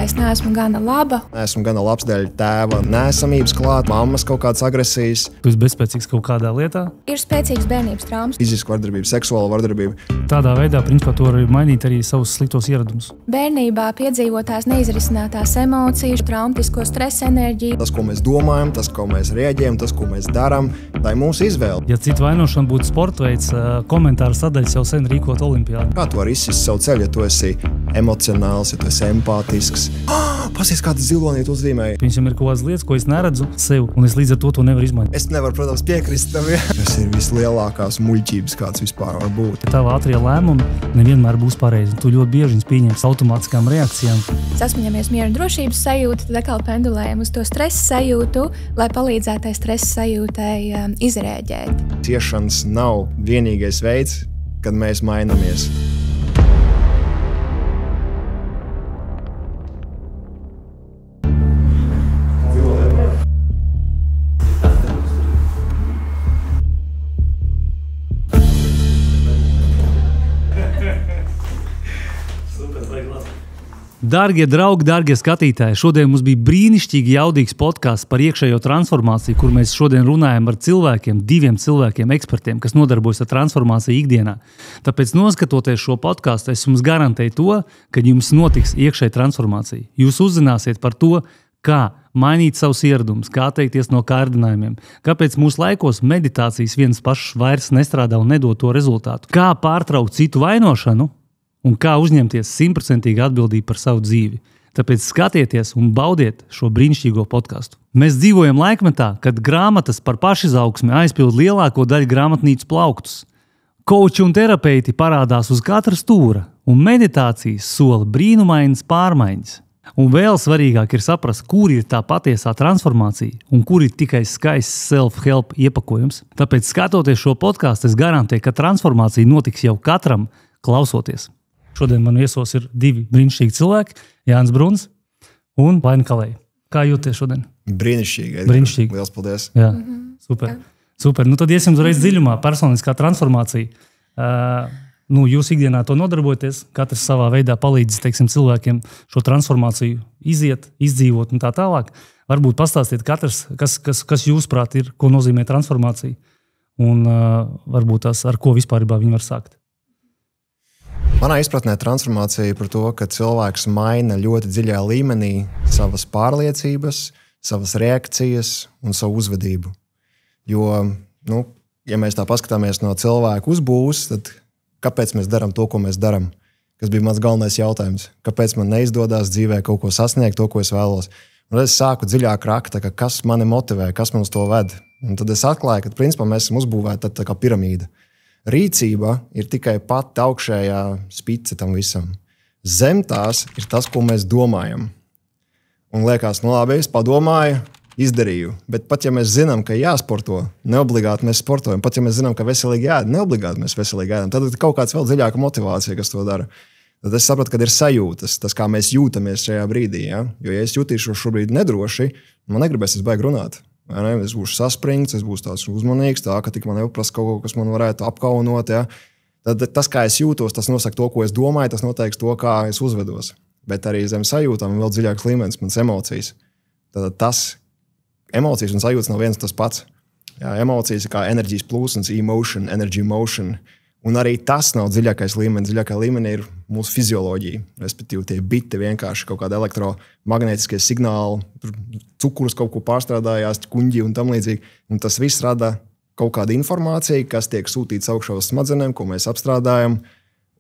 Es neesmu gana laba. Esmu gana labs dēļ tēva neesamības klāt, mammas kaut kādas agresijas. Tu esi bezspēcīgs kaut kādā lietā. Ir spēcīgs bērnības traumas. Fiziska vardarbība, seksuāla vardarbība. Tādā veidā, principā, tu vari mainīt arī savus sliktos ieradumus. Bērnībā piedzīvotās neizrisinātās emocijas, traumatisko stresa enerģiju. Tas, ko mēs domājam, tas, ko mēs rēģējam, tas, ko mēs darām, tā ir mūsu izvēle. Ja citu vainošana būtu sporta veids, komentāru sadaļas jau sen rīkot olimpiādu. Kā tu vari izsist savu ceļu, ja tu esi emocionāls, ja tu esi empātisks? Pasies, kāda zilonīte uzzīmēja. Viņam ir kaut kādas lietas, ko es neredzu sev, un es līdz ar to nevaru izmainīt. Es nevaru, protams, piekrist tam. Tas ir vislielākās muļķības, kāds vispār var būt. Tava ātrie lēmumi nevienmēr būs pareizi. Tu ļoti bieži viņus pieņemsi automātiskām reakcijām. Sasmaņamies miera un drošības sajūtu, tad atkal pendulējam uz to stresa sajūtu, lai palīdzētu tai stresa sajūtai izrēģēt. Ciešanas nav vienīgais veids, kad mēs mainamies. Dārgie draugi, dārgie skatītāji, šodien mums bija brīnišķīgi jaudīgs podcasts par iekšējo transformāciju, kur mēs šodien runājam ar cilvēkiem, 2 cilvēkiem, ekspertiem, kas nodarbojas ar transformāciju ikdienā. Tāpēc, noskatoties šo podcastu, es jums garantēju to, ka jums notiks iekšēja transformācija. Jūs uzzināsiet par to, kā mainīt savus ieradumus, kā atteikties no kārdinājumiem, kāpēc mūsu laikos meditācijas vienas pašas vairs nestrādā un nedod to rezultātu, kā pārtraukt citu vainošanu, un kā uzņemties 100% atbildību par savu dzīvi. Tāpēc skatieties un baudiet šo brīnišķīgo podcastu. Mēs dzīvojam laikmetā, kad grāmatas par pašizaugsmi aizpild lielāko daļu grāmatnīcu plauktus. Koči un terapeiti parādās uz katra stūra, un meditācijas sola brīnumainas pārmaiņas. Un vēl svarīgāk ir saprast, kur ir tā patiesā transformācija un kur ir tikai skaists self-help iepakojums. Tāpēc, skatoties šo podcastu, es garantēju, ka transformācija notiks jau katram klausoties. Šodien man viesos ir 2 brīnišķīgi cilvēki, Jānis Bruns un Laina Kalēja. Kā jūties šodien? Brīnišķīgi. Brīnišķīgi. Liels paldies. Jā, super. Super. Nu, tad iesim uzreiz dziļumā. Personiskā transformācija. Jūs ikdienā to nodarbojaties, katrs savā veidā palīdz, cilvēkiem šo transformāciju iziet, izdzīvot un tā tālāk. Varbūt pastāstiet katrs, kas jūsuprāt ir, ko nozīmē transformācija un varbūt tās, ar ko vispārībā viņi var sākt. Manā izpratnē transformācija ir par to, ka cilvēks maina ļoti dziļā līmenī savas pārliecības, savas reakcijas un savu uzvedību. Jo, ja mēs tā paskatāmies no cilvēku uzbūves, tad kāpēc mēs darām to, ko mēs darām? Kas bija mans galvenais jautājums. Kāpēc man neizdodas dzīvē kaut ko sasniegt, to, ko es vēlos? Un tad es sāku dziļāk rakt, kas mani motivē, kas man uz to ved. Un tad es atklāju, ka principā mēs esam uzbūvēti tā kā piramīda. Rīcība ir tikai pati augšējā spice tam visam. Zem tās ir tas, ko mēs domājam. Un liekas, labi, es padomāju, izdarīju. Bet pat ja mēs zinām, ka jāsporto, neobligāti mēs sportojam. Pat ja mēs zinām, ka veselīgi jāēd, neobligāti mēs veselīgi ēdam. Tad ir kaut kāds vēl dziļāka motivācija, kas to dara. Tad es sapratu, ka ir sajūtas, tas, kā mēs jūtamies šajā brīdī. Ja? Jo, ja es jutīšu šobrīd nedroši, man negribēs baigi runāt. Es būšu saspringts, es būšu tāds uzmanīgs, tā, ka tik man neprasa kaut ko, kas man varētu apkaunot. Ja? Tad tas, kā es jūtos, tas nosaka to, ko es domāju, tas noteiks to, kā es uzvedos. Bet arī zem sajūtām ir vēl dziļāks līmenis, manas emocijas. Tad tas emocijas un sajūtas nav viens tas pats. Ja? Emocijas ir kā enerģijas plūsmas, emotion, energy motion. Un arī tas nav dziļākais līmenis. Dziļākā līmenī ir mūsu fizioloģija. Respektīvi, tie biti vienkārši kaut kādi elektromagnetiskie signāli, cukurus kaut ko pārstrādājās, kuņģi un tam līdzīgi. Un tas viss rada kaut kādu informāciju, kas tiek sūtīts augšā uz smadzenēm, ko mēs apstrādājam.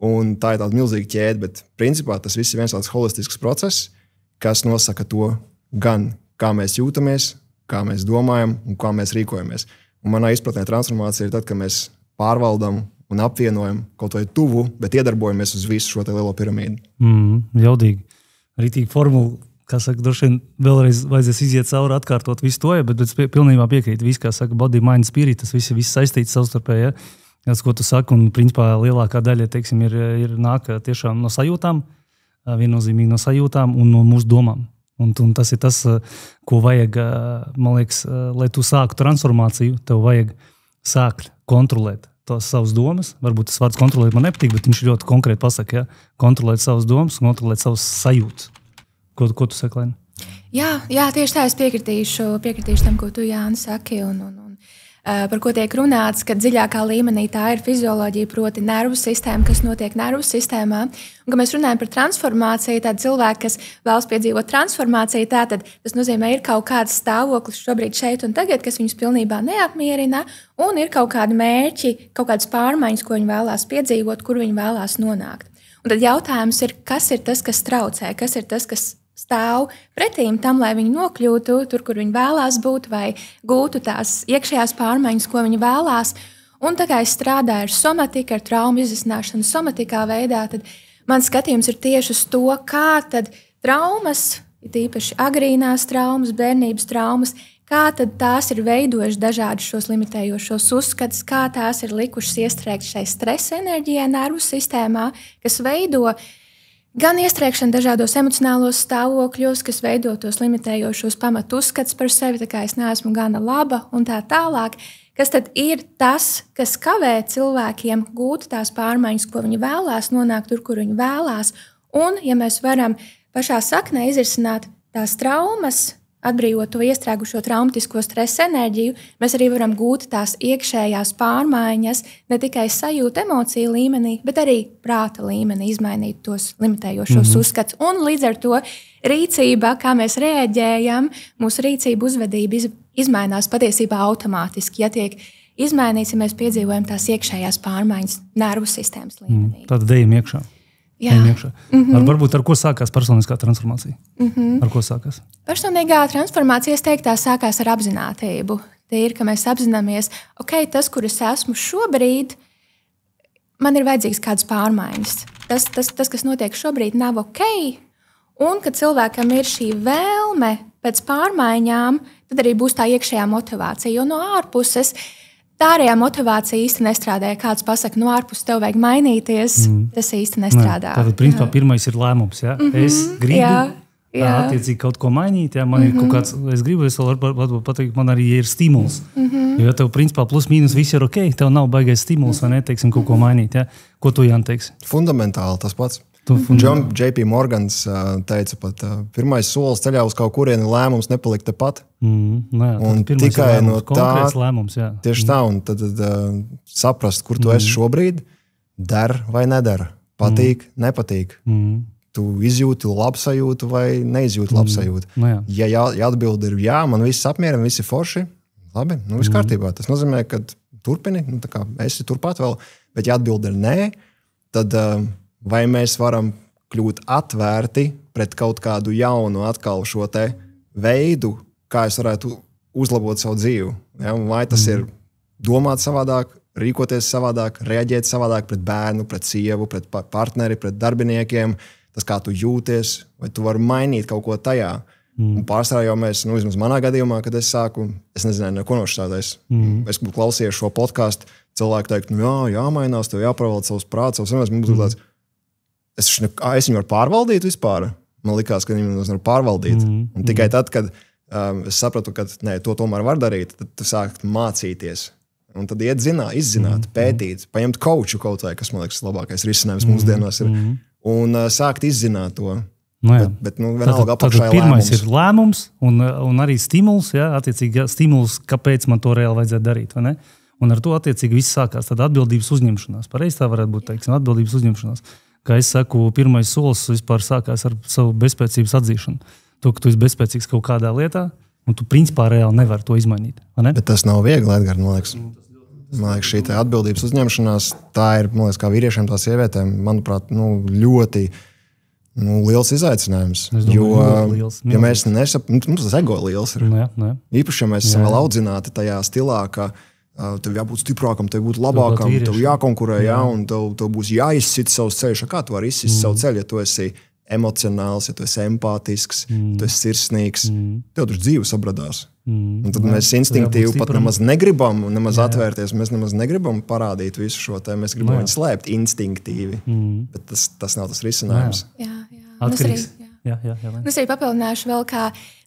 Un tā ir tāda milzīga ķēde, bet principā tas viss ir viens tāds holistisks process, kas nosaka to gan, kā mēs jūtamies, kā mēs domājam un kā mēs rīkojamies. Un manā izpratnē transformācija ir tad, kad mēs pārvaldam un apvienojam kaut vai tuvu, bet iedarbojamies uz visu šo te lielo piramīdu. Jaudīgi. Rītīgi formula, kā saka, droši vien vēlreiz vajadzēs iziet cauri, atkārtot visu to, bet es pilnībā piekrītu. Viss, kā saka, body, mind, spirit, tas viss saistīts savstarpēji. Ja? Tas, ko tu saki, un principā lielākā daļa, ir nāk tiešām no sajūtām, viennozīmīgi no sajūtām un no mūsu domām. Un tas ir tas, ko vajag, man liekas, lai tu sāku transformāciju, tev vajag sākt kontrolēt tos savus domas. Varbūt tas vārds kontrolēt man nepatīk, bet viņš ļoti konkrēti pasaka, ja? Kontrolēt savus domas, kontrolēt savus sajūtas. Ko tu saki, Lēna? Jā, tieši tā, es piekritīšu tam, ko tu, Jāni, saki. Par ko tiek runāts, ka dziļākā līmenī tā ir fizioloģija, proti nervu sistēma, kas notiek nervu sistēmā. Un, kad mēs runājam par transformāciju, tad cilvēki, kas vēlas piedzīvot transformāciju, tātad tas nozīmē, ir kaut kāds stāvoklis šobrīd šeit un tagad, kas viņus pilnībā neapmierina, un ir kaut kādi mērķi, kaut kādas pārmaiņas, ko viņi vēlās piedzīvot, kur viņi vēlās nonākt. Un tad jautājums ir, kas ir tas, kas traucē, kas ir tas, kas stāv pretīm tam, lai viņi nokļūtu tur, kur viņi vēlās būt, vai gūtu tās iekšējās pārmaiņas, ko viņi vēlās. Un tā kā es strādāju ar somatiku, ar traumu izrisināšanu somatikā veidā, tad mans skatījums ir tieši uz to, kā tad traumas, tīpaši agrīnās traumas, bērnības traumas, kā tad tās ir veidojušas dažādus šos limitējošos uzskatus, kā tās ir likušas iestrēgt šai stresa enerģijai nervu sistēmā, kas veido gan iestrēgšana dažādos emocionālos stāvokļos, kas veido tos limitējošos pamatu uzskats par sevi, tā kā es neesmu gana laba un tā tālāk, kas tad ir tas, kas kavē cilvēkiem gūt tās pārmaiņas, ko viņi vēlās, nonākt tur, kur viņi vēlās. Un, ja mēs varam pašā saknē izrisināt tās traumas, atbrīvot to iestrēgušo traumatisko stresa enerģiju, mēs arī varam gūt tās iekšējās pārmaiņas, ne tikai sajūta emociju līmenī, bet arī prāta līmenī, izmainīt tos limitējošos uzskatus. Un līdz ar to rīcība, kā mēs reaģējam, mūsu rīcība, uzvedība izmainās patiesībā automātiski, ja tiek izmainīts, ja mēs piedzīvojam tās iekšējās pārmaiņas nervu sistēmas līmenī. Tāda dejam iekšā. Varbūt ar ko sākās personiskā transformācija? Ar ko sākās? Personīgā transformācija, es teiktu, sākās ar apzinātību. Tie ir, ka mēs apzināmies, tas, kur es esmu šobrīd, man ir vajadzīgs kādas pārmaiņas. Tas, kas notiek šobrīd, nav ok. Un, kad cilvēkam ir šī vēlme pēc pārmaiņām, tad arī būs tā iekšējā motivācija. Jo no ārpuses tā ārējā motivācija īsti nestrādāja. Kāds pasaka, no ārpuses tev vajag mainīties, tas īsti nestrādā. Tātad, principā, pirmais ir lēmums. Ja? Es gribu attiecīgi kaut ko mainīt. Ja? Man ir kaut kāds, es vēl pateikt, man arī ir stimuls. Jo tev, principā, plus mīnus viss ir ok, tev nav baigais stimuls, vai ne, teiksim, kaut ko mainīt. Ja? Ko tu, Jāni, teiksi? Fundamentāli tas pats. JP Morgans teica, pat pirmais solis ceļā uz kaut kurieni lēmums nepalikt tepat. Un tikai no tā lēmums, tieši tā, un tad saprast, kur tu esi šobrīd, der vai nedara, patīk, nepatīk. Tu izjūti labsajūtu vai neizjūti labsajūtu. Ja atbilde ir jā, man viss apmierina, visi forši, labi, viss kārtībā. Tas nozīmē, ka turpini, tā kā esi turpat vēl, bet ja atbilde ir nē, tad vai mēs varam kļūt atvērti pret kaut kādu jaunu atkal šo te veidu, kā es varētu uzlabot savu dzīvi. Ja? Vai tas ir domāt savādāk, rīkoties savādāk, reaģēt savādāk pret bērnu, pret sievu, pret partneri, pret darbiniekiem, tas kā tu jūties, vai tu vari mainīt kaut ko tajā. Un pārsvarā jau mēs, vismaz manā gadījumā, kad es sāku, es nezināju, neko no šādais. Es būtu klausījies šo podcastu, cilvēki teikt, jāmainās, tev jāpārvalda savus prātus, savus vienmēr būtu tāds, es viņu varu pārvaldīt vispār. Man likās, ka viņu nevar pārvaldīt. Un tikai tad, kad es sapratu, ka to tomēr var darīt, tad tu sākt mācīties. Un tad iet izzināt, pētīt, paņemt coachu kaut vai, kas man liekas labākais risinājums mūsdienās ir. Un sākt izzināt to. Bet vienalga apakšā ir lēmums. Pirmais ir lēmums un arī stimuls, attiecīgi stimuls, kāpēc man to reāli vajadzētu darīt, vai ne? Un ar to attiecīgi viss sākās. Tad atbildības uzņemšanās. Pareizi tā varētu būt, teiksim, atbildības uzņemšanās. Kā es saku, pirmais solis vispār sākās ar savu bezspēcības atzīšanu. To, ka tu esi bezspēcīgs kaut kādā lietā, un tu principā reāli nevari to izmainīt. Bet tas nav viegli, Edgar, man liekas. Man liekas, šī atbildības uzņemšanās, tā ir, man liekas, kā vīriešiem, tā sievietēm, manuprāt, ļoti liels izaicinājums. Ja mēs nesaprotam, tas ego liels ir. Īpaši, ja mēs esam vēl audzināti tajā stilā, ka tev jābūt stiprākam, tev būtu labākam, tev jākonkurē, un tev būs jāizsit savs ceļš. Kā tu vari izsist savu ceļu, ja tu esi emocionāls, ja tu esi empātisks, ja tu esi sirsnīgs? Tev taču dzīve sabradās. Un tad mēs instinktīvi pat nemaz negribam atvērties, mēs nemaz negribam parādīt visu šo te, mēs gribam viņu slēpt instinktīvi, bet tas nav tas risinājums. Atkarīgs. Es arī papildināšu vēl, kā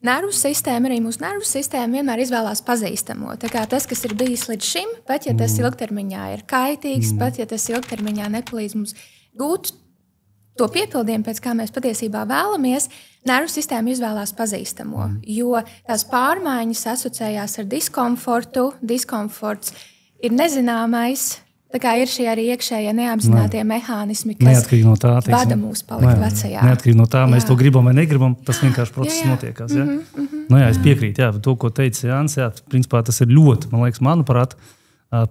nervu sistēma, arī mūsu nervu sistēma vienmēr izvēlās pazīstamo. Tā kā tas, kas ir bijis līdz šim, pat ja tas ilgtermiņā ir kaitīgs, pat ja tas ilgtermiņā nepalīdz mums gūt to piepildījumu, pēc kā mēs patiesībā vēlamies, nervu sistēma izvēlās pazīstamo. Jo tās pārmaiņas asociējās ar diskomfortu. Diskomforts ir nezināmais. Tā kā ir šie arī iekšējie neapzinātie mehānismi, kas vada mūs palikt vecajā. Neatkarīgi no tā, mēs to gribam vai negribam, tas vienkārši process notiekās. Ja? Es piekrītu, to, ko teica Jānis. Principā tas ir ļoti, manuprāt,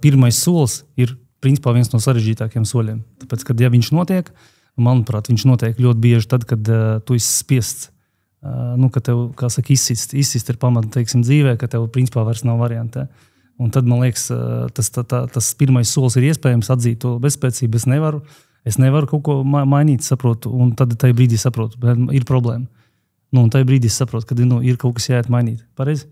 pirmais solis ir principā viens no sarežģītākiem soļiem. Tāpēc, kad viņš notiek, manuprāt, viņš notiek ļoti bieži tad, kad tu esi spiests, ka tev, kā saka, izsist ir pamata, teiksim, dzīvē, ka tev principā vairs nav varianti. Un tad, man liekas, tas pirmais solis ir iespējams atzīt to bezspēcību. Es nevaru kaut ko mainīt, saprotu, un tad tajā brīdī saprotu, ir problēma. Un tajā brīdī saprotu, ka ir kaut kas jāiet mainīt. Pareizi?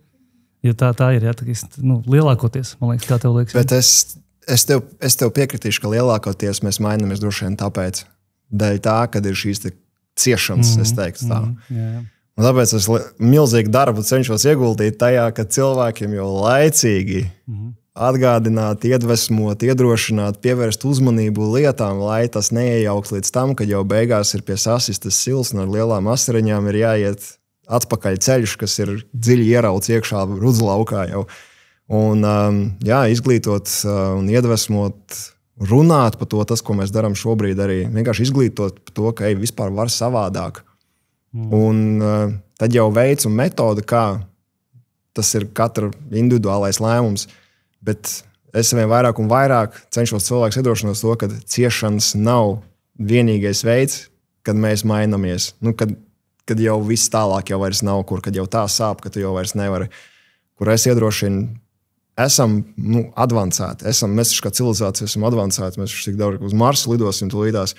Jo tā ir, lielākoties, man liekas, kā tev liekas. Bet es tev piekritīšu, ka lielākoties mēs mainamies droši vien tāpēc, dēļ tā, kad ir šīs ciešanas, es teiktu tā. Un tāpēc es milzīgu darbu cenšos ieguldīt tajā, ka cilvēkiem jau laicīgi atgādināt, iedvesmot, iedrošināt, pievērst uzmanību lietām, lai tas neiejauks līdz tam, kad jau beigās ir pie sasistas sils un ar lielām asariņām ir jāiet atpakaļ ceļš, kas ir dziļi ierauts iekšā rudzlaukā jau. Un izglītot un iedvesmot, runāt par to, tas, ko mēs darām šobrīd, arī vienkārši izglītot par to, ka vispār var savādāk. Un tad jau veids un metode, kā tas ir katra individuālais lēmums, bet es vien vairāk un vairāk cenšos cilvēks iedrošināt to, ka ciešanas nav vienīgais veids, kad mēs mainamies. Kad jau viss tālāk jau vairs nav, kad jau tā sāp, ka tu jau vairs nevari. Kur es iedrošinu, esam advancēti, mēs kā civilizācija esam advancēti, mēs tik daudz uz Marsu lidosim tūlītās.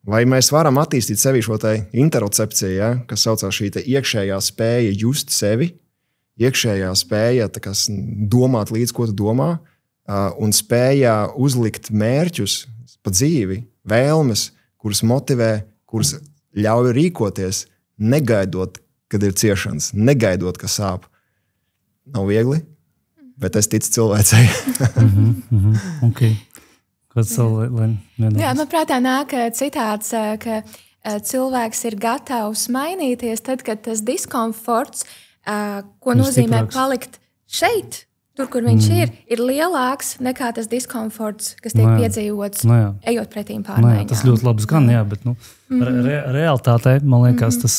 Vai mēs varam attīstīt sevi šo interocepciju, kas saucās šī iekšējā spēja just sevi, iekšējā spēja domāt līdz, ko tu domā, un spēja uzlikt mērķus pa dzīvi, vēlmes, kuras motivē, kuras ļauj rīkoties, negaidot, kad ir ciešanas, negaidot, ka sāp. Nav viegli, bet es ticu cilvēcei. Okay. Man prātā nāk citāts, ka cilvēks ir gatavs mainīties tad, kad tas diskomforts, ko nozīmē palikt šeit, tur, kur viņš ir lielāks nekā tas diskomforts, kas tiek piedzīvots, ejot pretīm pārmaiņām. Tas ļoti labi skan, bet realitātē, man liekas, tas,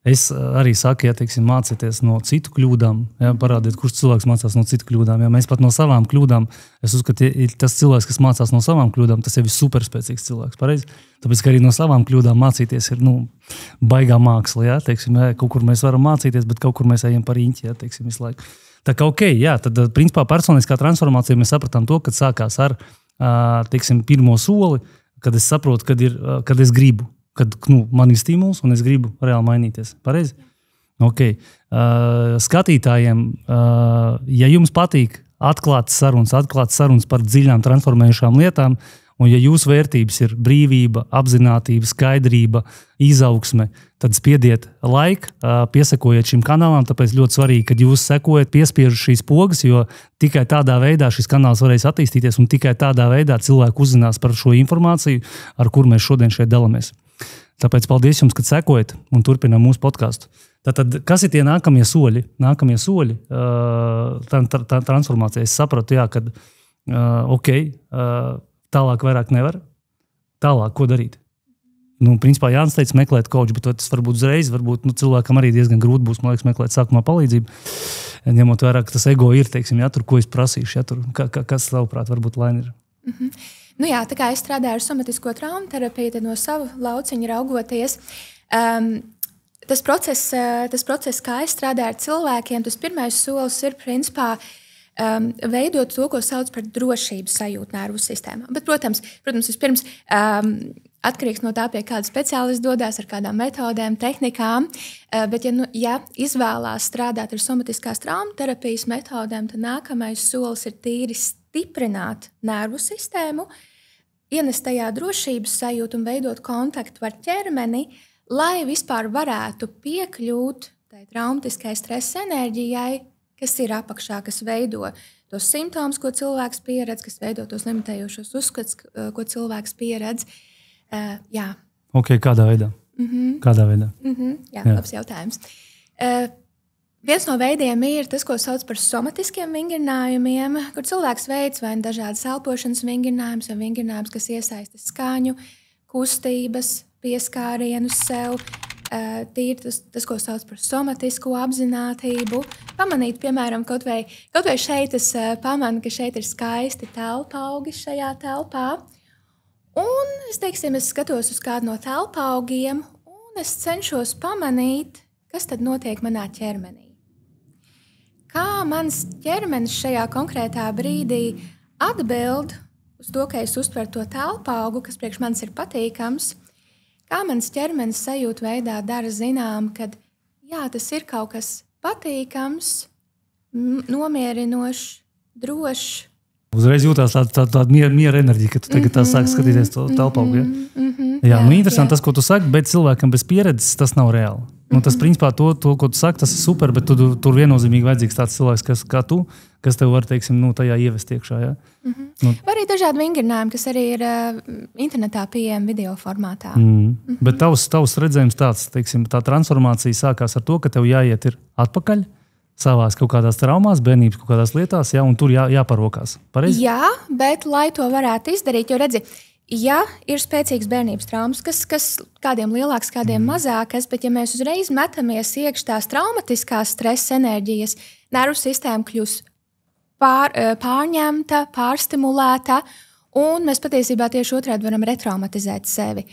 es arī saku, mācieties no citu kļūdām, parādiet, kurš cilvēks mācās no citu kļūdām. Mēs pat no savām kļūdām, es uzskatu, tas cilvēks, kas mācās no savām kļūdām, tas jau ir superspēcīgs cilvēks, pareizi? Tāpēc, ka arī no savām kļūdām mācīties ir, baigā māksla, kaut kur mēs varam mācīties, bet kaut kur mēs ejam par īņķi, visu laiku. Tā kā tad, principā, personiskā transformācija mēs sapratām to, kad sākās ar, pirmo soli, kad es saprotu, kad es gribu. Kad man ir stimuls un es gribu reāli mainīties. Pareizi? Okay. Skatītājiem, ja jums patīk atklātas sarunas par dziļām transformējušām lietām, un ja jūsu vērtības ir brīvība, apzinātība, skaidrība, izaugsme, tad spiediet laiku, piesakojiet šim kanālam, tāpēc ļoti svarīgi, kad jūs sekojat, piespiežat šīs pogas, jo tikai tādā veidā šis kanāls varēs attīstīties, un tikai tādā veidā cilvēki uzzinās par šo informāciju, ar kur mēs šodien šeit dalamies. Tāpēc paldies jums, kad sekojat un turpinām mūsu podcastu. Tātad, kas ir tie nākamie soļi? Nākamie soļi tā transformācija. Es sapratu, kad tālāk vairāk nevar. Tālāk, ko darīt? Principā Jānis teica meklēt coachu, bet tas varbūt uzreiz, cilvēkam arī diezgan grūti būs, man liekas, meklēt sākumā palīdzību. Ņemot vērā, ka tas ego ir, tur, ko es prasīšu, kas tavuprāt varbūt laini ir. Tā kā es strādāju ar somatisko traumu terapiju, tad no sava lauciņa raugoties, tas process, kā es strādāju ar cilvēkiem, tas pirmais solis ir, principā, veidot to, ko sauc par drošības sajūtu nervu sistēmā. Bet, protams, vispirms atkarīgs no tā, pie kāda speciālists dodas, ar kādām metodēm, tehnikām. Bet, ja izvēlās strādāt ar somatiskās traumu terapijas metodēm, tad nākamais solis ir tīri stiprināt nervu sistēmu, ienest tajā drošības sajūtu un veidot kontaktu ar ķermeni, lai vispār varētu piekļūt tai traumatiskai stresa enerģijai, kas ir apakšā, kas veido tos simptomus, ko cilvēks pieredz, kas veido tos limitējošos uzskatus, ko cilvēks pieredz. Jā. Okay, kādā veidā? Kādā veidā? Jā, labs jautājums. Viens no veidiem ir tas, ko sauc par somatiskiem vingrinājumiem, kur cilvēks veids vai dažādas elpošanas vingrinājumus, vai vingrinājumus, kas iesaista skaņu, kustības, pieskārienus sev. Tīri tas, ko sauc par somatisko apzinātību. Pamanīt, piemēram, kaut vai šeit es pamanu, ka šeit ir skaisti telpaugi šajā telpā. Un es skatos uz kādu no telpaugiem, un es cenšos pamanīt, kas tad notiek manā ķermenī. Kā mans ķermenis šajā konkrētā brīdī atbild uz to, ka es uztveru to telpaugu, kas priekš manis ir patīkams, kā mans ķermenis sajūta veidā dara zinām, ka jā, tas ir kaut kas patīkams, nomierinošs, drošs. Uzreiz jūtās tāda miera enerģija, ka tu tagad sāki skatīties to telpaugu. Jā, interesanti tas, ko tu saki, bet cilvēkam bez pieredzes tas nav reāli. Tas, principā, to, ko tu saki, tas ir super, bet tur viennozīmīgi vajadzīgs tāds cilvēks, kā tu, kas tev var, tajā ievest iekšā. Ja? Var arī dažādi vingrinājumi, kas arī ir internetā pieejami video formātā. Bet tavs redzējums tāds, tā transformācija sākās ar to, ka tev jāiet ir atpakaļ savās kaut kādās traumās, bērnības kaut kādās lietās, ja, un tur jāparokās. Pareizi? Jā, bet lai to varētu izdarīt, jo redzi, ja ir spēcīgs bērnības traumas, kas kādiem lielāks, kādiem mazākas, bet ja mēs uzreiz metamies iekšā tās traumatiskās stresa enerģijas, nervu sistēma kļūst pārņemta, pārstimulēta, un mēs patiesībā tieši otrādi varam retraumatizēt sevi.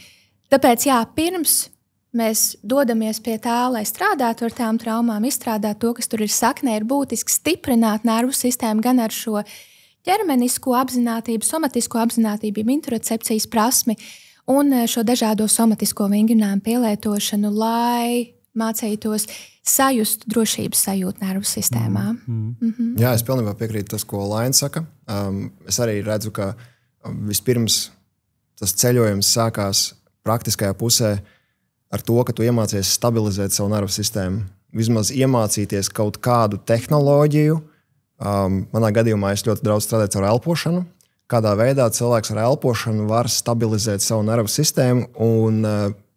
Tāpēc, jā, pirms mēs dodamies pie tā, lai strādātu ar tām traumām, izstrādāt to, kas tur ir saknē, ir būtiski stiprināt nervu sistēmu gan ar šo ķermenisko apzinātību, somatisko apzinātību, interocepcijas prasmi un šo dažādo somatisko vingrinājumu pielietošanu, lai mācītos sajust drošības sajūtu nervu sistēmā. Jā, es pilnībā piekrītu tas, ko Laina saka. Es arī redzu, ka vispirms tas ceļojums sākās praktiskajā pusē ar to, ka tu iemācies stabilizēt savu nervu sistēmu. Vismaz iemācīties kaut kādu tehnoloģiju. Manā gadījumā es ļoti daudz strādāju ar elpošanu. Kādā veidā cilvēks ar elpošanu var stabilizēt savu nervu sistēmu un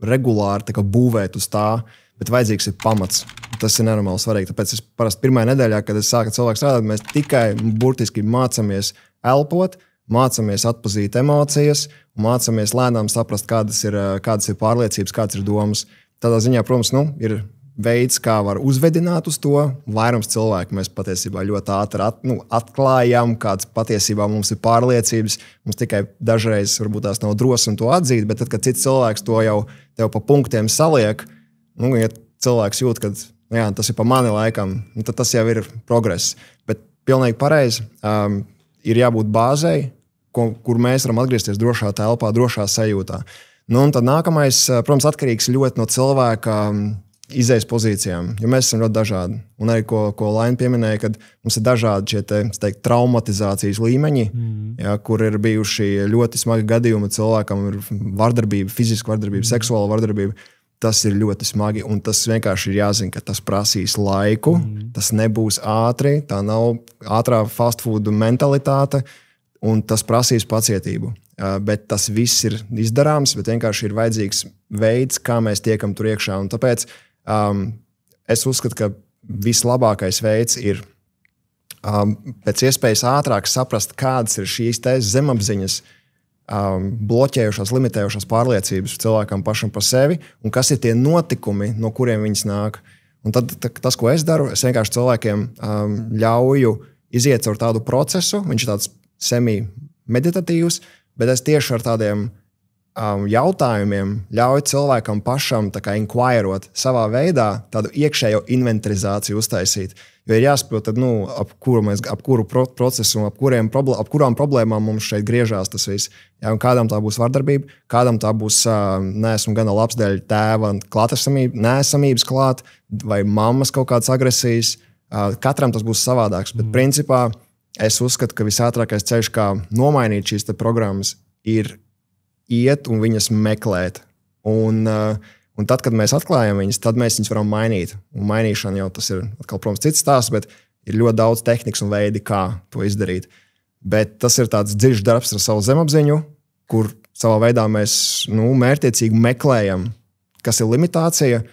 regulāri būvēt uz tā, bet vajadzīgs ir pamats. Tas ir nenormāli svarīgi. Tāpēc es parasti pirmajā nedēļā, kad es sāku cilvēku strādāt, mēs tikai burtiski mācāmies elpot, mācāmies atpazīt emocijas un mācāmies lēnām saprast, kādas ir pārliecības, kādas ir domas. Tādā ziņā, protams, ir veids, kā var uzvedināt uz to. Vairums cilvēku mēs patiesībā ļoti ātri atklājam, kādas patiesībā mums ir pārliecības. Mums tikai dažreiz varbūt tās nav drosme to atzīt, bet tad, kad cits cilvēks to jau tev pa punktiem saliek, ja cilvēks jūt, ka jā, tas ir pa mani laikam, tad tas jau ir progress. Bet pilnīgi pareizi ir jābūt bāzei, kur mēs varam atgriezties drošā telpā, drošā sajūtā. Un tad nākamais, protams, atkarīgs ļoti no cilvēka izējas pozīcijām, jo mēs esam ļoti dažādi. Un arī, ko Laina pieminēja, kad mums ir dažādi šie traumatizācijas līmeņi, kur ir bijuši ļoti smagi gadījumi, cilvēkam ir vardarbība, fiziska vardarbība, seksuāla vardarbība. Tas ir ļoti smagi, un tas vienkārši ir jāzina, ka tas prasīs laiku, tas nebūs ātri, tā nav ātrā fast food mentalitāte, un tas prasīs pacietību. Bet tas viss ir izdarāms, bet vienkārši ir vajadzīgs veids, kā mēs tiekam tur iekšā. Un tāpēc es uzskatu, ka vislabākais veids ir pēc iespējas ātrāk saprast, kādas ir šīs zemapziņas bloķējušās, limitējušās pārliecības cilvēkam pašam par sevi, un kas ir tie notikumi, no kuriem viņas nāk. Un tad tas, ko es daru, es vienkārši cilvēkiem ļauju iziet caur tādu procesu, viņš ir tāds semi-meditatīvs, bet es tieši ar tādiem jautājumiem ļauju cilvēkam pašam inquirot savā veidā, tādu iekšējo inventarizāciju uztaisīt. Jo ir jāsaprot, ap kuru procesu, ap kurām problēmām mums šeit griežās tas viss. Ja, un kādam tā būs vardarbība, kādam tā būs neesmu gana labs dēļ tēva neesamības klāt, vai mammas kaut kādas agresijas. Katram tas būs savādāks, bet principā es uzskatu, ka visātrākais ceļš, kā nomainīt šīs programmas, ir iet un viņas meklēt. Un tad, kad mēs atklājam viņas, tad mēs viņas varam mainīt. Un mainīšana jau tas ir, atkal, protams, cits stāsts, bet ir ļoti daudz tehnikas un veidi, kā to izdarīt. Bet tas ir tāds dziļš darbs ar savu zemapziņu, kur savā veidā mēs mērķiecīgi meklējam, kas ir limitācija,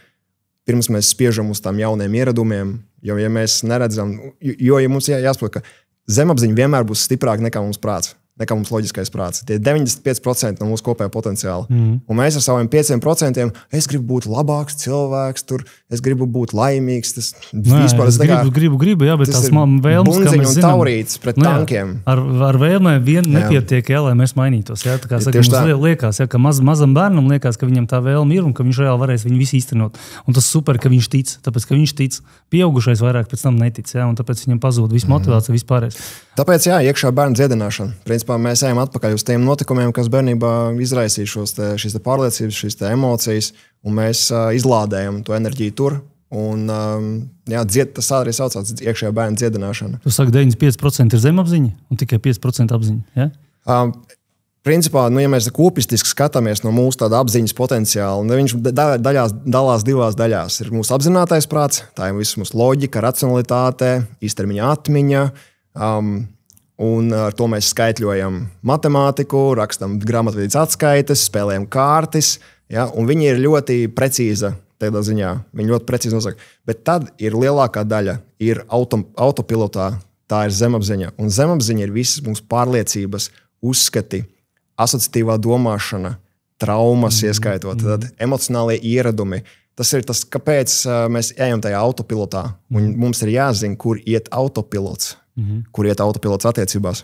pirms mēs spiežam uz tām jauniem ieradumiem. Jo, ja mēs neredzam, ja mums jāsaprot, ka zemapziņa vienmēr būs stiprāka nekā mums prāts. Nekā mums loģiskais prāts. Tie 95% no mūsu kopējā potenciāla. Un mēs ar saviem 5% es gribu būt labāks cilvēks, es gribu būt laimīgs. Tas vispār gribu, jā, bet tās vēlmes, bunziņu un taurītes pret tankiem. Ar vēlmēm vien nepietiek, jā, lai mēs mainītos. Jā, tā kā saka, mums liekas, jā, ka mazam bērnam liekas, ka viņam tā vēlme ir un ka viņš reāli varēs viņu visu īstenot. Un tas super, ka viņš tic, tāpēc, ka viņš tic. Pieaugušais vairāk pēc tam netic, jā, un tāpēc viņam pazūd visu motivāciju, vispārējais. Tāpēc, jā, iekšā bērnu dziedināšana. Principā mēs ejam atpakaļ uz tiem notikumiem, kas bērnībā izraisīja šīs pārliecības, šīs emocijas, un mēs izlādējam to enerģiju tur. Un, tas arī saucās iekšējā bērnu dziedināšana. Tu saki, 95% ir zemapziņa un tikai 5% apziņa, ja? Principā, ja mēs kopistiski skatāmies no mūsu tāda apziņas potenciāla, viņš dalās divās daļās. Ir mūsu apzinātais prāts, tā ir visu mūsu loģika, racionalitāte, īstermiņa atmiņa, un ar to mēs skaitļojam matemātiku, rakstam grāmatvedības atskaites, spēlējam kārtis, ja, un viņi ir ļoti precīza tādā ziņā. Viņi ļoti precīzi nosaka. Bet tad ir lielākā daļa, ir autopilotā, tā ir zemapziņa. Un zemapziņa ir visas mūsu pārliecības, uzskati, asociatīvā domāšana, traumas ieskaitot, tad emocionālie ieradumi. Tas ir tas, kāpēc mēs ejam tajā autopilotā. Un mums ir jāzina, kur iet autopilots. Kur iet autopilots attiecībās,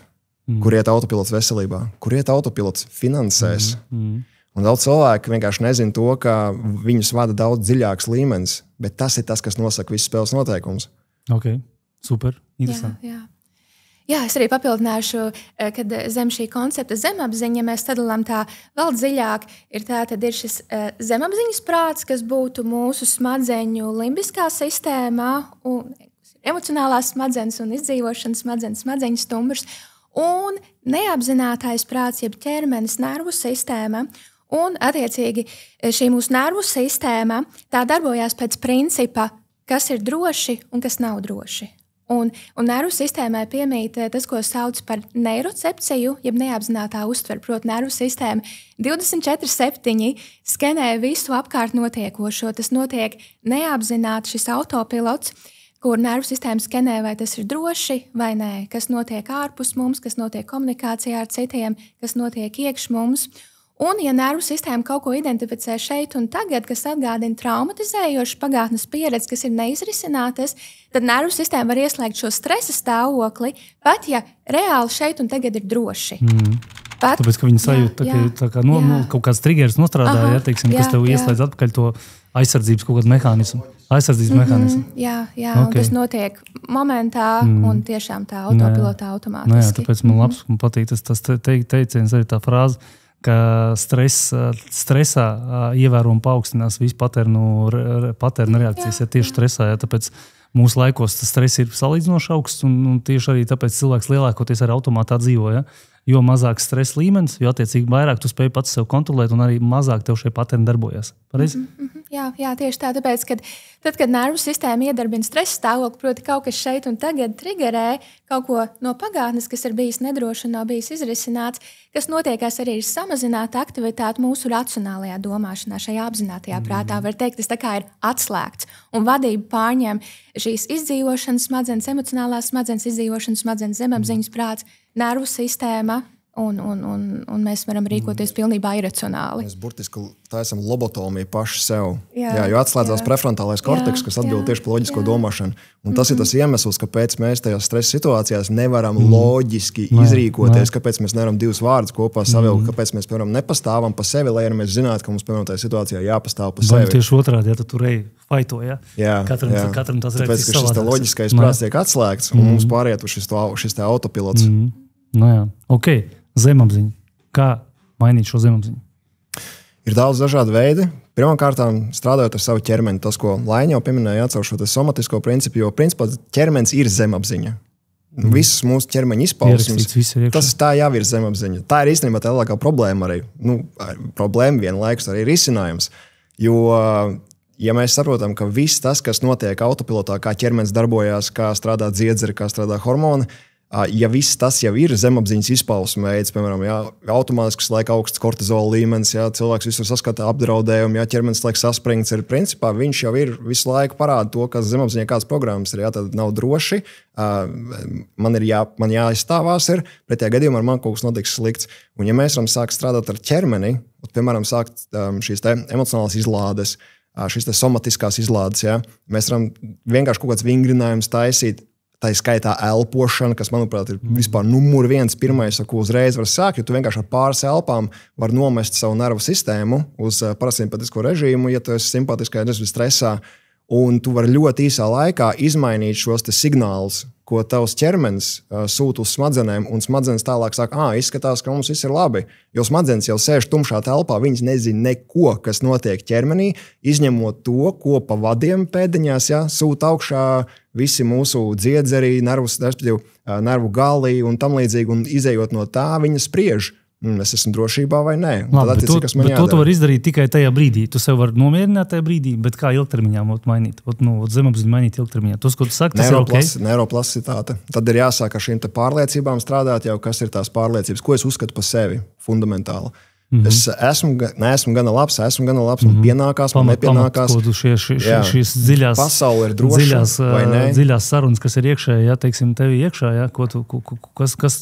kur iet autopilots veselībā, kur iet autopilots finansēs. Un daudz cilvēku vienkārši nezina to, ka viņus vada daudz dziļāks līmenis, bet tas ir tas, kas nosaka visu spēles noteikumus. Ok, super, interesanti. Jā, es arī papildināšu, kad zem šī koncepta zemapziņa mēs sadalām tā vēl dziļāk. Tad ir šis zemapziņas prāts, kas būtu mūsu smadzeņu limbiskā sistēmā, un emocionālās smadzenes un izdzīvošanas smadzeņu stumbrs, un neapzinātais prāts, jeb ķermenis, nervu sistēma. Un, attiecīgi, šī mūsu nervu sistēma tā darbojās pēc principa, kas ir droši un kas nav droši. Un nervu sistēmai piemīt tas, ko sauc par neirocepciju, jeb neapzinātā uztver. Proti, nervu sistēma 24/7 skenē visu apkārt notiekošo. Tas notiek neapzināti, šis autopilots, kur nervu sistēma skenē, vai tas ir droši vai nē, kas notiek ārpus mums, kas notiek komunikācijā ar citiem, kas notiek iekš mums. Un, ja nervu sistēma kaut ko identificē šeit un tagad, kas atgādina traumatizējošu pagātnes pieredzi, kas ir neizrisinātas, tad nervu sistēma var ieslēgt šo stresa stāvokli, pat ja reāli šeit un tagad ir droši. Tāpēc, ka viņi sajūt, kaut kāds triggers nostrādā, kas tev ieslēdz atpakaļ to aizsardzības kaut kādu mehānismu. Jā, un tas notiek momentā un tiešām tā autopilotā automātiski. Tāpēc man patīk tas teiciens, arī tā frāze, ka stresā ievērojami paaugstinās visu paternu reakcijas, ja tieši stresā. Ja, tāpēc mūsu laikos tas stress ir salīdzinoši augsts, un tieši arī tāpēc cilvēks lielākoties ar automātā dzīvo. Ja? Jo mazāk stresa līmenis, jo attiecīgi vairāk tu spēj pats sev kontrolēt, un arī mazāk tev šie paterni darbojas. Pareizi? Jā, tieši tā, tāpēc, kad nervu sistēma iedarbina stresa stāvokli, proti kaut kas šeit un tagad triggerē kaut ko no pagātnes, kas ir bijis nedrošs un nav bijis izrisināts, kas notiekās arī ir samazināta aktivitāte mūsu racionālajā domāšanā, šajā apzinātajā prātā. Var teikt, tas tā kā ir atslēgts, un vadību pārņem šīs izdzīvošanas smadzenes, emocionālās smadzenes, izdzīvošanas smadzenes, zemapziņas prāts, nervu sistēma. Un mēs varam rīkoties pilnībā iracionāli. Mēs burtiski taisam lobotomiju paši sev. Jo atslēdzās prefrontālais korteks, kas atbild tieši par loģisko domāšanu. Un tas ir tas iemesls, kāpēc mēs tajās stresa situācijās nevaram loģiski izrīkoties, kāpēc mēs nevaram divus vārdus kopā savilkt, kāpēc mēs, piemēram, nepastāvam pa sevi, lai arī mēs zinātu, ka mums, piemēram, tajā situācijā jāpastāv pa sevi. Vai tieši otrādi, ja tu tur ej faito, ja? Katram tas reakcijas savādāks. Tāpēc, ka šis loģiskais prāts tiek atslēgts, un mums pāriet uz šis te autopilots. Ok. Zemapziņa. Kā mainīt šo zemapziņu? Ir daudz dažādu veidu. Pirmkārt, strādājot ar savu ķermeni, tas, ko Laina jau pieminēja, atcaur šo somatisko principu, jo principā ķermenis ir zemapziņa. Visas mūsu ķermeņa izpausmes, tas tā jau ir zemapziņa. Tā ir īstenībā tā lielākā problēma arī. Problēma vienlaikus arī ir risinājums. Jo, ja mēs saprotam, ka viss tas, kas notiek autopilotā, kā ķermenis darbojās, kā strādā dziedzeri, kā strādā hormoni, Ja viss tas jau ir zemapziņas izpausme veids, piemēram, automātiski laika augsts kortizola līmenis, cilvēks visur saskata apdraudējumu, ķermenis laika saspringts, principā viņš jau ir visu laiku parāda to, kas zemapziņā kādas programmas ir, tad nav droši, man jāizstāvās pretējā gadījumā ar man kaut kas notiks slikts. Un ja mēs varam sākt strādāt ar ķermeni, piemēram, sākt šīs emocionālās izlādes, šīs somatiskās izlādes, mēs varam vienkārši kaut kāds vingrinājums taisīt, tā ir skaitā elpošana, kas, manuprāt, ir vispār numur viens, pirmais, ar ko uzreiz var sākt, jo tu vienkārši ar pāris elpām var nomest savu nervu sistēmu uz parasimpatisko režīmu, ja tu esi simpatiskā, ja tu esi stresā, un tu vari ļoti īsā laikā izmainīt šos signālus, ko tavs ķermenis sūta uz smadzenēm, un smadzenes tālāk saka, izskatās, ka mums viss ir labi, jo smadzenes jau sēž tumšā telpā, viņas nezina neko, kas notiek ķermenī, izņemot to, ko pa vadiem pēdiņās sūta augšā visi mūsu dziedzeri, nervu gali un tam līdzīgi, un izējot no tā, viņa spriež. Es esmu drošībā vai nē. Labi, bet to var izdarīt tikai tajā brīdī. Tu sev var nomierināt tajā brīdī, bet kā ilgtermiņā mainīt? Zemapziņu mainīt ilgtermiņā. Tas, ko tu saki, tas ir ok? Neuroplasticitāte. Tad ir jāsāk ar šīm pārliecībām strādāt jau, kas ir tās pārliecības, ko es uzskatu par sevi fundamentāli. Es neesmu gana labs, man pienākās, man nepienākās. Šīs dziļās, pasaule ir droša, dziļās sarunas, kas ir iekšā, teiksim, tevi iekšā, kas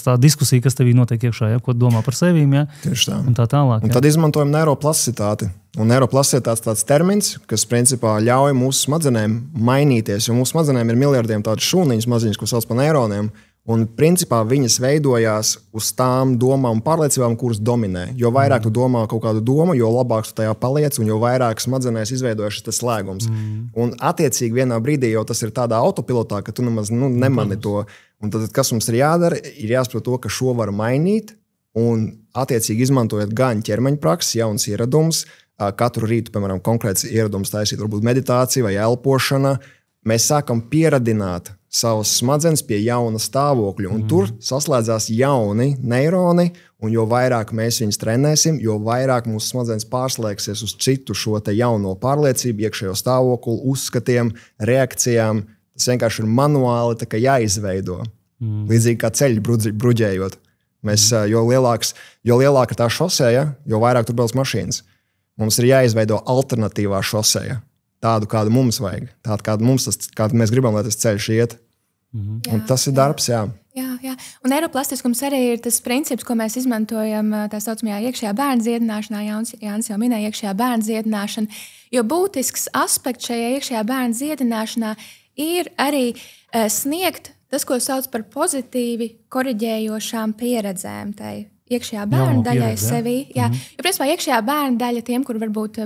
tā diskusija, kas tevī notiek iekšā, ko domā par sevīm, Tieši tā. Un tā tālāk. Un tad izmantojam neuroplasticitāti. Un neuroplasticitāte tāds termins, kas principā ļauj mūsu smadzenēm mainīties, jo mūsu smadzenēm ir miljardiem tādu šūniņas maziņas, ko sauc par neironiem. Un principā viņas veidojās uz tām domām un pārliecībām, kuras dominē. Jo vairāk tu domā kaut kādu domu, jo labāk tu tajā paliec, un jo vairāk smadzenēs izveidojas šis slēgums. Un attiecīgi vienā brīdī jau tas ir tādā autopilotā, ka tu nemaz nemani to. Un tad, kas mums ir jādara, ir jāsaprot to, ka šo var mainīt, un attiecīgi izmantojot gan ķermeņa prakses, jauns ieradums, katru rītu, piemēram, konkrēts ieradums taisīt, varbūt meditācija vai elpošana, mēs sākam pieradināt savas smadzenes pie jauna stāvokļa, un tur saslēdzās jauni neironi, un jo vairāk mēs viņus trenēsim, jo vairāk mūsu smadzenes pārslēgsies uz citu šo te jauno pārliecību, iekšējo stāvokli, uzskatiem, reakcijām. Tas vienkārši ir manuāli tā kā jāizveido. Līdzīgi kā ceļu bruģējot. Mēs, jo lielāka tā šoseja, jo vairāk tur brauc mašīnas. Mums ir jāizveido alternatīvā šoseja. Tādu, kādu mums vajag. Tādu, kādu mēs gribam, lai tas ceļš iet. Un tas ir darbs, Jā. Un eiroplastiskums arī ir tas princips, ko mēs izmantojam tā saucamajā iekšējā bērnu dziedināšanā. Jānis jau minēja iekšējā bērnu dziedināšanu. Jo būtisks aspekts šajā iekšējā bērnu dziedināšanā ir arī sniegt tas, ko sauc par pozitīvi koriģējošām pieredzēm. Tai iekšējā bērnu daļai sevī. Jo, principā, iekšējā bērnu daļa tiem, kur varbūt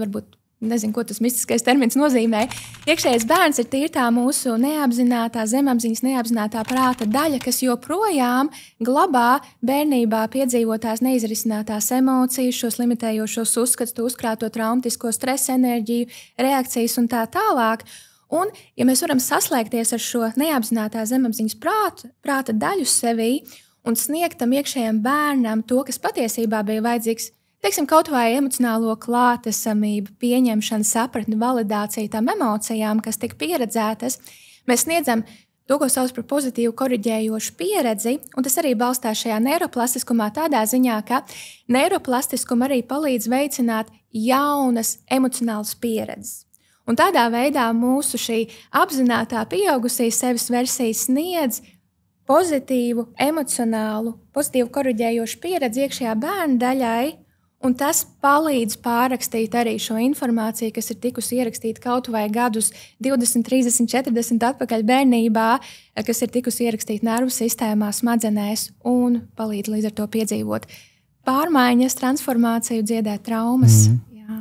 nezinu, ko tas mistiskais termins nozīmē. Iekšējais bērns ir tīri tā mūsu neapzinātā, zemapziņas neapzinātā prāta daļa, kas joprojām glabā bērnībā piedzīvotās neizrisinātās emocijas, šos limitējošos uzskatus, uzkrāto traumatisko stresa enerģiju, reakcijas un tā tālāk. Un, ja mēs varam saslēgties ar šo neapzinātā zemapziņas prāta daļu sevī un sniegt tam iekšējam bērnam to, kas patiesībā bija vajadzīgs, teiksim, kaut vai emocionālo klātesamību, pieņemšanu, sapratni, validāciju tām emocijām, kas tika pieredzētas, mēs sniedzam to, ko sauc par pozitīvu koriģējošu pieredzi, un tas arī balstās šajā neiroplastiskumā tādā ziņā, ka neiroplastiskuma arī palīdz veicināt jaunas emocionālas pieredzes. Un tādā veidā mūsu šī apzinātā pieaugusī sevis versija sniedz pozitīvu, emocionālu, pozitīvu koriģējošu pieredzi iekšējā bērna daļai, un tas palīdz pārrakstīt arī šo informāciju, kas ir tikusi ierakstīta kaut vai gadus 20, 30, 40 atpakaļ bērnībā, kas ir tikusi ierakstīta nervu sistēmā, smadzenēs, un palīdz līdz ar to piedzīvot pārmaiņas, transformāciju, dziedēt traumas.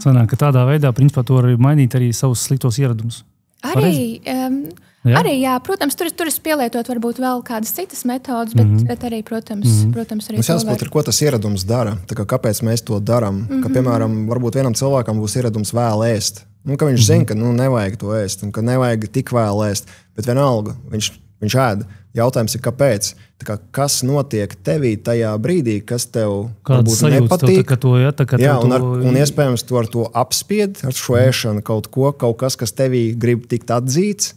Sanāk, ka tādā veidā, principā, to var mainīt arī savus sliktos ieradumus. Arī, protams, tur es pielietot varbūt vēl kādas citas metodas, bet arī, protams, arī mums jāsaprot, ko tas ieradums dara. Tā kā, kāpēc mēs to darām? Ka, piemēram, varbūt vienam cilvēkam būs ieradums vēl ēst. Ka viņš zina, ka nevajag to ēst un ka nevajag tik vēl ēst. Bet vienalga, viņš ēd. Jautājums ir, kāpēc? Tā kā, kas notiek tevī tajā brīdī, kas tev varbūt nepatīk? Un iespējams tu ar to apspied, ar šo ēšanu kaut kas, kas tevī grib tikt atzīts.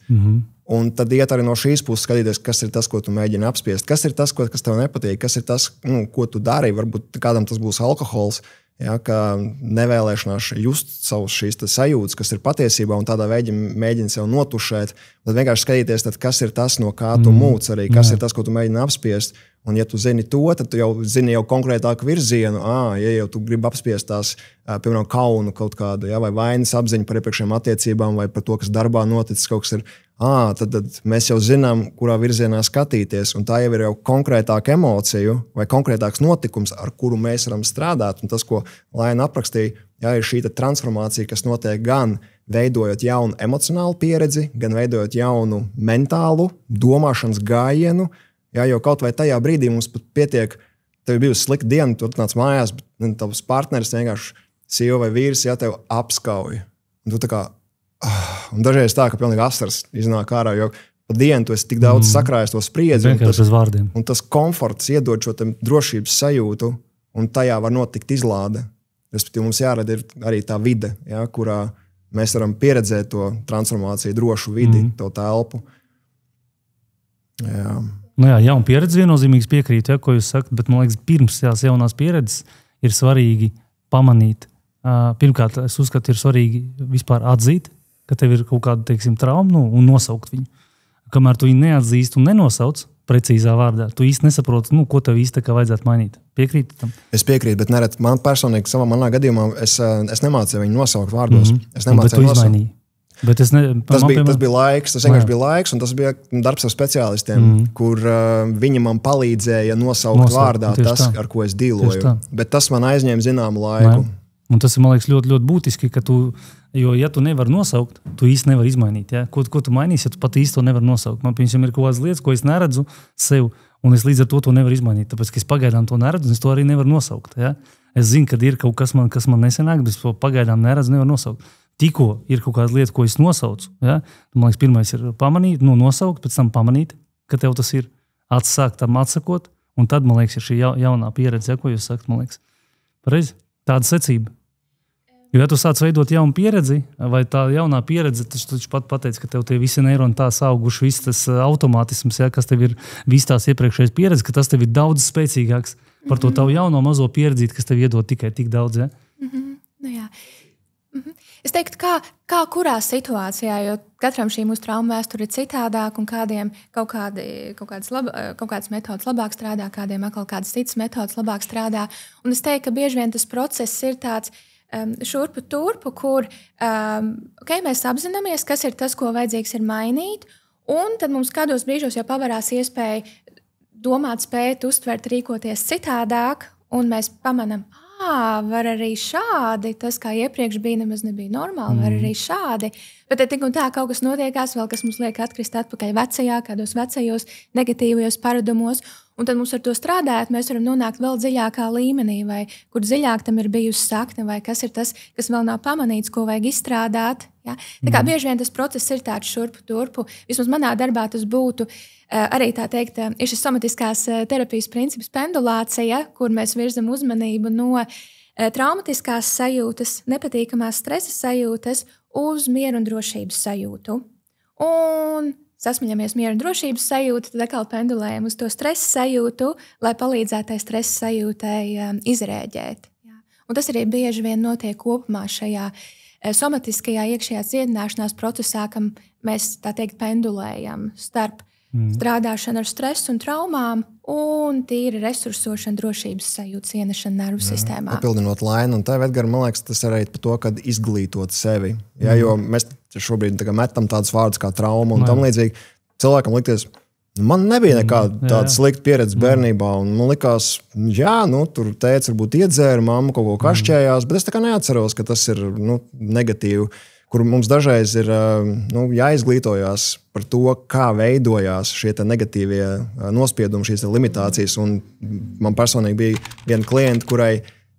Un tad iet arī no šīs puses skatīties, kas ir tas, ko tu mēģini apspiest, kas ir tas, kas tev nepatīk, kas ir tas, ko tu dari. Varbūt kādam tas būs alkohols, ja, ka nevēlēšanās just savus šīs sajūtas, kas ir patiesībā, un tādā veidā mēģini sev notušēt. Tad vienkārši skatīties, tad, kas ir tas, no kā tu mūc arī, kas ir tas, ko tu mēģini apspiest. Un, ja tu zini to, tad tu jau zini konkrētāku virzienu. Ja jau tu gribi apspiest tās, piemēram, kaunu kaut kādu, ja, vai vainas apziņu par iepriekšējām attiecībām, vai par to, kas darbā noticis, kaut kas ir. Tad mēs jau zinām, kurā virzienā skatīties. Un tā jau ir jau konkrētāka emociju vai konkrētāks notikums, ar kuru mēs varam strādāt. Un tas, ko Laina aprakstīja, ja, ir šī transformācija, kas notiek gan veidojot jaunu emocionālu pieredzi, gan veidojot jaunu mentālu domāšanas gājienu. Ja, jo kaut vai tajā brīdī mums pat pietiek, tev ir bijusi slikta diena, tu atnāc mājās, bet tavs partneris vienkārši sieva vai vīrs, ja tev apskauj. Un tu tā kā, un dažreiz tā, ka pilnīgi asaras iznāk ārā, jo pa dienu tu esi tik daudz sakrājis to spriedzi. Un tas komforts iedod šo drošības sajūtu, un tajā var notikt izlāde. Respektīvi, mums jārada arī tā vide, ja, kurā mēs varam pieredzēt to transformāciju, drošu vidi, to telpu. Jā. Nu jā, jauna pieredze viennozīmīgi piekrīt, ja, ko jūs sakat, bet man liekas, pirms tās jaunās pieredzes ir svarīgi pamanīt. Pirmkārt, es uzskatu, ir svarīgi vispār atzīt, ka tev ir kaut kāda, teiksim, trauma, un nosaukt viņu. Kamēr tu viņu neatzīst un nenosauc precīzā vārdā, tu īsti nesaproti, ko tev īsti vajadzētu mainīt. Piekrīti tam? Es piekrītu, bet nereti man personīgi manā gadījumā es nemācīju viņu nosaukt vārdos. Es nemācīju nosaukt. Bet tas bija laiks, tas vienkārši bija laiks, un tas bija darbs ar speciālistiem, kur viņi man palīdzēja nosaukt vārdā tas, ar ko es dīloju. Bet tas man aizņēma zināmu laiku. Un tas ir, man liekas, ļoti, ļoti būtiski, ka jo, ja tu nevari nosaukt, tu īsti nevari izmainīt. Ja? Ko tu mainīsi, ja tu pat īsti to nevari nosaukt? Man, piemēram, ir kaut kādas lietas, ko es neredzu sev, un es līdz ar to nevaru izmainīt. Tāpēc, ka es pagaidām to neredzu, un es to arī nevaru nosaukt. Ja? Es zinu, ka ir kaut kas, kas man nesenāk, bet es to pagaidām neredzu, nevaru nosaukt. Tikko ir kaut kāda lieta, ko es nosaucu. Ja? Man liekas, pirmais ir pamanīt, nosaukt, pēc tam pamanīt, ka tev tas ir, atsākt tam atsakot, un tad, man liekas, ir šī jaunā pieredze, ja, ko jūs sakat, man liekas. Pareizi? Tāda secība. Jo, ja tu sāc veidot jaunu pieredzi, vai tā jaunā pieredze, tad tu pat pateici, ka tev tie visi neironi tā sauguši, viss tas automātisms, ja, kas tev ir viss tās iepriekšējais pieredze, ka tas tev ir daudz spēcīgāks par to tavu jauno mazo pieredzi, kas tev iedod tikai tik daudz. Ja? Nu jā. Es teiktu, kā kurā situācijā, jo katram šī mūsu trauma vēsture ir citādāk, un kādiem kaut kādas metodas labāk strādā, kādiem atkal kādas citas metodas labāk strādā. Un es teiktu, ka bieži vien tas process ir tāds šurpu turpu, kur mēs apzināmies, kas ir tas, ko vajadzīgs ir mainīt, un tad mums kādos brīžos jau pavarās iespēja domāt, spēt, uztvert, rīkoties citādāk, un mēs pamanām, var arī šādi, tas, kā iepriekš bija, nemaz nebija normāli, var arī šādi. Bet tik un tā kaut kas notiekās vēl, kas mums liek atkrist atpakaļ kādos vecajos negatīvajos paradumos, un tad mums ar to strādājot, mēs varam nonākt vēl dziļākā līmenī, vai kur dziļāk tam ir bijusi sakne, vai kas ir tas, kas vēl nav pamanīts, ko vajag izstrādāt. Ja? Tā kā bieži vien tas process ir tāds šurpu turpu. Vismaz manā darbā tas būtu arī tā teikt, ir šis somatiskās terapijas princips pendulācija, kur mēs virzam uzmanību no traumatiskās sajūtas, nepatīkamās stresa sajūtas uz mieru un drošības sajūtu. Un sasmaļamies mieru un drošības sajūtu, tad atkal pendulējam uz to stresa sajūtu, lai palīdzētu tai stresa sajūtai izrēģēt. Ja? Un tas arī bieži vien notiek kopumā šajā somatiskajā iekšējā dziedināšanās procesā, kam mēs tā teikt pendulējam starp strādāšanu ar stresu un traumām un tīri resursošanu, drošības sajūtas ienešanu nervu sistēmā. Papildinot Lainu un tev, Edgar, man liekas, tas arī par to, kad izglītot sevi. Ja, jo mēs šobrīd metam tādus vārdus kā trauma un tam līdzīgi. Cilvēkam likties, man nebija nekāda tāda slikta pieredze bērnībā, un man likās, tur tēvs varbūt iedzēra, mamma kaut ko kašķējās, bet es tā kā neatceros, ka tas ir negatīvi, kur mums dažreiz ir jāizglītojās par to, kā veidojās šie negatīvie nospiedumi, šīs limitācijas. Un man personīgi bija viena klienta, kurai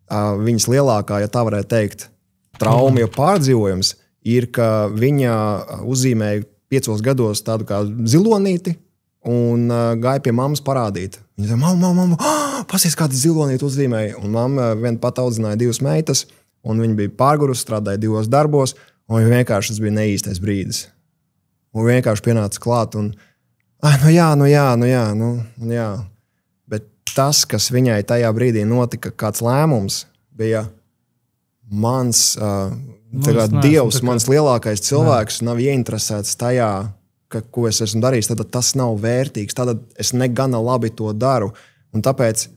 viņas lielākā, ja tā varētu teikt, trauma jau pārdzīvojums, ir, ka viņa uzzīmēja 5 gados tādu kā zilonīti un gāja pie mammas parādīt. Viņa teica, mamma, pasies, kādu zilonīti uzzīmēja. Un mamma vien pat audzināja 2 meitas, un viņa bija pārgurusi, strādāja 2 darbos, un vienkārši tas bija neīstais brīdis. un vienkārši pienāca klāt un, nu jā. Bet tas, kas viņai tajā brīdī notika, kāds lēmums, bija mans, Dievs, mans lielākais cilvēks nav ieinteresēts tajā, ko es esmu darījis, tad tas nav vērtīgs, tad es negana labi to daru, un tāpēc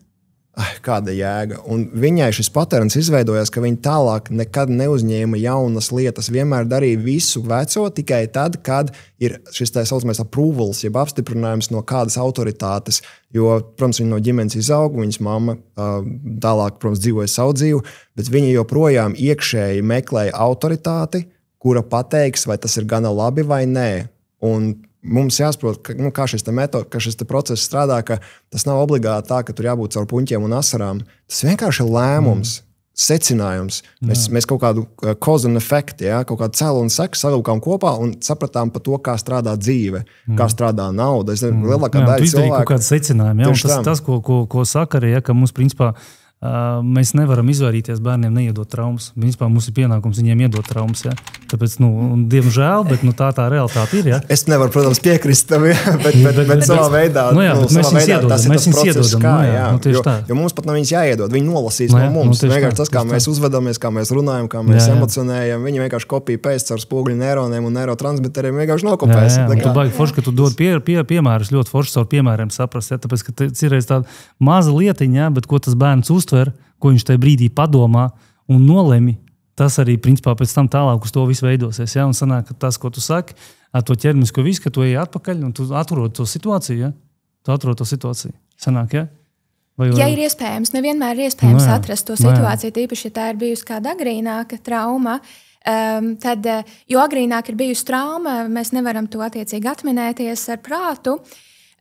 kāda jēga. Un viņai šis paterns izveidojās, ka viņa tālāk nekad neuzņēma jaunas lietas, vienmēr darīja visu veco tikai tad, kad ir šis tā saucamais approvals, jeb apstiprinājums no kādas autoritātes, jo, protams, viņa no ģimenes izauga, viņas mamma tālāk, protams, dzīvoja savu dzīvi, bet viņa joprojām iekšēji meklēja autoritāti, kura pateiks, vai tas ir gana labi vai nē. Un mums jāsaprot, kā šis process strādā, ka tas nav obligāti tā, ka tur jābūt caur puņķiem un asarām. Tas vienkārši ir lēmums, secinājums. Mēs kaut kādu cause and effect, kaut kādu celu un seku savilkām kopā un sapratām par to, kā strādā dzīve, kā strādā nauda. Lielākā daļa cilvēku... kaut kādu secinājumu, un tas, ko saka arī, ka mums principā mēs nevaram izvairīties bērniem neiedot traumas. Principā mums ir pienākums viņiem iedot traumas. Ja? Tāpēc, diemžēl, bet tā realitāte ir. Ja? Es nevaru, protams, piekrist tam, bet savā veidā, mēs viņus iedodam. Jo mums pat nav viņus jāiedod. Viņi nolasīs no mums. Vienkārši tas, kā mēs uzvedamies, kā mēs runājam, kā mēs emocionējam, viņi vienkārši kopija pēc ar spoguļu neironiem un neirotransmiteriem vienkārši nokopēs. Tu baigi forši, ka tu dod piemērus, ļoti forši caur piemēriem saprast. Ja? Tāpēc, ka ir tāda maza lietiņa, bet ko tas bērns ko viņš tajā brīdī padomā un nolemi, tas arī, principā, pēc tam tālāk uz to visu veidosies. Ja? Un sanāk, ka tas, ko tu saki, ar to ķermisko visu, ka tu ej atpakaļ un tu atrod to situāciju. Ja? Tu atrod to situāciju. Sanāk, ja? Ja ir iespējams, nevienmēr ir iespējams atrast to situāciju, tīpaši, ja tā ir bijusi kāda agrīnāka trauma, tad, jo agrīnāk ir bijusi trauma, mēs nevaram to attiecīgi atminēties ar prātu,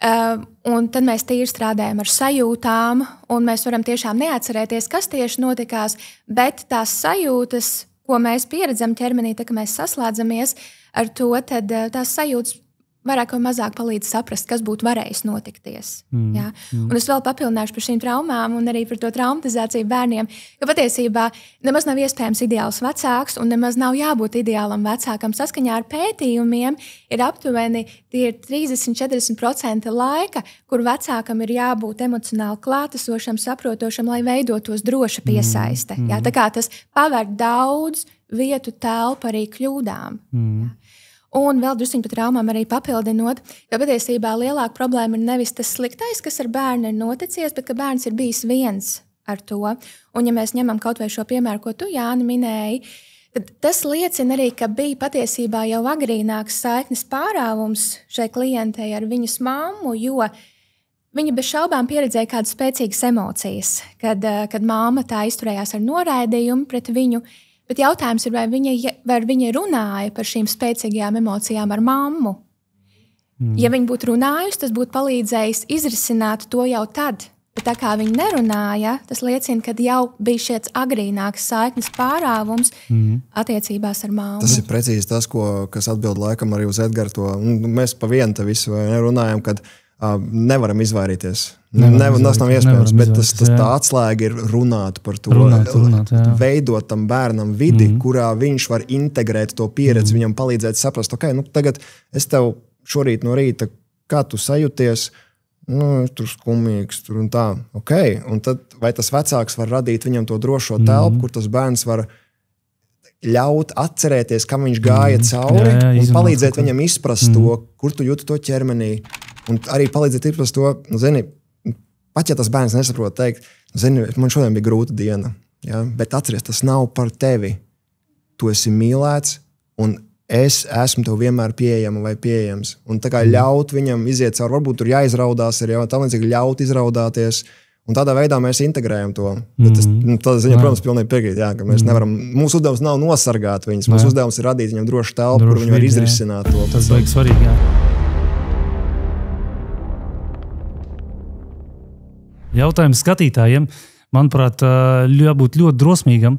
un tad mēs tīri strādājam ar sajūtām, un mēs varam tiešām neatcerēties, kas tieši notikās, bet tās sajūtas, ko mēs pieredzam ķermenī, tā, ka mēs saslēdzamies ar to, tad tās sajūtas vairāk vai mazāk palīdz saprast, kas būtu varējis notikties. Ja? Un es vēl papildināšu par šīm traumām un arī par to traumatizāciju bērniem, ka patiesībā nemaz nav iespējams ideāls vecāks un nemaz nav jābūt ideālam vecākam. Saskaņā ar pētījumiem ir aptuveni 30-40% laika, kur vecākam ir jābūt emocionāli klātesošam, saprotošam, lai veidotos droša piesaiste. Ja? Tā kā tas paver daudz vietu telpu arī kļūdām. Ja? Un vēl drusciņ par traumām arī papildinot, ka patiesībā lielāka problēma ir nevis tas sliktais, kas ar bērnu ir noticies, bet ka bērns ir bijis viens ar to. Un ja mēs ņemam kaut vai šo piemēru, ko tu, Jāni, minēji, tad tas liecina arī, ka bija patiesībā jau agrīnāks saiknes pārāvums šai klientei ar viņas mammu, jo viņa bez šaubām pieredzēja kādas spēcīgas emocijas, kad māma tā izturējās ar noraidījumu pret viņu. Bet jautājums ir, vai viņa runāja par šīm spēcīgajām emocijām ar mammu. Ja viņa būtu runājusi, tas būtu palīdzējis izrisināt to jau tad. Bet tā kā viņa nerunāja, tas liecina, ka jau bija šāds agrīnāks saiknes pārāvums attiecībās ar mammu. Tas ir precīzi tas, kas atbild laikam arī uz Edgara to. Mēs pa vienu te visu nerunājam, kad nevaram izvairīties. Tas nav iespējams, bet tā atslēga ir runāt par to, veidot tam bērnam vidi, kurā viņš var integrēt to pieredzi, viņam palīdzēt saprast, tagad es tev šorīt no rīta, kā tu sajūties, tur skumīgs, tur un tā, un tad vai tas vecāks var radīt viņam to drošo telpu, kur tas bērns var ļaut atcerēties, kam viņš gāja cauri, un palīdzēt viņam izprast to, kur tu jūti to ķermenī, un arī palīdzēt izprast to, pat ja tas bērns nesaprot teikt, man šodien bija grūta diena, ja? Bet atceries, tas nav par tevi. Tu esi mīlēts, un es esmu tev vienmēr pieejama vai pieejams. Un tā kā ļaut viņam iziet cauri, varbūt tur jāizraudās, ir jau tā līdzīgi ļaut izraudāties, un tādā veidā mēs integrējam to. Bet tādā ziņā, protams, pilnīgi piekrīt, ka mēs nevaram, mūsu uzdevums nav nosargāt viņus, mūsu uzdevums ir radīt viņam drošu telpu, kur viņi var izrisināt to. Tas baigi svarīgi, jā. Jautājums skatītājiem, manuprāt, jābūt ļoti drosmīgam,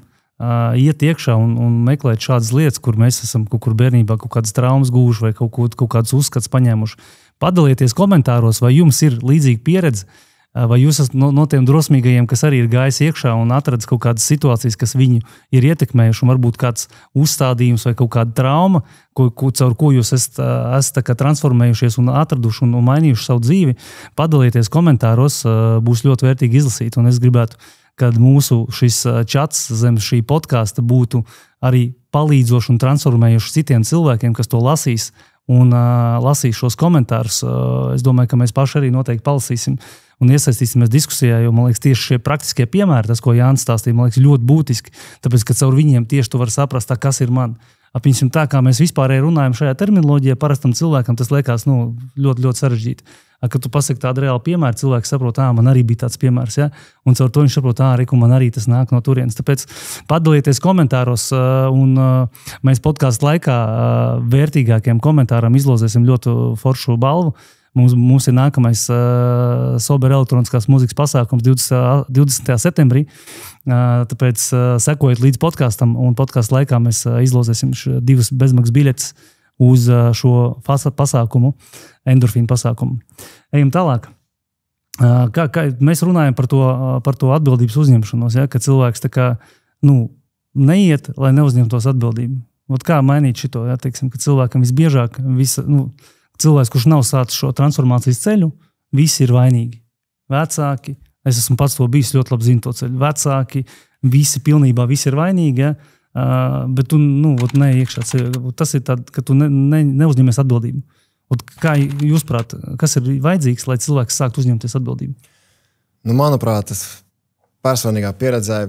iet iekšā un meklēt šādas lietas, kur mēs esam kaut kur bērnībā kaut kādas traumas gūši vai kaut kādas uzskats paņēmuši. Padalieties komentāros, vai jums ir līdzīga pieredze, Vai jūs esat no tiem drosmīgajiem, kas arī ir gājis iekšā un atradis kaut kādas situācijas, kas viņu ir ietekmējuši, un varbūt kāds uzstādījums vai kaut kāda trauma, caur ko jūs esat transformējušies un atraduši un mainījuši savu dzīvi, padalieties komentāros, būs ļoti vērtīgi izlasīt. Un es gribētu, kad mūsu šis čats zem šī podkāsta būtu arī palīdzoši un transformējuši citiem cilvēkiem, kas to lasīs un lasīs šos komentārus. Es domāju, ka mēs paši arī noteikti palasīsim un iesaistīsimies diskusijā, jo, man liekas, tieši šie praktiskie piemēri, tas, ko Jānis stāstīja, man liekas, ļoti būtiski, tāpēc, ka caur viņiem tieši tu vari saprast, kas ir man. Apmēram tā, kā mēs vispārēji runājam šajā terminoloģijā, parastam cilvēkam tas liekas ļoti, ļoti sarežģīti. Kad tu pasaki tādu reālu piemēru, cilvēks saprot, man arī bija tāds piemērs, ja? Un caur to viņš saprot, man arī tas nāk no turienes. Tāpēc padalieties komentāros, un mēs podkāstu laikā vērtīgākiem komentāram izlozēsim ļoti foršu balvu. Mums ir nākamais Sober elektroniskās mūzikas pasākums 20. septembrī, tāpēc sekojiet līdz podkāstam, un podkāstu laikā mēs izlozēsim 2 bezmaksas biļetes uz šo pasākumu, endorfīnu pasākumu. Ejam tālāk. Kā mēs runājam par to atbildības uzņemšanos, ja, ka cilvēks tā kā, neiet, lai neuzņemtos atbildību. Kā mainīt šito, ja, teiksim, ka cilvēkam visbiežāk cilvēks, kurš nav sācis šo transformācijas ceļu, visi ir vainīgi. Vecāki, es esmu pats to bijis, ļoti labi zinu to ceļu. Vecāki, pilnībā visi ir vainīgi, ja? Bet tu ne iekšā ceļu. Tas ir tad, ka tu neuzņemies atbildību. Kā jūs prāt, kas ir vajadzīgs, lai cilvēks sāktu uzņemties atbildību? Manuprāt, personīgā pieredzē,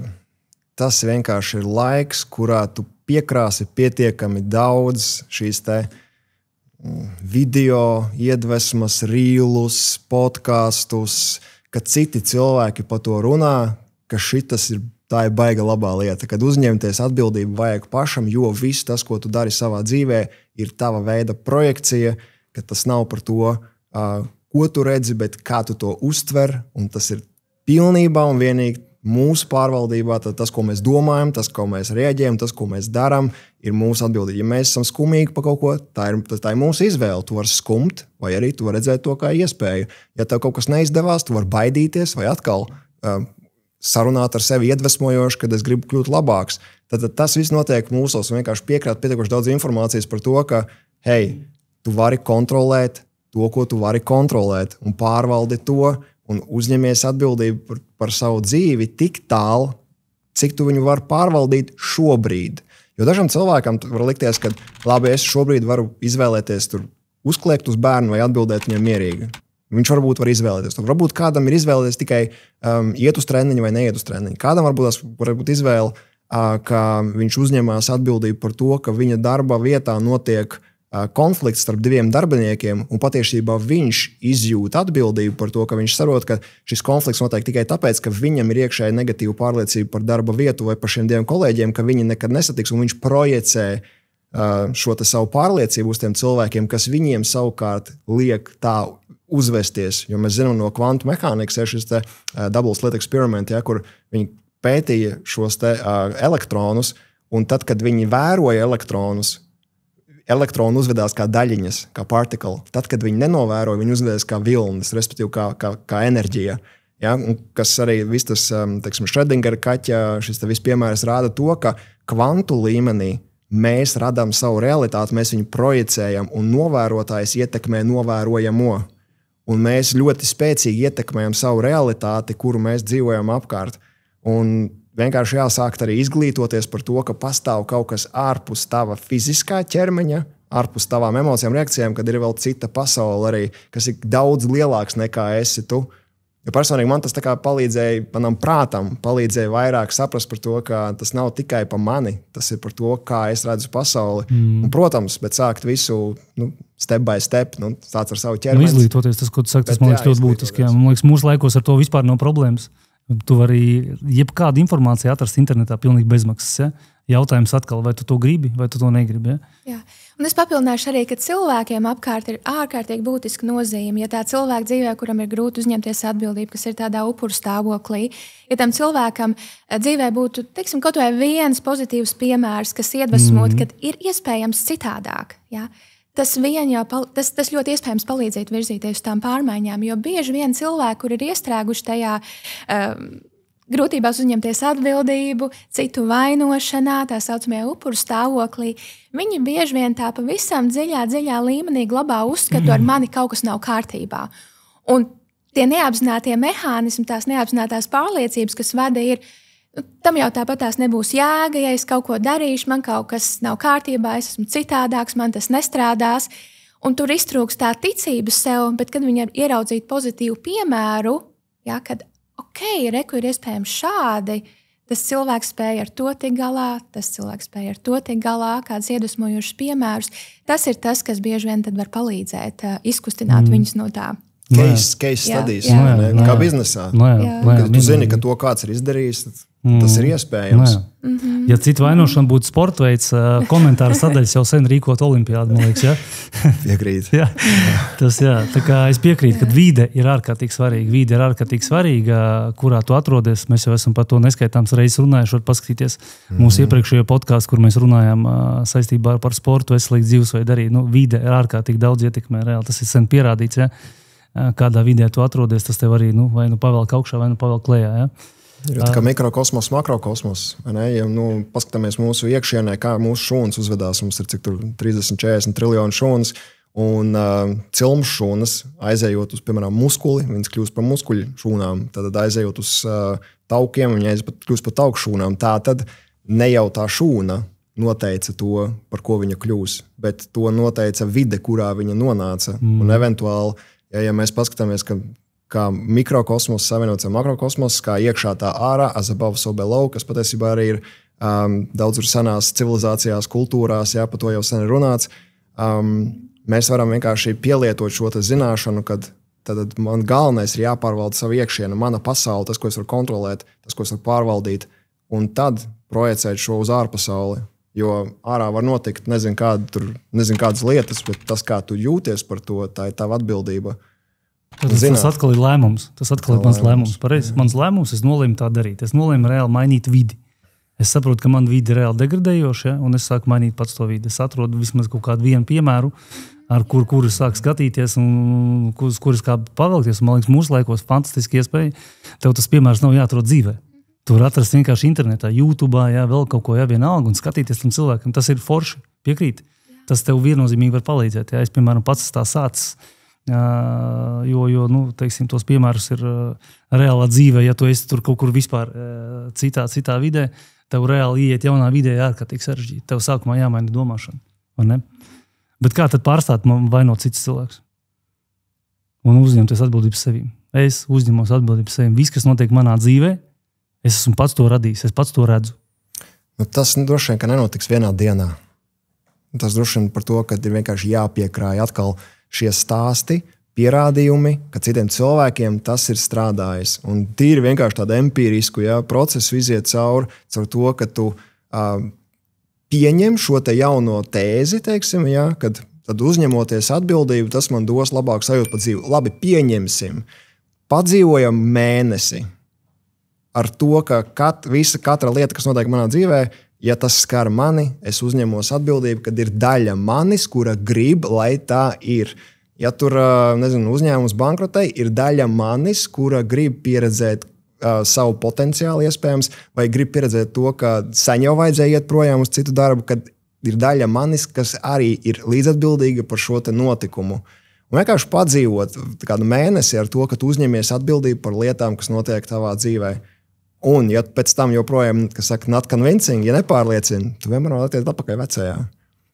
tas vienkārši ir laiks, kurā tu piekrāsi pietiekami daudz šīs video, iedvesmas, rīlus, podkastus, ka citi cilvēki par to runā, ka tā ir baiga labā lieta. Kad uzņemties atbildību vajag pašam, jo viss tas, ko tu dari savā dzīvē, ir tava veida projekcija, ka tas nav par to, ko tu redzi, bet kā tu to uztver, un tas ir pilnībā un vienīgi mūsu pārvaldībā, tad tas, ko mēs domājam, tas, ko mēs reaģējam, tas, ko mēs darām, ir mūsu atbildība. Ja mēs esam skumīgi par kaut ko, tā ir mūsu izvēle. Tu vari skumt, vai arī tu vari redzēt to kā iespēju. Ja tev kaut kas neizdevās, tu vari baidīties vai atkal sarunāt ar sevi iedvesmojoši, kad es gribu kļūt labāks. Tad tas viss notiek mūsos un vienkārši piekrāt pietiekuši daudz informācijas par to, ka, tu vari kontrolēt to, ko tu vari kontrolēt, un pārvaldi to, un uzņemies atbildību par savu dzīvi tik tālu, cik tu viņu vari pārvaldīt šobrīd. Jo dažam cilvēkam var likties, ka labi, es šobrīd varu izvēlēties tur uzkliegt uz bērnu vai atbildēt viņam mierīgi. Viņš varbūt var izvēlēties. Varbūt kādam ir izvēlēties tikai iet uz treniņu vai neiet uz treniņu. Kādam varbūt izvēle, ka viņš uzņemās atbildību par to, ka viņa darba vietā notiek konflikts starp 2 darbiniekiem, un patiesībā viņš izjūt atbildību par to, ka viņš sarot, ka šis konflikts notiek tikai tāpēc, ka viņam ir iekšēji negatīva pārliecība par darba vietu vai par šiem 2 kolēģiem, ka viņi nekad nesatiks, un viņš projicē šo savu pārliecību uz tiem cilvēkiem, kas viņiem savukārt liek tā uzvesties. Jo mēs zinām no kvantu mehānikas, ir šis double slit experiment, kur viņi pētīja šos elektronus, un tad, kad viņi vēroja elektronus, elektroni uzvedās kā daļiņas, kā partikuli. Tad, kad viņi nenovēroja, viņi uzvedās kā vilnis, respektīvi kā enerģija. Ja? Un kas arī viss tas, Schrödingera kaķa, šis viss piemērs rāda to, ka kvantu līmenī mēs radām savu realitāti, mēs viņu projicējam, un novērotājs ietekmē novērojamo. Un mēs ļoti spēcīgi ietekmējam savu realitāti, kuru mēs dzīvojam apkārt. Un vienkārši jāsāk arī izglītoties par to, ka pastāv kaut kas ārpus tava fiziskā ķermeņa, ārpus tavām emocijām, reakcijām, kad ir vēl cita pasaule arī, kas ir daudz lielāks nekā esi tu. Jo personīgi man tas tā kā palīdzēja, manam prātam palīdzēja vairāk saprast par to, ka tas nav tikai par mani, tas ir par to, kā es redzu pasauli. Un, protams, bet sākt visu step by step, sāc ar savu ķermeni. Izglītoties, tas, ko tu saki, tas man liekas ļoti būtiski. Man liekas, mūsu laikos ar to vispār nav problēmas. Tu vari jebkādu informāciju atrast internetā pilnīgi bezmaksas. Ja? Jautājums atkal, vai tu to gribi, vai tu to negribi. Ja? Jā. Un es papildināšu arī, ka cilvēkiem apkārt ir ārkārtīgi būtiska nozīme. Ja tā cilvēka dzīvē, kuram ir grūti uzņemties atbildību, kas ir tādā upuru stāvoklī, ja tam cilvēkam dzīvē būtu, kaut vai viens pozitīvs piemērs, kas iedvesmot, kad ir iespējams citādāk. Ja? tas ļoti iespējams palīdzēt virzīties uz tām pārmaiņām, jo bieži vien cilvēki, kur ir iestrēguši tajā grūtībās uzņemties atbildību, citu vainošanā, tā saucamajā upuru stāvoklī, viņi bieži vien tā pavisam dziļā līmenī glabā uzskatu, ar mani kaut kas nav kārtībā. Un tie neapzinātie mehānismi, tās neapzinātās pārliecības, kas vada, ir, tam jau tāpat tās nebūs jēga, ja es kaut ko darīšu, man kaut kas nav kārtībā, es esmu citādāks, man tas nestrādās. Un tur iztrūks tā ticība sev, bet kad viņi ieraudzītu pozitīvu piemēru, ja, kad reku ir iespējams šādi, tas cilvēks spēja ar to tikt galā, tas cilvēks spēja ar to tikt galā, kāds iedvesmojošs piemērs. Tas ir tas, kas bieži vien tad var palīdzēt, izkustināt viņus no tā. Case studies, kā biznesā. Kad tu zini, ka to kāds ir izdarījis, tas ir iespējams. Ja citu vainošana būtu sporta veids, komentāru sadaļas jau sen rīkot olimpiādu, man liekas, ja? Piekrīt. Tā kā es piekrītu, ka vide ir ārkārtīgi svarīga. Vide ir ārkārtīgi svarīga, kurā tu atrodies. Mēs jau esam par to neskaitāms reizes runājuši. Var paskatīties mūsu iepriekšējo podkāstu, kur mēs runājām saistībā par sportu, veselīgu dzīvesveidu arī. Vide ir ārkārtīgi daudz ietekmē reāli. Tas ir sen pierādīts, ja? Kādā vidē tu atrodies, tas tev arī vai nu pavelk augšā, vai nu pavelk lejā. Ja? Ir tā kā mikrokosmos, makrokosmos. Ja, paskatāmies mūsu iekšienē, kā mūsu šūnas uzvedās. Mums ir 30-40 triljoni šūnas. Un cilmu šūnas, aizējot uz, piemēram, muskuli, viņas kļūst par muskuļu šūnām. Tad aizējot uz taukiem, viņas kļūst par tauku šūnām. Tā tad ne jau tā šūna noteica to, par ko viņa kļūs, bet to noteica vide, kurā viņa nonāca. Un eventuāli, ja mēs paskatāmies, kā mikrokosmos savienots ar makrokosmos, kā iekšā tā ārā, as above so below, kas patiesībā arī ir daudz senās civilizācijās, kultūrās, par to jau sen ir runāts. Mēs varam vienkārši pielietot šo zināšanu, kad tad man galvenais ir jāpārvalda savu iekšienu, mana pasaule, tas, ko es varu kontrolēt, tas, ko es varu pārvaldīt, un tad projicēt šo uz ārpasauli. Jo ārā var notikt nezinu kādas lietas, bet tas, kā tu jūties par to, tā ir tava atbildība. Tas atkal ir lēmums. Tas atkal ir mans lēmums. Pareizi. Mans lēmums, es nolēmu tā darīt. Es nolēmu reāli mainīt vidi. Es saprotu, ka man vidi ir reāli degradējoša, ja? Un es sāku mainīt pats to vidi. Es atrodu vismaz kaut kādu vienu piemēru, ar kuru sāku skatīties un kuras kā pavelkties. Man liekas, mūsu laikos fantastiski iespēja. Tev tas piemērs nav jāatrod dzīvē. Tu vari atrast vienkārši internetā, YouTube, vēl kaut ko vienalga un skatīties tam cilvēkam. Tas ir forši, piekrīt. Tas tev viennozīmīgi var palīdzēt. Ja? Es, piemēram, pats tā sācis, jo teiksim, tos piemērus ir reālā dzīvē. Ja tu esi tur kaut kur vispār citā vidē, tev reāli ieiet jaunā vidē ārkārtīgi sarežģīti. Tev sākumā jāmaina domāšana. Vai ne? Bet kā tad pārstāt vainot cits cilvēks? Un uzņemties atbildību sevīm. Es uzņemos atbildību sevīm. Viss, kas notiek manā dzīvē, es esmu pats to radījis, es pats to redzu. Tas droši vien, ka nenotiks vienā dienā. Tas droši vien par to, ka ir vienkārši jāpiekrāj atkal šie stāsti, pierādījumi, ka citiem cilvēkiem tas ir strādājis. Un tīri vienkārši tādu empirisku procesu iziet caur to, ka tu pieņem šo te jauno tēzi, teiksim, kad tad uzņemoties atbildību, tas man dos labāku sajūtu par dzīvi. Labi, pieņemsim. Padzīvojam mēnesi. Ar to, ka katra lieta, kas notiek manā dzīvē, ja tas skar mani, es uzņemos atbildību, kad ir daļa manis, kura grib, lai tā ir. Ja tur, uzņēmums bankrotē, ir daļa manis, kura grib pieredzēt savu potenciālu iespējams, vai grib pieredzēt to, ka sen jau vajadzēja iet projām uz citu darbu, kad ir daļa manis, kas arī ir līdzatbildīga par šo te notikumu. Un vienkārši padzīvot kādu mēnesi ar to, ka tu uzņemies atbildību par lietām, kas notiek tavā dzīvē. Un, ja pēc tam joprojām, kas saka, not convincing, ja nepārliecina, tu vienmēr vēl attiec atpakaļ vecajā.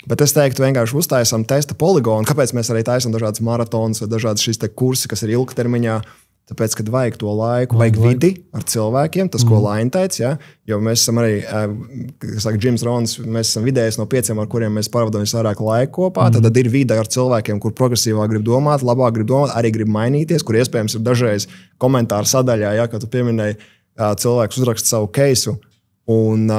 Bet es teiktu, vienkārši uztaisam testa poligonu. Kāpēc mēs arī taisam dažādas maratonas vai dažādas šīs te kursi, kas ir ilgtermiņā? Tāpēc, kad vajag to laiku, vajag vidi ar cilvēkiem, tas, ko Laina teica, ja? Jo mēs esam arī, kas saka, Jims Rons, mēs esam vidējais no 5, ar kuriem mēs pavadām visvairāk laiku kopā. Tad ir vide ar cilvēkiem, kur progresīvāk grib domāt, labāk grib domāt, arī grib mainīties, kur iespējams ir dažreiz komentāru sadaļā, ja, kad tu pieminēji, cilvēks uzraksta savu keisu, un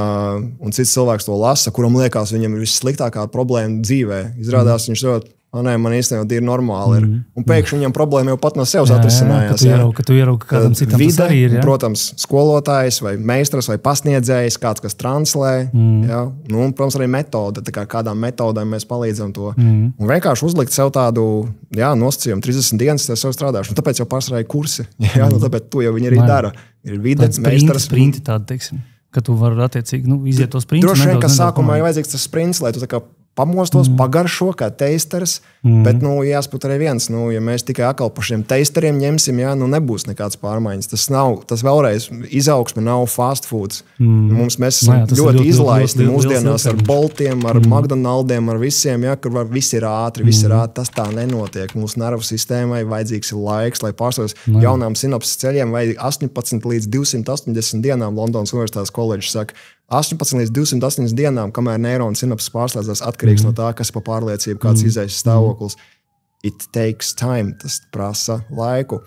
cits cilvēks to lasa, kuram liekas, viņam ir vissliktākā problēma dzīvē. Izrādās, viņš ļoti nē, man īstenībā ir normāli. Un pēkšņi viņam problēma jau pat no sevis atrisinājās. Ka tu ieraugi, ka kādam citam vide, tas arī ir. Protams, skolotājs vai meistars vai pasniedzējs, kāds, kas translē. Ja? Nu, un, protams, arī metode, kādām metodēm mēs palīdzam to. Un vienkārši uzlikt sev tādu nosacījumu 30 dienas ar savu strādāšanu. Tāpēc jau pārsvarā ir kursi. Ja? Nu, tāpēc to jau viņi arī dara. Ir vide, meistars. Sprinti tādi, teiksim, ka tu vari attiecīgi iziet tos sprintus. Droši vien, ka sākumā ir vajadzīgs tas sprints, lai tu pamostos, pagaršo kā teisters, bet jāsaprot arī viens, ja mēs tikai atkal par šiem teisteriem ņemsim, nebūs nekāds pārmaiņas. Tas vēlreiz izaugsme nav fast foods. Mēs esam ļoti izlaisti mūsdienās ar Boltiem, ar McDonaldiem, ar visiem, kur viss ir ātri, tas tā nenotiek. Mūsu nervu sistēmai vajadzīgs ir laiks, lai pārstāvos jaunām sinapses ceļiem, vajag 18 līdz 280 dienām Londonas Universitātes koledžas saka, 18 līdz 280 dienām, kamēr neironu sinapses pārslēdzās atkarīgs no tā, kas ir pa pārliecību, kāds izējas stāvoklis. It takes time, tas prasa laiku.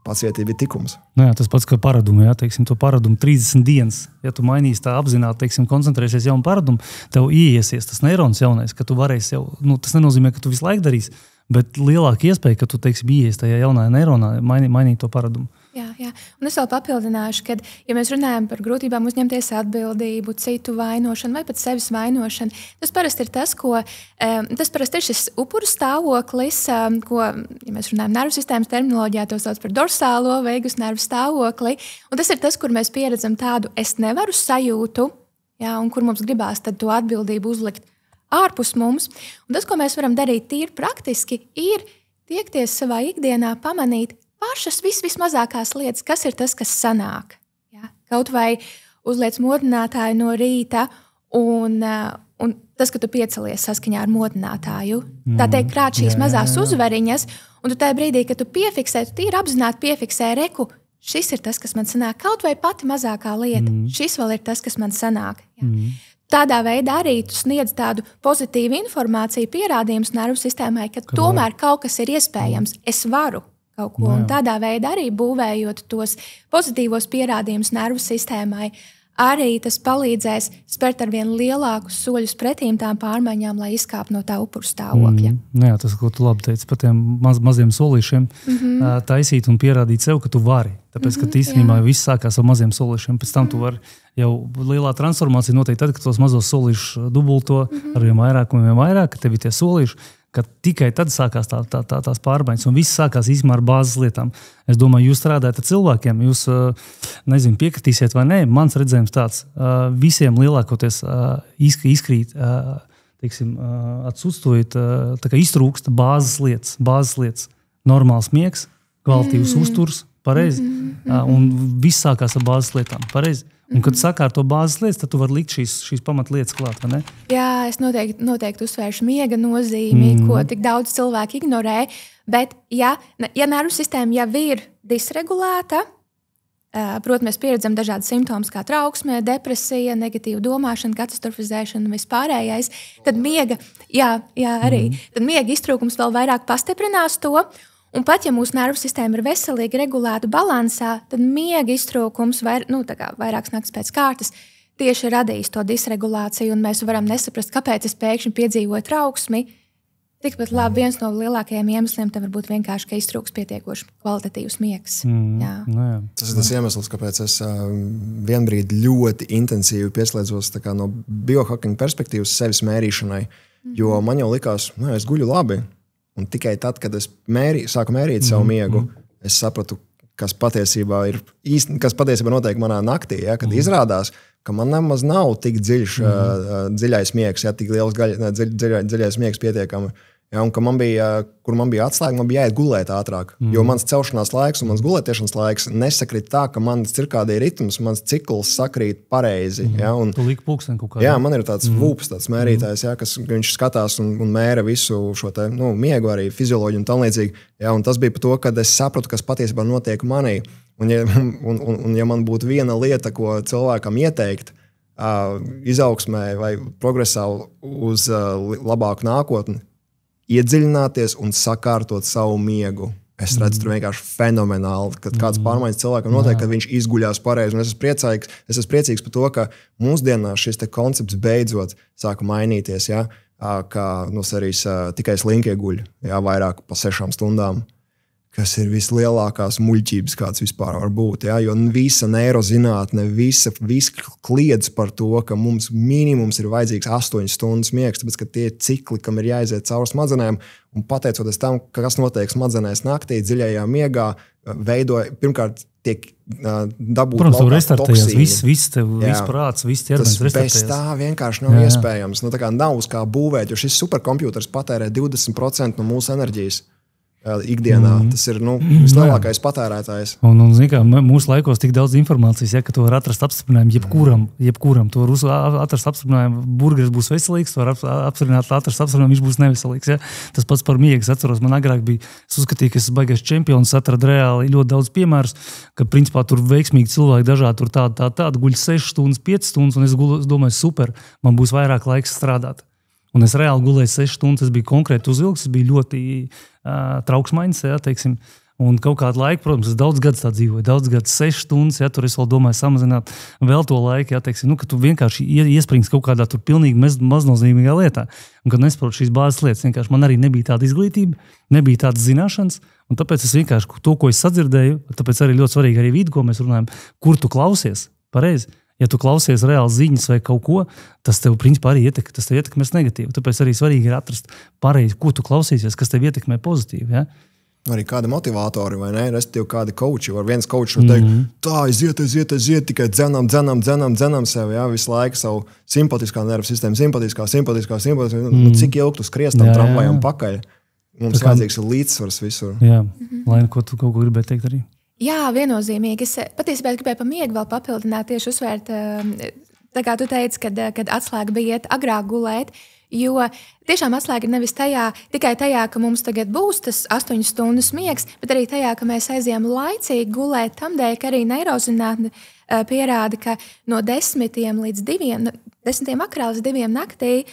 Pacietība ir tikums. Nu jā, tas pats kā paradumu, to paradumu 30 dienas. Ja tu mainīsi tā apzināti, koncentrēsies jaunu paradumu, tev ieiesies tas neirons jaunais, ka tu varēsi jau, tas nenozīmē, ka tu visu laiku darīsi, bet lielāka iespēja, ka tu, ieies tajā jaunajā neironā, mainīt to paradumu. Jā. Un es vēl papildināšu, ka, ja mēs runājam par grūtībām uzņemties atbildību, citu vainošanu vai pat sevis vainošanu, tas parasti ir tas parasti ir šis upuru stāvoklis, ko, ja mēs runājam nervu sistēmas terminoloģijā, to sauc par dorsālo veigus nervu stāvokli. Un tas ir tas, kur mēs pieredzam tādu es nevaru sajūtu, un kur mums gribās tad to atbildību uzlikt ārpus mums. Un tas, ko mēs varam darīt tīri praktiski, ir tiekties savā ikdienā, pamanīt pašas vismazākās lietas, kas ir tas, kas sanāk. Ja? Kaut vai uzliec modinātāju no rīta un tas, ka tu piecelies saskaņā ar modinātāju. Tā teikt, krāt šīs mazās uzvariņas, un tu tajā brīdī, kad tu piefiksē, tu tīri apzināti piefiksē reku, šis ir tas, kas man sanāk. Kaut vai pati mazākā lieta, šis vēl ir tas, kas man sanāk. Ja? Tādā veidā arī tu sniedz tādu pozitīvu informāciju, pierādījumus nervu sistēmai, ka tomēr kaut kas ir iespējams. Es varu kaut ko. Un tādā veidā arī būvējot tos pozitīvos pierādījumus nervu sistēmai, arī tas palīdzēs spērt ar vien lielākus soļus pretīm tām pārmaiņām, lai izkāptu no tā upuru stāvokļa. Jā, tas, ko tu labi teici, par tiem maziem solīšiem taisīt un pierādīt sev, ka tu vari. Tāpēc, ka īstenībā viss sākās ar maziem solīšiem. Pēc tam tu vari jau lielā transformācija notiek tad, kad tos mazos solīšus dubulto ar vien vairāk, ka tev ir tie solīši, ka tikai tad sākās tās pārmaiņas, un viss sākās īstenībā ar bāzes lietām. Es domāju, jūs strādājat ar cilvēkiem, jūs, piekritīsiet vai nē, mans redzējums tāds, visiem lielākoties izkrīt, atsūstojot, iztrūksta bāzes lietas, normāls miegs, kvalitīvs uzturs, pareizi, un viss sākās ar bāzes lietām, pareizi. Un, kad sakārto bāzes lietas, tad tu vari likt šīs pamatlietas klāt, vai ne? Jā, es noteikti uzsvēršu miega nozīmi, ko tik daudz cilvēku ignorē. Bet, ja nervu sistēma jau ir disregulēta, protams, mēs pieredzam dažādas simptomas kā trauksme, depresija, negatīva domāšana, katastrofizēšana un vispārējais, tad miega iztrūkums vēl vairāk pastiprinās to. Un pat, ja mūsu nervu sistēma ir veselīga, regulēta, balansā, tad miega iztrūkums vairākas naktas pēc kārtas tieši radīs to disregulāciju, un mēs varam nesaprast, kāpēc es pēkšņi piedzīvoju trauksmi. Tikpat labi viens no lielākajiem iemesliem tam var būt vienkārši, ka iztrūks pietiekoši kvalitatīvs miegs. Jā. Tas ir tas iemesls, kāpēc es vienbrīd ļoti intensīvi pieslēdzos no biohacking perspektīvas sevis mērīšanai, jo man jau likās, es guļu labi. Un tikai tad, kad es sāku mērīt savu miegu, es sapratu, kas patiesībā notiek manā naktī. Ja, kad izrādās, ka man nemaz nav tik dziļais miegs, tik liels dziļais miegs pietiekami. Ja, un kur man bija atslēga, man bija jāiet gulēt ātrāk. Jo mans celšanās laiks un mans gulētiešanas laiks nesakrīt tā, ka mans cirkādija ritms, mans cikls sakrīt pareizi. Ja, tu liki pulksteni kaut kādā. Jā, man ir tāds vūps, tāds mērītājs, ja, kas viņš skatās un mēra visu šo miegu, arī fizioloģiju un tam līdzīgi. Ja, un tas bija par to, kad es sapratu, kas patiesībā notiek manī. Un ja man būtu viena lieta, ko cilvēkam ieteikt, izaugsmē vai progresā uz labāku nākotni, iedziļināties un sakārtot savu miegu. Es redzu, tur vienkārši fenomenāli, kad kāds pārmaiņas cilvēkam notiek, kad viņš izguļās pareizi. Es esmu priecīgs par to, ka mūsdienās šis koncepts beidzot sāka mainīties. Ja? kā no serijas tikai slinkie guļ, vairāk pa 6 stundām. Kas ir vislielākās muļķības, kāds vispār var būt. Ja? Jo visa neirozinātne, visa kliedz par to, ka mums minimums ir vajadzīgs 8 stundas miegs, tāpēc, ka tie cikli, kam ir jāiziet cauri smadzenēm, un pateicoties tam, kas notiek smadzenēs naktī, dziļajā miegā, pirmkārt, tiek dabūt laukā toksīni. Viss prāts, viss ķermenis restartējas. Bez tā vienkārši nav iespējams. Tā kā nav uz kā būvēt, jo šis superkompjuters patērē 20% no mūsu enerģijas. Ikdienā. Tas ir vislielākais patērētājs. Un kā, mūsu laikos tik daudz informācijas, ka to var atrast apstiprinājumu jebkuram. To var atrast apstiprinājumu, burgeris būs veselīgs, to var atrast apstiprinājumu, viņš būs neveselīgs. Ja? Tas pats par miegu. Es atceros, man agrāk bija, es uzskatīju, ka es baigais čempions, atradu reāli ļoti daudz piemērus, ka principā tur veiksmīgi cilvēki dažādi, tur tādi guļ 6 stundas, 5 stundas, un es domāju, super, man būs vairāk laiks strādāt. Un es reāli gulēju 6 stundas, es biju konkrēti uzvilks, es biju ļoti trauksmaiņas, teiksim. Un kaut kādu laiku, protams, es daudz gadus tā dzīvoju, 6 stundas, tur es vēl domāju samazināt vēl to laiku, teiksim, ka tu vienkārši iesprings kaut kādā tur pilnīgi maznozīmīgā lietā. Un kad nesaprotu šīs bāzes lietas, vienkārši man arī nebija tāda izglītība, nebija tādas zināšanas, un tāpēc es vienkārši to, ko es sadzirdēju, tāpēc arī ļoti svarīgi arī vidi, ko mēs runājam, kur tu klausies, pareizi. Ja tu klausies reāli ziņas vai kaut ko, tas tev principā arī ietekmēs negatīvi. Tāpēc arī svarīgi ir atrast pareizi, ko tu klausīsies, kas tev ietekmē pozitīvi. Ja? Arī kādi motivatori, vai ne? Respektīvi kādi coachi. Var viens coach var teikt, tā, aiziet, tikai dzenam sev, ja? Visu laiku savu simpatiskā nervu sistēmu, simpatiskā. Cik ilgi tu skries tam tramvajam pakaļ? Mums vajadzīgs ir līdzsvars visur. Jā, Laina, ko tu kaut ko gribēji teikt arī? Jā, viennozīmīgi. Es patiesībā gribēju par miegu vēl papildināt, tieši uzsvērt, tā kā tu teici, kad atslēga bija iet agrāk gulēt, jo tiešām atslēga ir nevis tikai tajā, ka mums tagad būs tas 8 stundas miegs, bet arī tajā, ka mēs aizējām laicīgi gulēt, tamdēļ, ka arī neirozinātne pierāda, ka no 10 līdz 2, 10 vakarā līdz 2 naktī,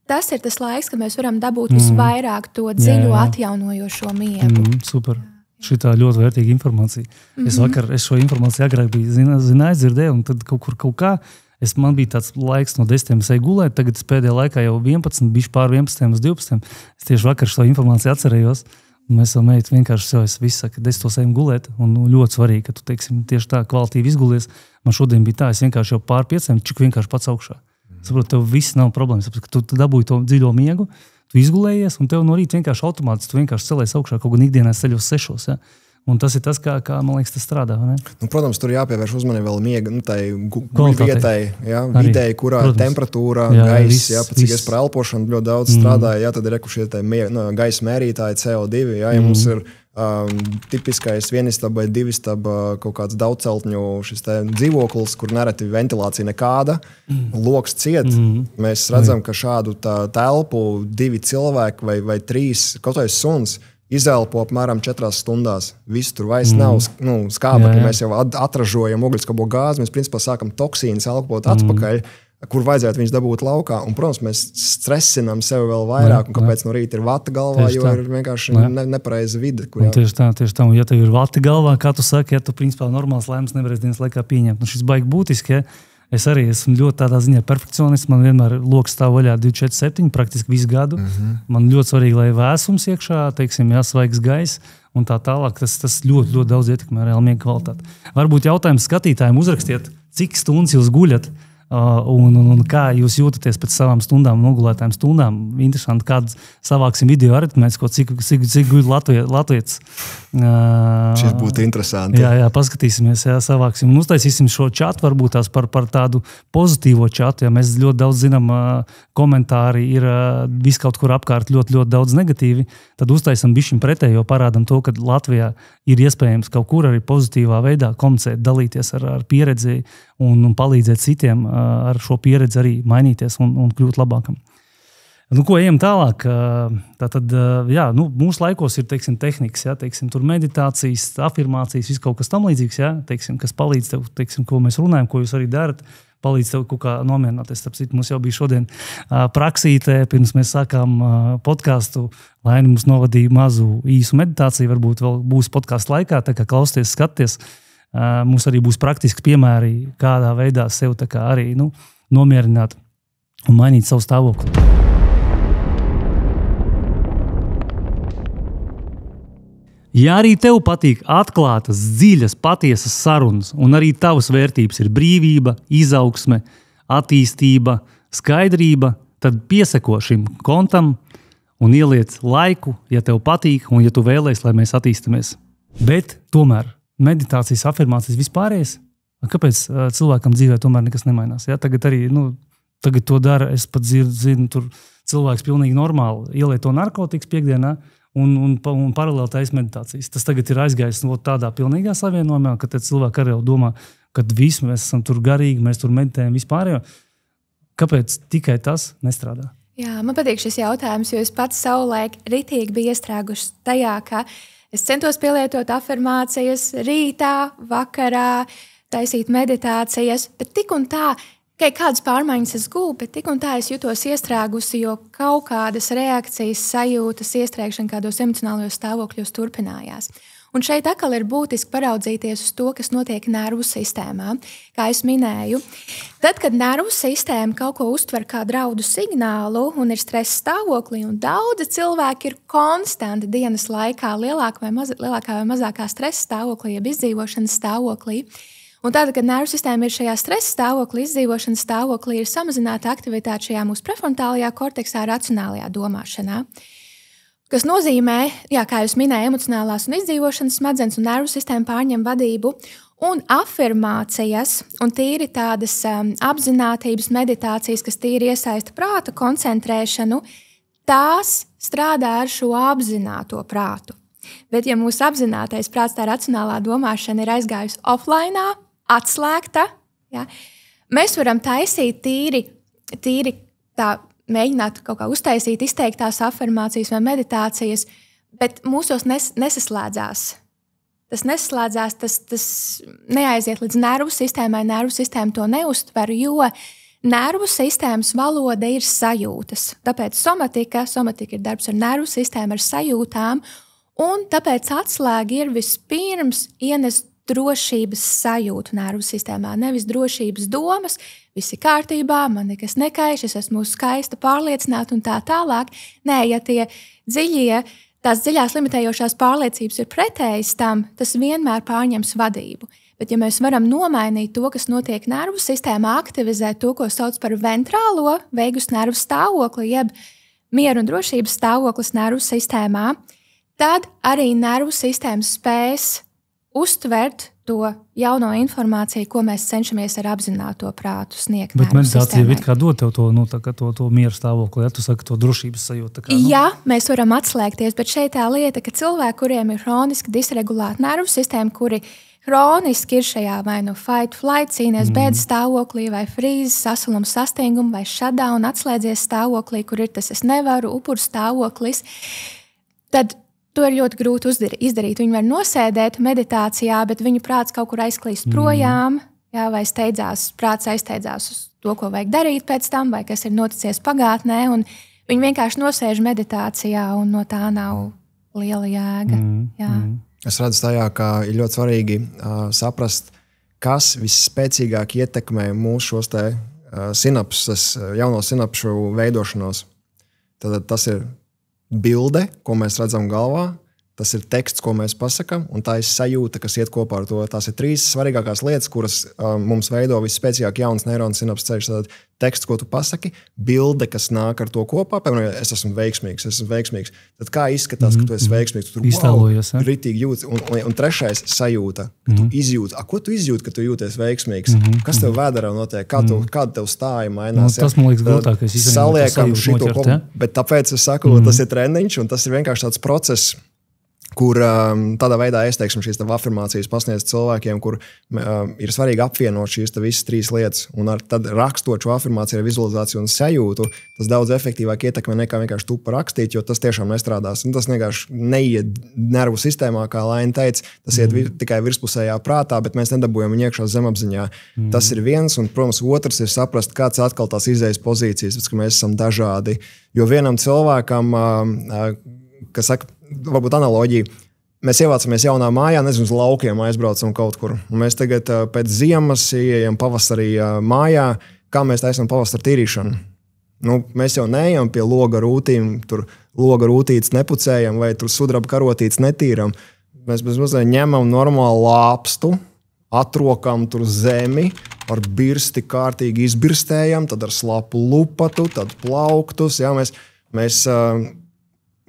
tas ir tas laiks, kad mēs varam dabūt visvairāk to dziļo atjaunojošo miegu. Super. Šitā ļoti vērtīga informācija. Es šo informāciju agrāk biju zinājis, dzirdēju, un tad kaut kā, man bija tāds laiks no 10 es eju gulēt, tagad es pēdējā laikā jau 11, bišķi pār 11 uz 12. Es tieši vakar šo informāciju atcerējos, un mēs vēl meitu vienkārši sev, es visu saku, 10 ejam gulēt, un ļoti svarīgi, ka tu, teiksim, tieši tā kvalitīvi izgulies. Man šodien bija tā, es vienkārši jau pār 5, čik vienkārši pats augšā. Saprotu, tev viss nav problēmas, ka tu dabūji to dziļo miegu, tu izgulējies, un tev no rīta vienkārši automātiski, tu vienkārši celies augšā, kaut gan ikdienā ceļos 6. Ja? Un tas ir tas, kā man liekas, tas strādā. Protams, tur jāpievērš uzmanība vēl miega, tai guļvietai, vidēji, kurā temperatūra, gaiss, pēc cik es par elpošanu ļoti daudz strādāju, tad ir šie gaisa mērītāji CO2, ja mums ir tipiskais vienistaba vai divistaba kaut kāds daudzceltņu šis dzīvoklis, kur nereti ventilācija nekāda, loks ciet. Mēs redzam, ka šādu telpu 2 cilvēki vai 3, kaut vai suns, izelpo apmēram 4 stundās. Viss tur vairs nav skābekļi. Mēs jau atražojam ogliskabo gāzi, mēs principā sākam toksīnas elpot atpakaļ, kur vajadzētu viņus dabūt laukā. Un, protams, mēs stresinam sevi vēl vairāk, un kāpēc no rīta ir vata galvā, jo ir vienkārši nepareiza vide. Tieši tā. Un ja tev ir vata galvā, kā tu saki, ja tu principā normāls lēmums nevarēs dienas laikā pieņemt. Šis baigi būtiski, ja? Es arī esmu ļoti tādā ziņā perfekcionists. Man vienmēr loks stāv vaļā 24/7, praktiski visu gadu. Man ļoti svarīgi, lai vēsums iekšā, teiksim, svaigs gaiss un tā tālāk. Tas ļoti daudz ietekmē reāli miega kvalitāti. Varbūt jautājums skatītājiem uzrakstiet, cik stundas jūs guļat un kā jūs jūtaties pēc savām stundām, nogulētām stundām. Interesanti, kādu savāksim video aritmētisko, cik guļ latvietis. Šis būtu interesanti. Jā, paskatīsimies, savāksim. Un uztaisīsim šo čatu, varbūt tās par tādu pozitīvo čatu. Ja mēs ļoti daudz zinām, komentāri ir viss kaut kur apkārt ļoti daudz negatīvi. Tad uztaisam bišķiņ pretējo, parādam to, ka Latvijā ir iespējams kaut kur arī pozitīvā veidā komunicēt, dalīties ar pieredzi un palīdzēt citiem ar šo pieredzi arī mainīties un kļūt labākam. Ko ejam tālāk? Tātad, mūsu laikos ir, teiksim, tehnikas, tur meditācijas, afirmācijas, viss kaut kas tam līdzīgs, teiksim, kas palīdz tev, teiksim, ko mēs runājam, ko jūs arī darat, palīdz tev kaut kā nomierināties. Tāpēc mums jau bija šodien praksītē, pirms mēs sākām podcastu, Laina mums novadīja mazu īsu meditāciju, varbūt vēl būs podcastu laikā, tā kā klausties, skaties. Mums arī būs praktiski piemēri, kādā veidā sev tā kā arī nomierināt un mainīt savu stāvokli. Ja arī tev patīk atklātas, dziļas, patiesas sarunas, un arī tavas vērtības ir brīvība, izaugsme, attīstība, skaidrība, tad pieseko šim kontam un ieliec laiku, ja tev patīk un ja tu vēlēsi, lai mēs attīstamies. Bet tomēr meditācijas, afirmācijas vispārējais, kāpēc cilvēkam dzīvē tomēr nekas nemainās? Ja? Tagad arī, tagad to dara, es pat zinu, tur cilvēks pilnīgi normāli ieliet to narkotikas piekdienā un paralēli taisa meditācijas. Tas tagad ir aizgājis tādā pilnīgā savienojumā, ka cilvēki arī domā, ka visi mēs esam tur garīgi, mēs tur meditējam vispārējo. Kāpēc tikai tas nestrādā? Jā, man patīk šis jautājums, jo es pats savulaik ritīgi biju iestrēguši tajā, ka es centos pielietot afirmācijas rītā, vakarā, taisīt meditācijas, bet tik un tā, kādas pārmaiņas es gūstu, bet tik un tā es jutos iestrēgusi, jo kaut kādas reakcijas, sajūtas, iestrēgšana kādos emocionālajos stāvokļos turpinājās. Un šeit atkal ir būtiski paraudzīties uz to, kas notiek nervu sistēmā. Kā es minēju, tad, kad nervu sistēma kaut ko uztver kā draudu signālu un ir stresa stāvoklī, un daudzi cilvēki ir konstanti dienas laikā lielākā vai mazākā stresa stāvoklī, jeb izdzīvošanas stāvoklī. Un tad, kad nervu sistēma ir šajā stresa stāvoklī, izdzīvošanas stāvoklī, ir samazināta aktivitāte šajā mūsu prefrontālajā korteksā, racionālajā domāšanā. Kas nozīmē, kā jūs minējāt, emocionālās un izdzīvošanas smadzenes un nervu sistēma pārņem vadību. Un afirmācijas un tīri tādas apzinātības meditācijas, kas tīri iesaista prāta koncentrēšanu, tās strādā ar šo apzināto prātu. Bet ja mūsu apzinātais prāts, tā racionālā domāšana ir aizgājusi offline, atslēgta, mēs varam taisīt tīri tā, mēģināt kaut kā uztaisīt, izteikt tās afirmācijas vai meditācijas, bet mūsos nesaslēdzās. Tas nesaslēdzās, tas neaiziet līdz nervu sistēmai, nervu sistēma to neuztver, jo nervu sistēmas valoda ir sajūtas. Tāpēc somatika ir darbs ar nervu sistēmu, ar sajūtām, un tāpēc atslēga ir vispirms ienest drošības sajūtu nervu sistēmā, nevis drošības domas, viss ir kārtībā, man nekas nekaiš, es esmu skaista, pārliecināta un tā tālāk. Nē, ja tās dziļās limitējošās pārliecības ir pretējas tam, tas vienmēr pārņems vadību. Bet ja mēs varam nomainīt to, kas notiek nervu sistēmā, aktivizēt to, ko sauc par ventrālo veigus nervu stāvokli, jeb mieru un drošības stāvoklis nervu sistēmā, tad arī nervu sistēma spēs uztvert to jauno informāciju, ko mēs cenšamies ar apzināto prātu sniegt. Bet meditācija it kā dod tev to mieru stāvokli, ja tu saki to drošības sajūtu. Jā, mēs varam atslēgties, bet šeit tā lieta, ka cilvēki, kuriem ir hroniski disregulēta nervu sistēma, kuri hroniski ir šajā vai fight, flight, cīnies bēdas stāvoklī, vai frīzes, sasaluma sastingumu, vai shutdown, atslēdzies stāvoklī, kur ir tas es nevaru, upuru stāvoklis, tad to ir ļoti grūti izdarīt. Viņi var nosēdēt meditācijā, bet viņu prāts kaut kur aizklīst projām, vai prāts aizsteidzās uz to, ko vajag darīt pēc tam, vai kas ir noticies pagātnē, un viņi vienkārši nosēž meditācijā, un no tā nav liela jēga. Es redzu tajā, ka ir ļoti svarīgi saprast, kas visspēcīgāk ietekmē mūsu šos te sinapses, jauno sinapšu veidošanos. Tad tas ir bilde, ko mēs redzam galvā, tas ir teksts, ko mēs pasakām, un tā ir sajūta, kas iet kopā ar to. Tās ir 3 svarīgākās lietas, kuras mums veido visspēcīgāk jaunas neironu sinapses ceļš. Tad teksts, ko tu pasaki, bilde, kas nāk ar to kopā, piemēram, es esmu veiksmīgs. Tad kā izskatās, ka tu esi veiksmīgs? Tu iztēlojies, ritīgi jūti. Un trešais sajūta, ka tu izjūti. Ko tu izjūti, ka tu jūties veiksmīgs? Kas tev vēderā notiek? Kāda tev stāja mainās? Tas man liekas grūtākais. Saliekam šito kopā. Bet tāpēc es saku, tas ir treniņš, un tas ir vienkārši tāds process, kur tādā veidā es teiksim šīs afirmācijas pasniedz cilvēkiem, kur ir svarīgi apvienot šīs visas 3 lietas. Un tad rakstot šo afirmāciju ar vizualizāciju un sajūtu, tas daudz efektīvāk ietekmē nekā vienkārši tupa rakstīt, jo tas tiešām nestrādās. Un tas vienkārši neiet nervu sistēmā, kā Laina teica, tas iet tikai virspusējā prātā, bet mēs nedabūjam viņu iekšā zemapziņā. Tas ir viens, un, protams, otrs ir saprast, kāds atkal tās izējas pozīcijas, ka mēs esam dažādi. Jo vienam cilvēkam, kas saka, varbūt analoģija, mēs ievācamies jaunā mājā, nezinu, uz laukiem aizbraucam kaut kur. Un mēs tagad pēc ziemas ejam pavasarī mājā, kā mēs taisam pavasara tīrīšanu. Mēs jau neejam pie loga rūtīm, tur loga rūtītes nepucējam vai tur sudraba karotītes netīram. Mēs ņemam normālu lāpstu, atrokam tur zemi, ar birsti kārtīgi izbirstējam, tad ar slapu lupatu, tad plauktus. Jā,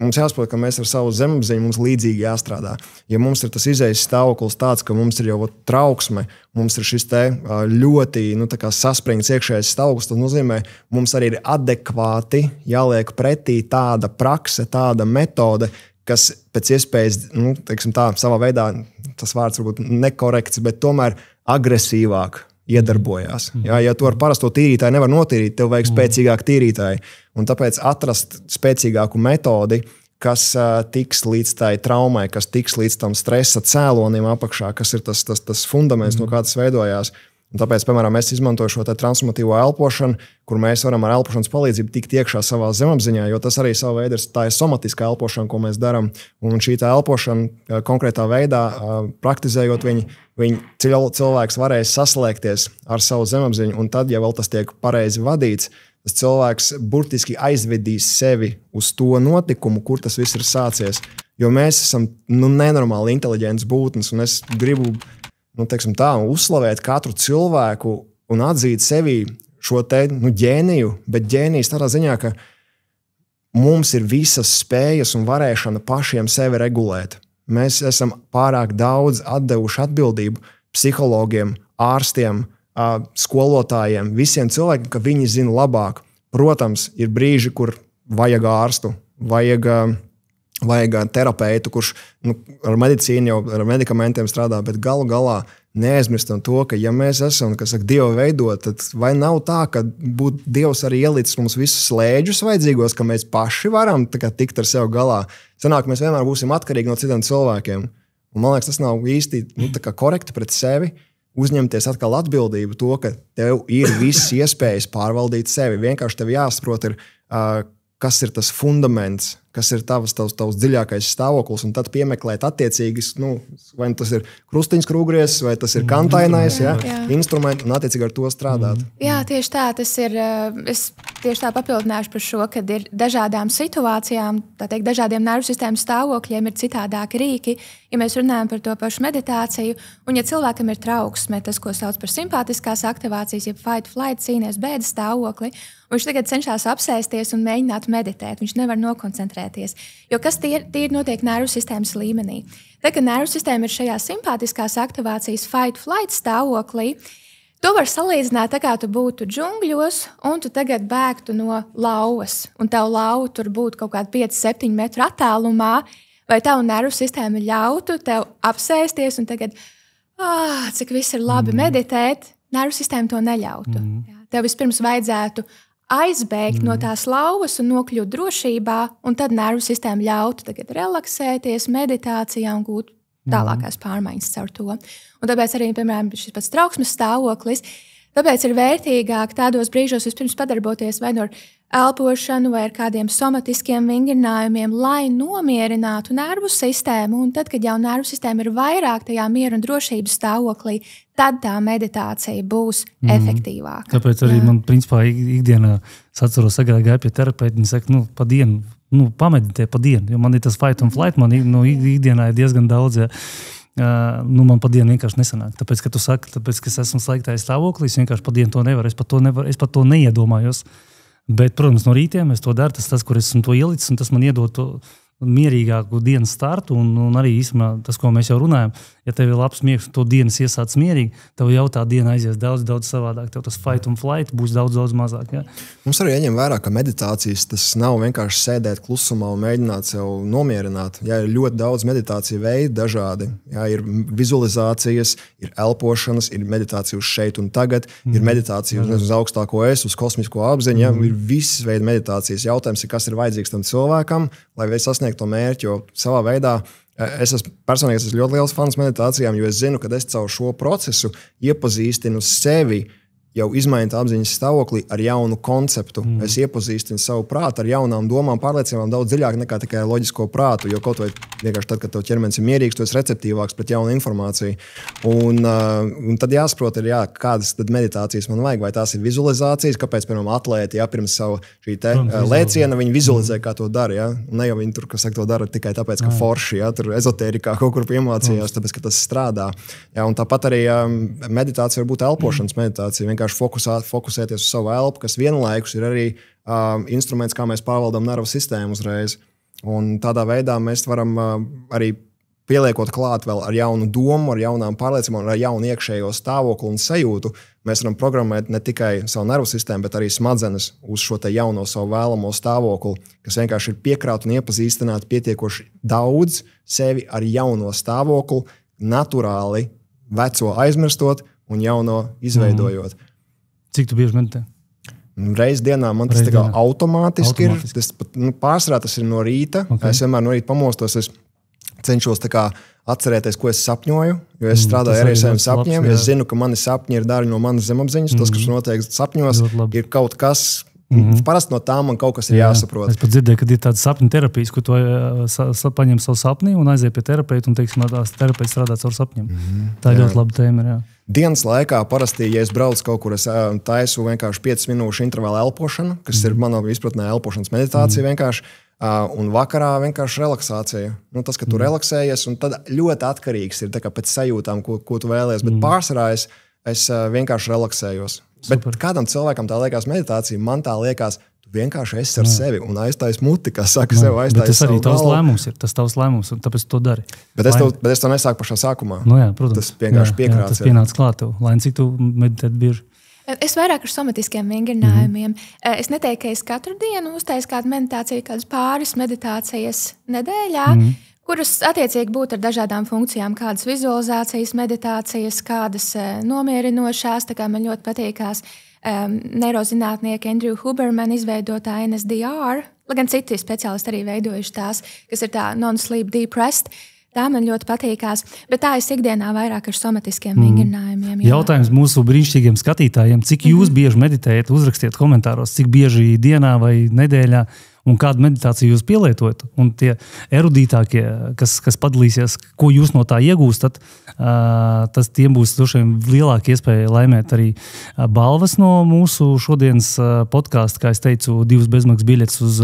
mums jāsaprot, ka mēs ar savu zemapziņu mums līdzīgi jāstrādā. Ja mums ir tas izējas stāvoklis tāds, ka mums ir jau trauksme, mums ir šis te ļoti saspringts iekšējais stāvoklis, tas nozīmē, mums arī ir adekvāti jāliek pretī tāda prakse, tāda metode, kas pēc iespējas, savā veidā, tas vārds varbūt nekorekts, bet tomēr agresīvāk iedarbojās. Ja tu ar parasto tīrītāju nevar notīrīt, tev vajag spēcīgāk tīrītāji. Un tāpēc atrast spēcīgāku metodi, kas tiks līdz tai traumai, kas tiks līdz tam stresa cēlonim apakšā, kas ir tas fundaments, no kā tas veidojās. Un tāpēc, piemēram, es izmantoju šo transformatīvo elpošanu, kur mēs varam ar elpošanas palīdzību tikt iekšā savā zemapziņā, jo tas arī savā veidā ir somatiskā elpošana, ko mēs darām. Un šī elpošana konkrētā veidā, praktizējot cilvēks varēs saslēgties ar savu zemapziņu, un tad, ja vēl tas tiek pareizi vadīts, tas cilvēks burtiski aizvedīs sevi uz to notikumu, kur tas viss ir sācies. Jo mēs esam nenormāli inteliģents būtnes, un es gribu uzslavēt katru cilvēku un atzīt sevi šo ģēniju, bet ģēnijs tādā ziņā, ka mums ir visas spējas un varēšana pašiem sevi regulēt. Mēs esam pārāk daudz atdevuši atbildību psihologiem, ārstiem, skolotājiem, visiem cilvēkiem, ka viņi zina labāk. Protams, ir brīži, kur vajag ārstu, vajag terapeitu, kurš ar medicīnu jau ar medikamentiem strādā, bet galu galā neaizmirstam to, ka ja mēs esam, Dievu veidot, tad vai nav tā, ka būt Dievs arī ielicis mums visus slēdžus vajadzīgos, ka mēs paši varam tikt ar sevi galā. Sanāk, mēs vienmēr būsim atkarīgi no citiem cilvēkiem. Un man liekas, tas nav īsti korekti pret sevi. Uzņemties atkal atbildību to, ka tev ir visas iespējas pārvaldīt sevi. Vienkārši tev jāsaprot, kas ir tas fundaments, kas ir tavs dziļākais stāvoklis, un tad piemeklēt attiecīgas, vai tas ir krustiņas krūgries, vai tas ir kantainais, instrumenti, un attiecīgi ar to strādāt. Jā, tieši tā, tas ir, es tieši tā papildināšu par šo, kad ir dažādām situācijām, dažādiem nervu sistēmas stāvokļiem ir citādāki rīki, ja mēs runājam par to pašu meditāciju, un ja cilvēkam ir trauksme, tas, ko sauc par simpātiskās aktivācijas, ja fight, flight, cīnies, bēdas stāvokli, un viņš tagad cenšas apsēsties un mēģināt meditēt. Viņš nevar nokoncentrēties. Jo kas tīri notiek nervu sistēmas līmenī? Tad, kad nervu sistēma ir šajā simpātiskās aktivācijas fight-flight stāvoklī, to var salīdzināt tā, kā tu būtu džungļos, un tu tagad bēgtu no lauvas. Un tev lauva tur būtu kaut kādi 5-7 metru attālumā, vai tavu nervu sistēma ļautu tev apsēsties un tagad, cik viss ir labi meditēt, nervu sistēma to neļautu. Tev vispirms vajadzētu aizbēgt no tās lauvas un nokļūt drošībā, un tad nervu sistēma ļautu tagad relaksēties meditācijā un gūt tālākās pārmaiņas caur to. Un tāpēc arī, piemēram, šis pats trauksmes stāvoklis, tāpēc ir vērtīgāk tādos brīžos vispirms padarboties vai no elpošanu vai ar kādiem somatiskiem vingrinājumiem, lai nomierinātu nervu sistēmu, un tad, kad jau nervu sistēma ir vairāk tajā miera un drošības stāvoklī, tad tā meditācija būs efektīvāka. Tāpēc arī man, principā, ikdienā atceros, gāju pie terapeita, viņi saka, pa dienu, pameditē pa dienu, jo man ir tas fight and flight, man ikdienā ir diezgan daudz, man pa dienu vienkārši nesanāk. Tāpēc, ka tu saki, tāpēc, ka es esmu slēgtājs stāvoklī, es vienkārši pa dienu to nevaru, es par to neiedomājos. Bet, protams, no rītiem es to daru, tas, kur esmu to ielicis, un tas man iedod to mierīgāku dienas startu, un arī īstenībā tas, ko mēs jau runājam, ja tev ir labs miegs, to dienas iesāc mierīgi, tev jau tā diena aizies daudz savādāk, tev tas fight un flight būs daudz mazāk. Ja? Mums arī jāņem vērā, ka meditācijas tas nav vienkārši sēdēt klusumā un mēģināt sev nomierināt. Jā, ir ļoti daudz meditāciju veidi dažādi. Jā, ir vizualizācijas, ir elpošanas, ir meditācija uz šeit un tagad, ir meditācija uz augstāko es, uz kosmisko apziņu, jā, ir visas veidi meditācijas. Jautājums ir, kas ir vajadzīgs tam cilvēkam, lai sasniegtu to mērķi, jo savā veidā es esmu personīgi ļoti liels fans meditācijām, jo es zinu, ka es caur šo procesu iepazīstinu sevi jau izmainīt apziņas stāvokli ar jaunu konceptu. Es iepazīstinu savu prātu ar jaunām domām, pārliecībām daudz dziļāk nekā tikai loģisko prātu, jo kaut vai vienkārši tad, kad tev ķermenis ir mierīgs, tu esi receptīvāks pret jaunu informāciju. Un tad jāsaprot, kādas tad meditācijas man vajag, vai tās ir vizualizācijas, kāpēc, piemēram, atlēti, pirms savu šī lēciena viņi vizualizē, kā to dara, ja? Un ne jau viņi tur, kas saka, to dara tikai tāpēc, ka forši, ja? Tur ezotērikā kaut kur piemācījās, tāpēc, ka tas strādā. Ja? Un tāpat arī meditācija var būt elpošanas meditācija, vienkārši fokusēties uz savu elpu, kas vienlaikus ir arī instruments, kā mēs pārvaldām nervu sistēmu uzreiz. Un tādā veidā mēs varam arī pieliekot klāt vēl ar jaunu domu, ar jaunām pārliecībām, ar jaunu iekšējo stāvokli un sajūtu. Mēs varam programmēt ne tikai savu nervu sistēmu, bet arī smadzenes uz šo te jauno savu vēlamo stāvokli, kas vienkārši ir piekrāt un iepazīstināt pietiekoši daudz sevi ar jauno stāvokli, naturāli veco aizmirstot un jauno izveidojot. Cik tu bieži meditē? Reiz dienā man tas automātiski ir. Pārsvarā tas ir no rīta. Okay. Es vienmēr no rīta pamostos, es cenšos atcerēties, ko es sapņoju, jo es strādāju arī ar saviem sapņiem. Es zinu, ka mani sapņi ir daļa no manas zemapziņas. Tas, kas notiek sapņos, ir kaut kas. Parasti no tā man kaut kas ir jāsaprot. Es pat dzirdēju, ka ir tāda sapņu terapijas, kur tu paņem savu sapni un aiziet pie terapeita un, teiksim, tās terapeits strādā caur sapņiem. Tā ir ļoti laba tēma. Jā. Dienas laikā parasti, ja es braucu kaut kur, es taisu vienkārši 5 minūšu intervālu elpošanu, kas ir manā izpratnē elpošanas meditācija vienkārši, un vakarā vienkārši relaksācija. Tas, ka tu relaksējies, un tad ļoti atkarīgs ir pēc sajūtām, ko tu vēlies, bet pārsvarā es vienkārši relaksējos. Bet kādam cilvēkam tā liekas meditācija, man tā liekas, tu vienkārši esi ar sevi un aiztais muti, kā saka, sev aiztais savu galvu. Bet tas arī tavs lēmums ir, tas tavs lēmums, un tāpēc to dari. Bet es to nesāku pašā sākumā. Jā, protams. Tas vienkārši piekrāts. Tas pienāca klāt tev. Lain, cik tu meditēt bieži? Es vairāk ar somatiskiem vingrinājumiem. Es neteiktu, ka es katru dienu uztaisu kādu meditāciju, kādas pāris meditācijas nedēļā, kuras attiecīgi būtu ar dažādām funkcijām, kādas vizualizācijas, meditācijas, kādas nomierinošās. Tā kā man ļoti patīkās neirozinātnieki Andrew Huberman izveidotā NSDR, lai gan citi speciālisti arī veidojuši tās, kas ir tā non-sleep deep rest. Tā man ļoti patīkās, bet tā es ikdienā vairāk ar somatiskiem vingrinājumiem. Jautājums mūsu brīnišķīgiem skatītājiem, cik jūs bieži meditējat, uzrakstiet komentāros, cik bieži dienā vai nedēļā un kādu meditāciju jūs pielietojat. Un tie erudītākie, kas padalīsies, ko jūs no tā iegūstat, tiem būs došiem lielāka iespēja laimēt arī balvas no mūsu šodienas podkāsta, kā es teicu, 2 bezmaksas biļetes uz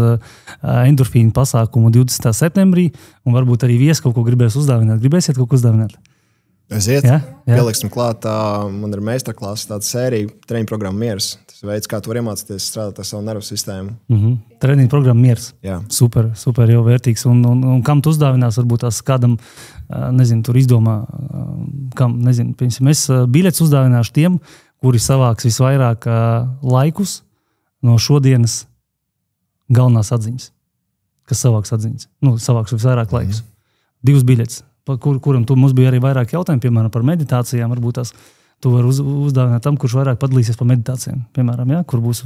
endorfīnu pasākumu 20. septembrī, un varbūt arī viesi kaut ko gribēs uzdāvināt. Gribēsiet kaut ko uzdāvināt? Aiziet, pieliksim klāt, man ir meistarklāses tāda sērija, treniņu programma Miers. Tas veids, kā tu vari iemācīties strādāt ar savu nervu sistēmu. Treniņu programma Miers. Jā. Super, jau vērtīgs. Un kam tu uzdāvinās, varbūt tās kādam, nezinu, tur izdomā, kam, nezinu, piemēram, es biļetes uzdāvināšu tiem, kuri savāks visvairāk laikus no šodienas galvenās atziņas. Kas savāks atziņas? Savāks visvairāk laikus. 2 biļetes. Kuram mums bija arī vairāk jautājumu, piemēram, par meditācijām. Varbūt tās tu vari uzdāvināt tam, kurš vairāk padalīsies par meditācijām. Piemēram, kur būs.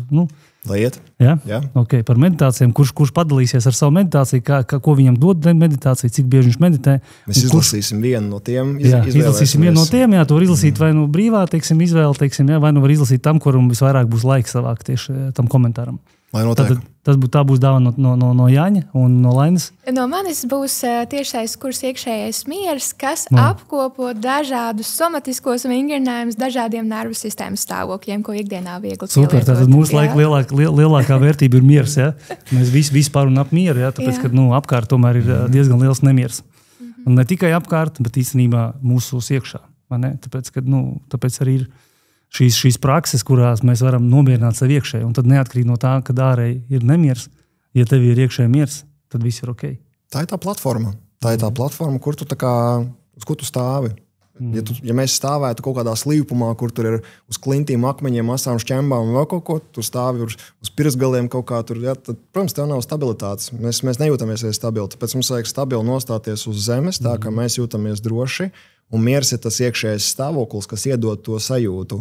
Lai iet. Jā? Okay, par meditācijām. Kurš padalīsies ar savu meditāciju, ko viņam dod meditācija, cik bieži viņš meditē. Mēs izlasīsim vienu no tiem. Izlasīsim vienu no tiem. Jā, tu vari izlasīt vai brīvā, izvēle, vai var izlasīt tam, kuram visvairāk būs laiks savākt tieši tam komentāram. Tā būs dāvana no Jāņa un no Lainas. No manis būs tiešais kurs iekšējais miers, kas apkopo dažādus somatiskos vingrinājumus dažādiem nervu sistēmas stāvokļiem, ko ikdienā viegli pielietot. Super, tātad mūsu laika lielākā vērtība ir miers. Ja? Mēs visi par un ap mieru, ja? Tāpēc, ka apkārt tomēr ir diezgan liels nemiers. Un ne tikai apkārt, bet īstenībā mūsu iekšā. Tāpēc arī ir šīs prakses, kurās mēs varam nomierināt sevi iekšēji. Un tad neatkarīgi no tā, kad ārēji ir nemiers, ja tev ir iekšēji miers, tad viss ir ok. Tā ir tā platforma. Kur tu uz ko tu stāvi. Ja mēs stāvētu kaut kādā slīpumā, kur tur ir uz klintīm, akmeņiem, asām šķembām un vēl kaut ko, tu stāvi uz pirsgaliem kaut kā tur, tad, protams, tev nav stabilitātes. Mēs nejūtamies stabili, tāpēc mums vajag stabili nostāties uz zemes, tā kā mēs jūtamies droši, un miers ir tas iekšējais stāvoklis, kas iedod to sajūtu.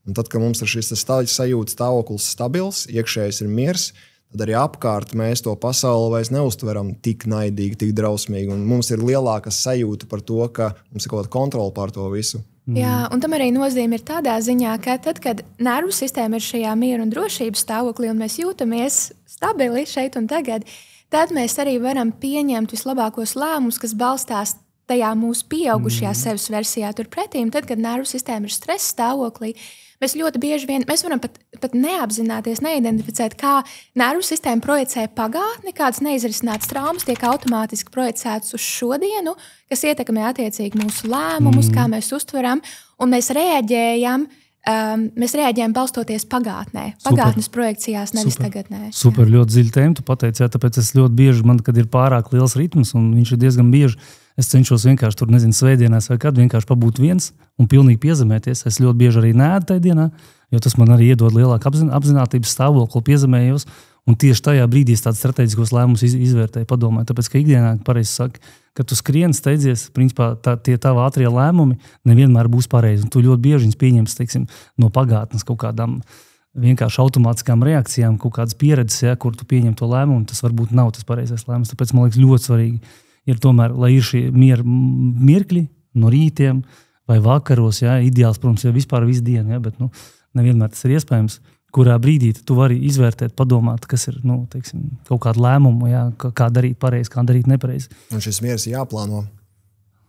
Un tad, kad mums ir šis sajūtas stāvoklis stabils, iekšējais ir miers, tad arī apkārt mēs to pasauli vairs neuztveram tik naidīgi, tik drausmīgi. Un mums ir lielāka sajūta par to, ka mums ir kaut kāda kontrola pār to visu. Jā, un tam arī nozīme ir tādā ziņā, ka tad, kad nervu sistēma ir šajā miera un drošības stāvoklī, un mēs jūtamies stabili šeit un tagad, tad mēs arī varam pieņemt vislabākos lēmumus, kas balstās tajā mūsu pieaugušajā sevis versijā. Turpretī, tad, kad nervu sistēma ir stresa stāvoklī, mēs ļoti bieži vien varam pat neapzināties, neidentificēt, kā nervu sistēma projicē pagātni, kādas neizrisinātas traumas tiek automātiski projicētas uz šodienu, kas ietekmē attiecīgi mūsu lēmumus, kā mēs uztveram, un mēs reaģējam balstoties pagātnē, pagātnes projekcijās, nevis tagadnē. Super, ļoti dziļa tēma, tu pateici, tāpēc es ļoti bieži, man, kad ir pārāk liels ritms, un viņš ir diezgan bieži, es cenšos vienkārši tur, svētdienās vai kad vienkārši pabūt viens un pilnīgi piezemēties. Es ļoti bieži arī neēdu tajā dienā, jo tas man arī iedod lielāku apzinātības stāvokli, piezemējos, un tieši tajā brīdī es tāds strateģiskos lēmumus izvērtēju, padomāju. Tāpēc, ka ikdienā, pareizi saka, kad tu skrien steidzies, principā tie tavi ātrie lēmumi nevienmēr būs pareizi. Un tu ļoti bieži viņus pieņems, teiksim, no pagātnes kaut kādām vienkārši automātiskām reakcijām, kaut kādas pieredzes, ja, kur tu pieņem to lēmumu, tas varbūt nav tas pareizais lēmums. Tāpēc man liekas ļoti svarīgi ir tomēr, lai ir šie mirkļi no rītiem vai vakaros, ja, ideāls, protams, jau vispār visu dienu, ja, bet nevienmēr tas ir iespējams, kurā brīdī tu vari izvērtēt, padomāt, kas ir teiksim, kaut kādu lēmumu, ja, kā darīt pareizi, kā darīt nepareizi. Un šis miers ir jāplāno.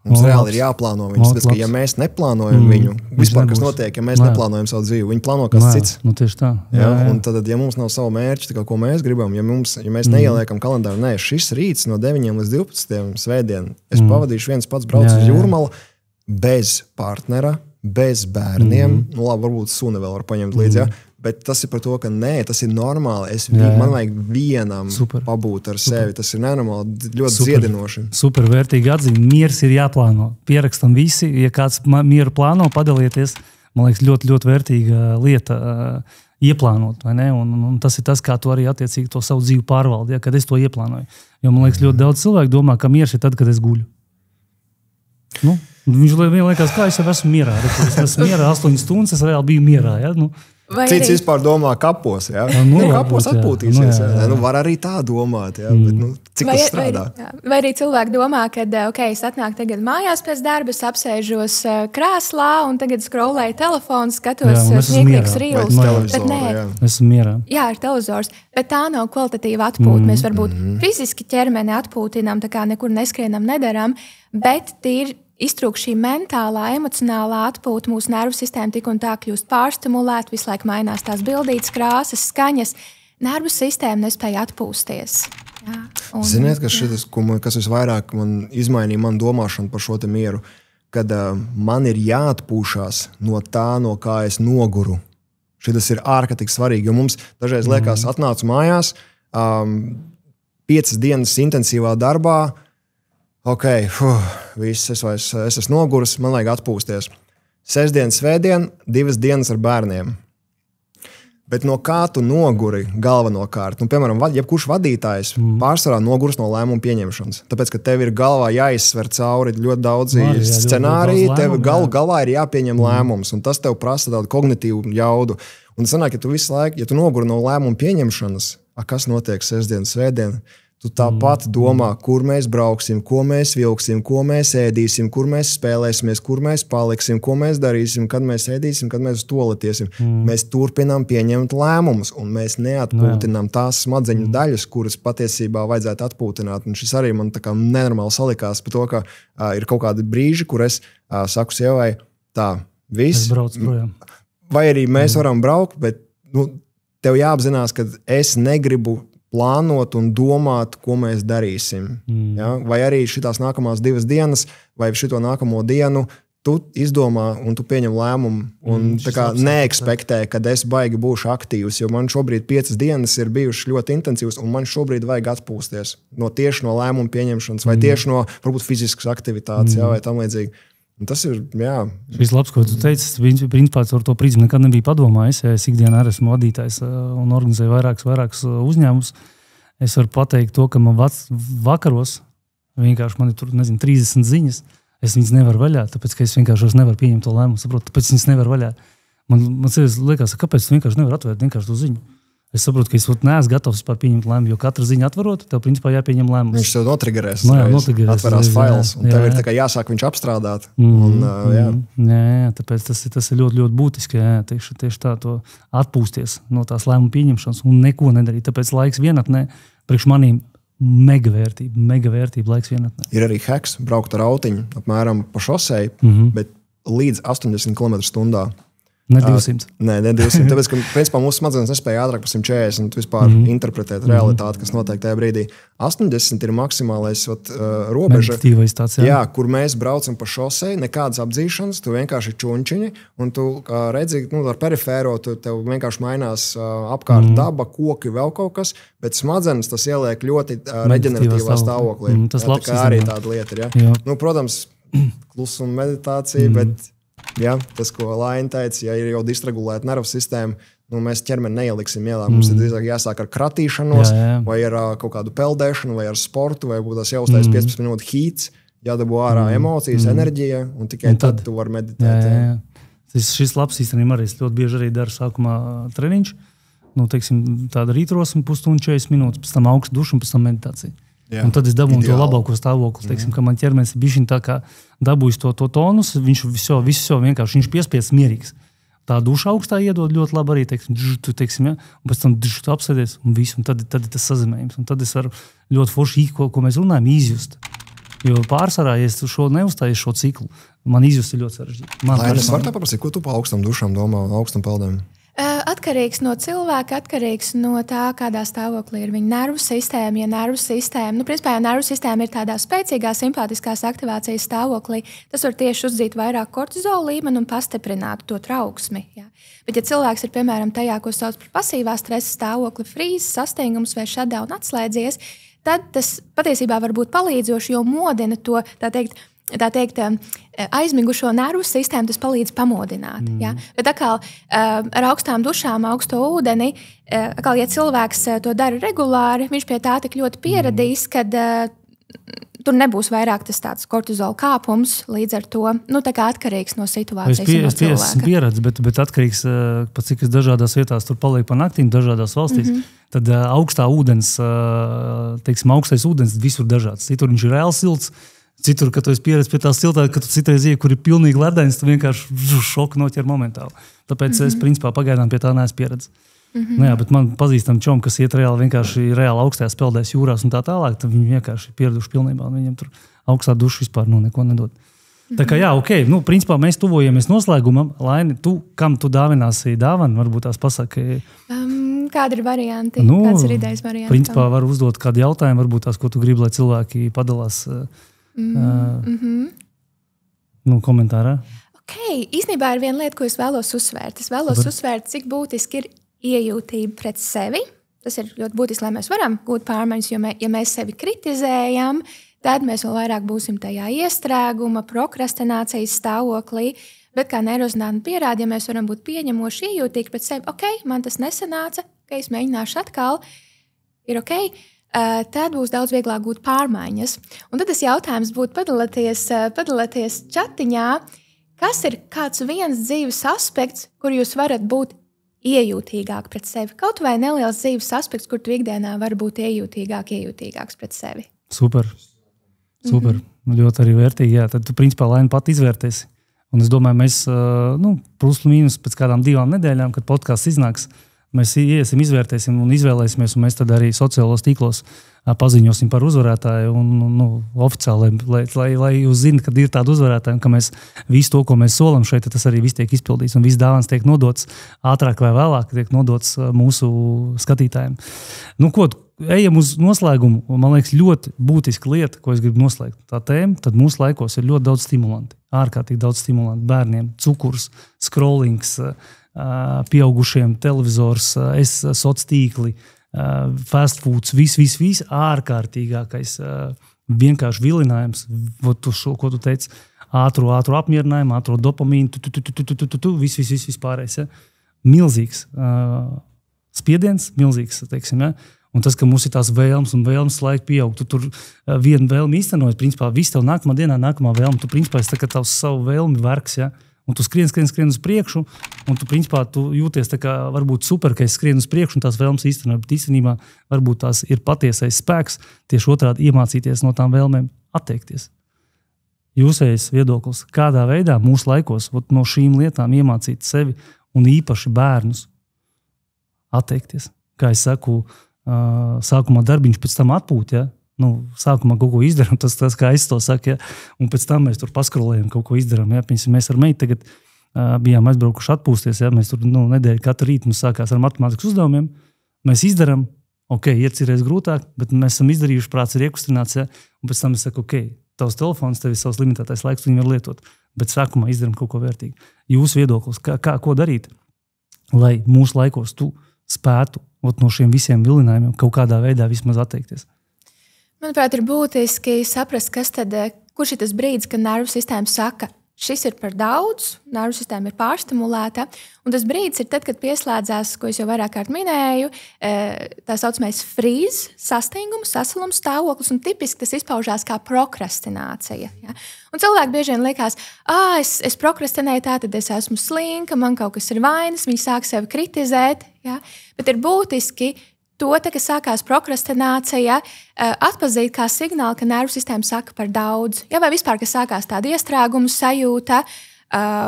Mums reāli ir jāplāno viņus, bet, ja mēs neplānojam viņu, vispār, kas notiek, ja mēs neplānojam savu dzīvi, viņi plāno kas cits. Tieši tā. Jā. Un tad, ja mums nav savu mērķi, ko mēs gribam, ja mēs neieliekam kalendāru, šis rīts no 9 līdz 12 svētdien, es pavadīšu viens pats braucu uz Jūrmalu bez partnera, bez bērniem, labi, varbūt suni vēl var paņemt līdzi, ja? Bet tas ir par to, ka tas ir normāli. Man vajag vienam pabūt ar sevi. Tas ir nenormāli, ļoti dziedinoši. Super vērtīgi atzīme. Miers ir jāplāno. Pierakstam visi. Ja kāds mieru plāno, padalieties. Man liekas, ļoti, ļoti vērtīga lieta ieplānot. Vai ne? Un tas ir tas, kā tu arī attiecīgi to savu dzīvi pārvaldi, ja, kad es to ieplānoju. Jo man liekas, ļoti daudz cilvēku domā, ka miers ir tad, kad es guļu. Viņš liekas, kā es jau esmu mierā. Es esmu mierā 8 stundas, es reāli biju mierā. Ja? Cits vispār domā kapos, ja? Kapos atpūtīsies. Var arī tā domāt, ja? Bet, cik tas strādā? Vai arī cilvēki domā, ka es atnāku tagad mājās pēc darba, es apsēžos krēslā un tagad scrollēju telefonu, skatos smieklīgus rīlus. Bet nē, esmu mierā. Jā, ir televizors, bet tā nav kvalitatīva atpūta. Mēs varbūt fiziski ķermeni atpūtinām, tā kā nekur neskrienam, nedaram, bet tīri iztrūk šī mentālā, emocionālā atpūta, mūsu nervu sistēma tik un tā kļūst pārstimulēta, visu laiku mainās tās bildītas, krāsas, skaņas. Nervu sistēma nespēja atpūsties. Jā, ziniet, kas visvairāk izmainīja manu domāšanu par šo te mieru, kad man ir jāatpūšās no tā, no kā es noguru. Šitas ir ārkārtīgi svarīgi, jo mums dažreiz liekas, atnācu mājās, 5 dienas intensīvā darbā, viss, es esmu noguris, man vajag atpūsties. 6 svētdien, 2 dienas ar bērniem. Bet no kā tu noguri galvenokārt? Piemēram, jebkurš vadītājs pārsvarā noguris no lēmumu pieņemšanas. Tāpēc, ka tev ir galvā jāizsver cauri ļoti daudzi scenāriji, tev galvā ir jāpieņem lēmums, un tas tev prasa tādu kognitīvu jaudu. Un sanāk, ja tu visu laiku, ja tu noguri no lēmumu pieņemšanas, kas notiek 6 svētdien, tu tāpat domā, kur mēs brauksim, ko mēs vilksim, ko mēs ēdīsim, kur mēs spēlēsimies, kur mēs paliksim, ko mēs darīsim, kad mēs ēdīsim, kad mēs toletiesim. Mēs turpinām pieņemt lēmumus, un mēs neatpūtinām tās smadzeņu daļas, kuras patiesībā vajadzētu atpūtināt. Un šis arī man tā kā nenormāli salikās par to, ka ir kaut kādi brīži, kur es saku sievai, viss. Vai arī mēs varam braukt, bet tev jāapzinās, ka es negribu plānot un domāt, ko mēs darīsim. Ja? Vai arī šitās nākamās 2 dienas, vai šito nākamo dienu, tu izdomā un tu pieņem lēmumu. Un tā kā neekspektē, kad es baigi būšu aktīvs, jo man šobrīd 5 dienas ir bijušas ļoti intensīvas, un man šobrīd vajag atpūsties. Tieši no lēmumu pieņemšanas, vai tieši no, varbūt, fiziskas aktivitātes, vai tam līdzīgi. Un tas ir, jā. Šis labs, ko tu teici, principā ar to prizmu nekad nebija padomājis. Ja es ikdienā arī esmu vadītājs un organizēju vairākus uzņēmumus. Es varu pateikt to, ka man vakaros vienkārši man ir tur, 30 ziņas. Es viņas nevaru vaļā, tāpēc, ka es vienkārši nevaru pieņemt to lēmumu. Saprotu, tāpēc viņas nevaru vaļā. Man liekas, kāpēc tu vienkārši nevar atvērt vienkārši to ziņu. Es saprotu, ka es neesmu gatavs par pieņemt lēmumu, jo katra ziņa atverot, tev principā jāpieņem lēmums. Viņš tev notrigerēs. Atverās fails, un tev ir tā kā jāsāk viņš apstrādāt. Jā, tāpēc tas ir ļoti, ļoti būtiski, tieši tā to atpūsties no tās lēmumu pieņemšanas un neko nedarīt. Tāpēc laiks vienatnē priekš manīm mega vērtība laiks vienatnē. Ir arī heks, braukt ar autiņu apmēram pa šosei, bet līdz 80 km/h. Ne 200. Ne 200. Tāpēc, ka principā mūsu smadzenes nespēja ātrāk par 140 vispār interpretēt realitāti, kas notiek tajā brīdī. 80 ir maksimālais robeža, kur mēs braucam pa šosei, nekādas apdzīšanas, tu vienkārši čunčiņi, un tu redzi, ar perifēro tev vienkārši mainās apkārt daba, koki, vēl kaut kas, bet smadzenes tas ieliek ļoti reģeneratīvā stāvoklī. Tas labs tā kā arī tāda lieta ir. Ja? Protams, klusuma meditācija, bet ja, tas, ko Laina teica, ja ir jau dysregulēta nervu sistēma, mēs ķermeni neieliksim ielā. Mums ir drīzāk jāsāk ar kratīšanos, vai ar kaut kādu peldēšanu, vai ar sportu, vai būtu tās jāuztais 15 minūtu hīts, jādabū ārā emocijas, enerģija, un tikai tad tu vari meditēt. Jā. Šis labs īstenībā arī ļoti bieži arī dara sākumā treniņš. Teiksim, tāda rītrosme, pusstundu 40 minūtes, pēc tam augstu dušu un pēc tam meditācija. Jā, un tad es dabūju to labāko stāvokli, teiksim, ka man ķermenis ir bišķiņ tā kā dabūjis to tonus, viņš visu vienkārši, viņš piespies mierīgs. Tā duša augstā iedod ļoti labi arī, teiksim, ja? Un pēc tam tu apsēdies un visu, un tad ir tas sazemējums. Un tad es varu ļoti forši, ko mēs runājam, izjust. Jo pārsvarā, ja es šo neuzstāju šo ciklu, man izjust ir ļoti sarežģīti. Lai es varu tā paprasīt, ko tu pa augstam dušām domā un augstam peldēm? Atkarīgs no cilvēka, atkarīgs no tā, kādā stāvoklī ir viņa nervu sistēma. Ja nervu sistēma, principā, ja nervu sistēma ir tādā spēcīgā simpātiskās aktivācijas stāvoklī, tas var tieši uzdzīt vairāk kortizola līmeni un pastiprināt to trauksmi. Ja. Bet, ja cilvēks ir, piemēram, tajā, ko sauc par pasīvā stresa stāvokli, frīzes, sastingums vai shutdown atslēdzies, tad tas patiesībā var būt palīdzoši, jo modina to, tā teikt, aizmigušo nervu sistēmu, tas palīdz pamodināt. Ja? Bet atkal ar augstām dušām, augsto ūdeni, atkal, ja cilvēks to dara regulāri, viņš pie tā tik ļoti pieradīs, kad tur nebūs vairāk tas tāds kortizola kāpums, līdz ar to tā kā atkarīgs no situācijas. Es esmu pieredzis, bet atkarīgs, pat cik es dažādās vietās tur paliek pa naktīm, dažādās valstīs, tad augstā ūdens, teiksim, augstais ūdens visur dažāds. Citur viņš ir reāli silts, citur, kad tu esi pieredzis pie tā siltā, kad tu citreiz ieej, kur ir pilnīgi ledains, tu vienkārši šoku noķer momentāli. Tāpēc es principā pagaidām pie tā neesmu pieredzis. Jā, bet man pazīstam čom, kas iet reāli augstajās peldēs jūrās un tā tālāk, tad viņi vienkārši pieraduši pilnībā, un viņiem tur augstā duša vispār neko nedod. Tā kā jā, ok, principā mēs tuvojamies noslēgumam. Laini, kam tu dāvināsi dāvanu? Varbūt tās pasaki. Kādi ir varianti? Kāds ir idejas varianti? Principā var uzdot kādu jautājumu, varbūt tās, ko tu gribi, lai cilvēki padalās komentārā. Ok, īstenībā ir viena lieta, ko es vēlos uzsvērt. Es vēlos uzsvērt, cik būtiski ir iejūtība pret sevi. Tas ir ļoti būtiski, lai mēs varam gūt pārmaiņas, jo ja mēs sevi kritizējam, tad mēs vēl vairāk būsim tajā iestrēguma, prokrastinācijas stāvoklī. Bet kā neirozinātne pierāda, ja mēs varam būt pieņemoši, iejūtīgi pret sevi, ok, man tas nesanāca, ka es mēģināšu atkal, ir ok, tad būs daudz vieglāk gūt pārmaiņas. Un tad tas jautājums būtu padalīties čatiņā, kas ir kāds viens dzīves aspekts, kur jūs varat būt iejūtīgāk pret sevi. Kaut vai neliels dzīves aspekts, kur tu ikdienā vari būt iejūtīgāks pret sevi. Super. Ļoti arī vērtīgi. Jā. Tad tu principā Laina pat izvērtēsi. Un es domāju, mēs plus mīnus pēc kādām 2 nedēļām, kad podcasts iznāks, mēs iesim, izvērtēsim un izvēlēsimies, un mēs tad arī sociālos tīklos paziņosim par uzvarētāju un oficiāli, lai jūs zināt, kad ir tāda uzvarētāja, un ka mēs visu to, ko mēs solam šeit, tas arī viss tiek izpildīts, un viss dāvans tiek nodots ātrāk vai vēlāk, tiek nodots mūsu skatītājiem. Ejam uz noslēgumu. Man liekas, ļoti būtiska lieta, ko es gribu noslēgt. Tā tēma, tad mūsu laikos ir ļoti daudz stimulanti. Ārkārtīgi daudz stimulanti bērniem. Cukurs, scrollings, pieaugušiem, televizors, soc tīkli, fast foods, viss ārkārtīgākais vienkārši vilinājums, ko tu teici, ātru apmierinājumu, ātru dopamīnu, viss pārējais. Ja? Milzīgs spiediens, milzīgs, teiksim, ja? Un tas, ka mums ir tās vēlmes un vēlmes laika pieaug, tu tur vienu vēlmi īstenojas, principā viss tev nākamā dienā, nākamā vēlme, tu principā esi tā kā tavs savu vēlmi verks, ja? Un tu skrien uz priekšu, un tu, principā, tu jūties tā kā varbūt super, ka es skrienu uz priekšu, un tās vēlmes īstenībā, bet īstenībā varbūt tās ir patiesais spēks, tieši otrādi iemācīties no tām vēlmēm atteikties. Jūsējais viedoklis, kādā veidā mūsu laikos no šīm lietām iemācīt sevi un īpaši bērnus atteikties. Kā es saku, sākumā darbiņš, pēc tam atpūt, ja? Sākumā kaut ko izdarām, tas kā es to saku, ja? Un pēc tam mēs tur paskrolējam, kaut ko izdarām. Ja? Mēs ar meitu tagad bijām aizbraukuši atpūsties, ja? Mēs tur nedēļu katru rītu mums sākās ar matemātikas uzdevumiem. Mēs izdarām, ir cirēs grūtāk, bet mēs esam izdarījuši, prāts ir iekustināts, ja? Un pēc tam es saku, tavs telefons, tev ir savs limitētais laiks, tu viņu var lietot, bet sākumā izdarām kaut ko vērtīgu. Jūsu viedoklis, ko darīt, lai mūsu laikos tu spētu no šiem visiem vilinājumiem kaut kādā veidā vismaz atteikties? Manuprāt, ir būtiski saprast, kurš ir tas brīdis, kad nervu sistēma saka, šis ir par daudz, nervu sistēma ir pārstimulēta, un tas brīdis ir tad, kad pieslēdzās, ko es jau vairāk kārt minēju, tā saucamais freeze, sastingums, sasalums stāvoklis, un tipiski tas izpaužās kā prokrastinācija. Ja? Un cilvēki bieži vien liekas, es prokrastinēju, tad es esmu slinka, man kaut kas ir vainas, viņi sāk sevi kritizēt, ja? Bet ir būtiski to, ka sākās prokrastinācija, atpazīt kā signālu, ka nervu sistēma saka par daudz. Ja, vai vispār, ka sākās tāda iestrēguma sajūta,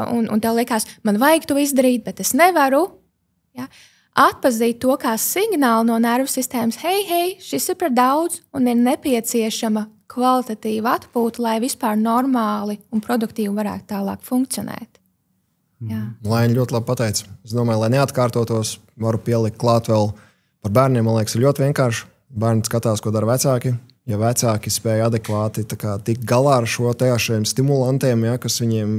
un tev liekas, man vajag to izdarīt, bet es nevaru. Ja. Atpazīt to kā signālu no nervu sistēmas, hei, šis ir par daudz, un ir nepieciešama kvalitatīva atpūta, lai vispār normāli un produktīvi varētu tālāk funkcionēt. Ja. Laini ļoti labi pateica. Es domāju, lai neatkārtotos, varu pielikt klāt vēl. Par bērniem, man liekas, ir ļoti vienkārši. Bērni skatās, ko dara vecāki. Ja vecāki spēja adekvāti tikt galā ar šiem stimulantiem, ja, kas viņiem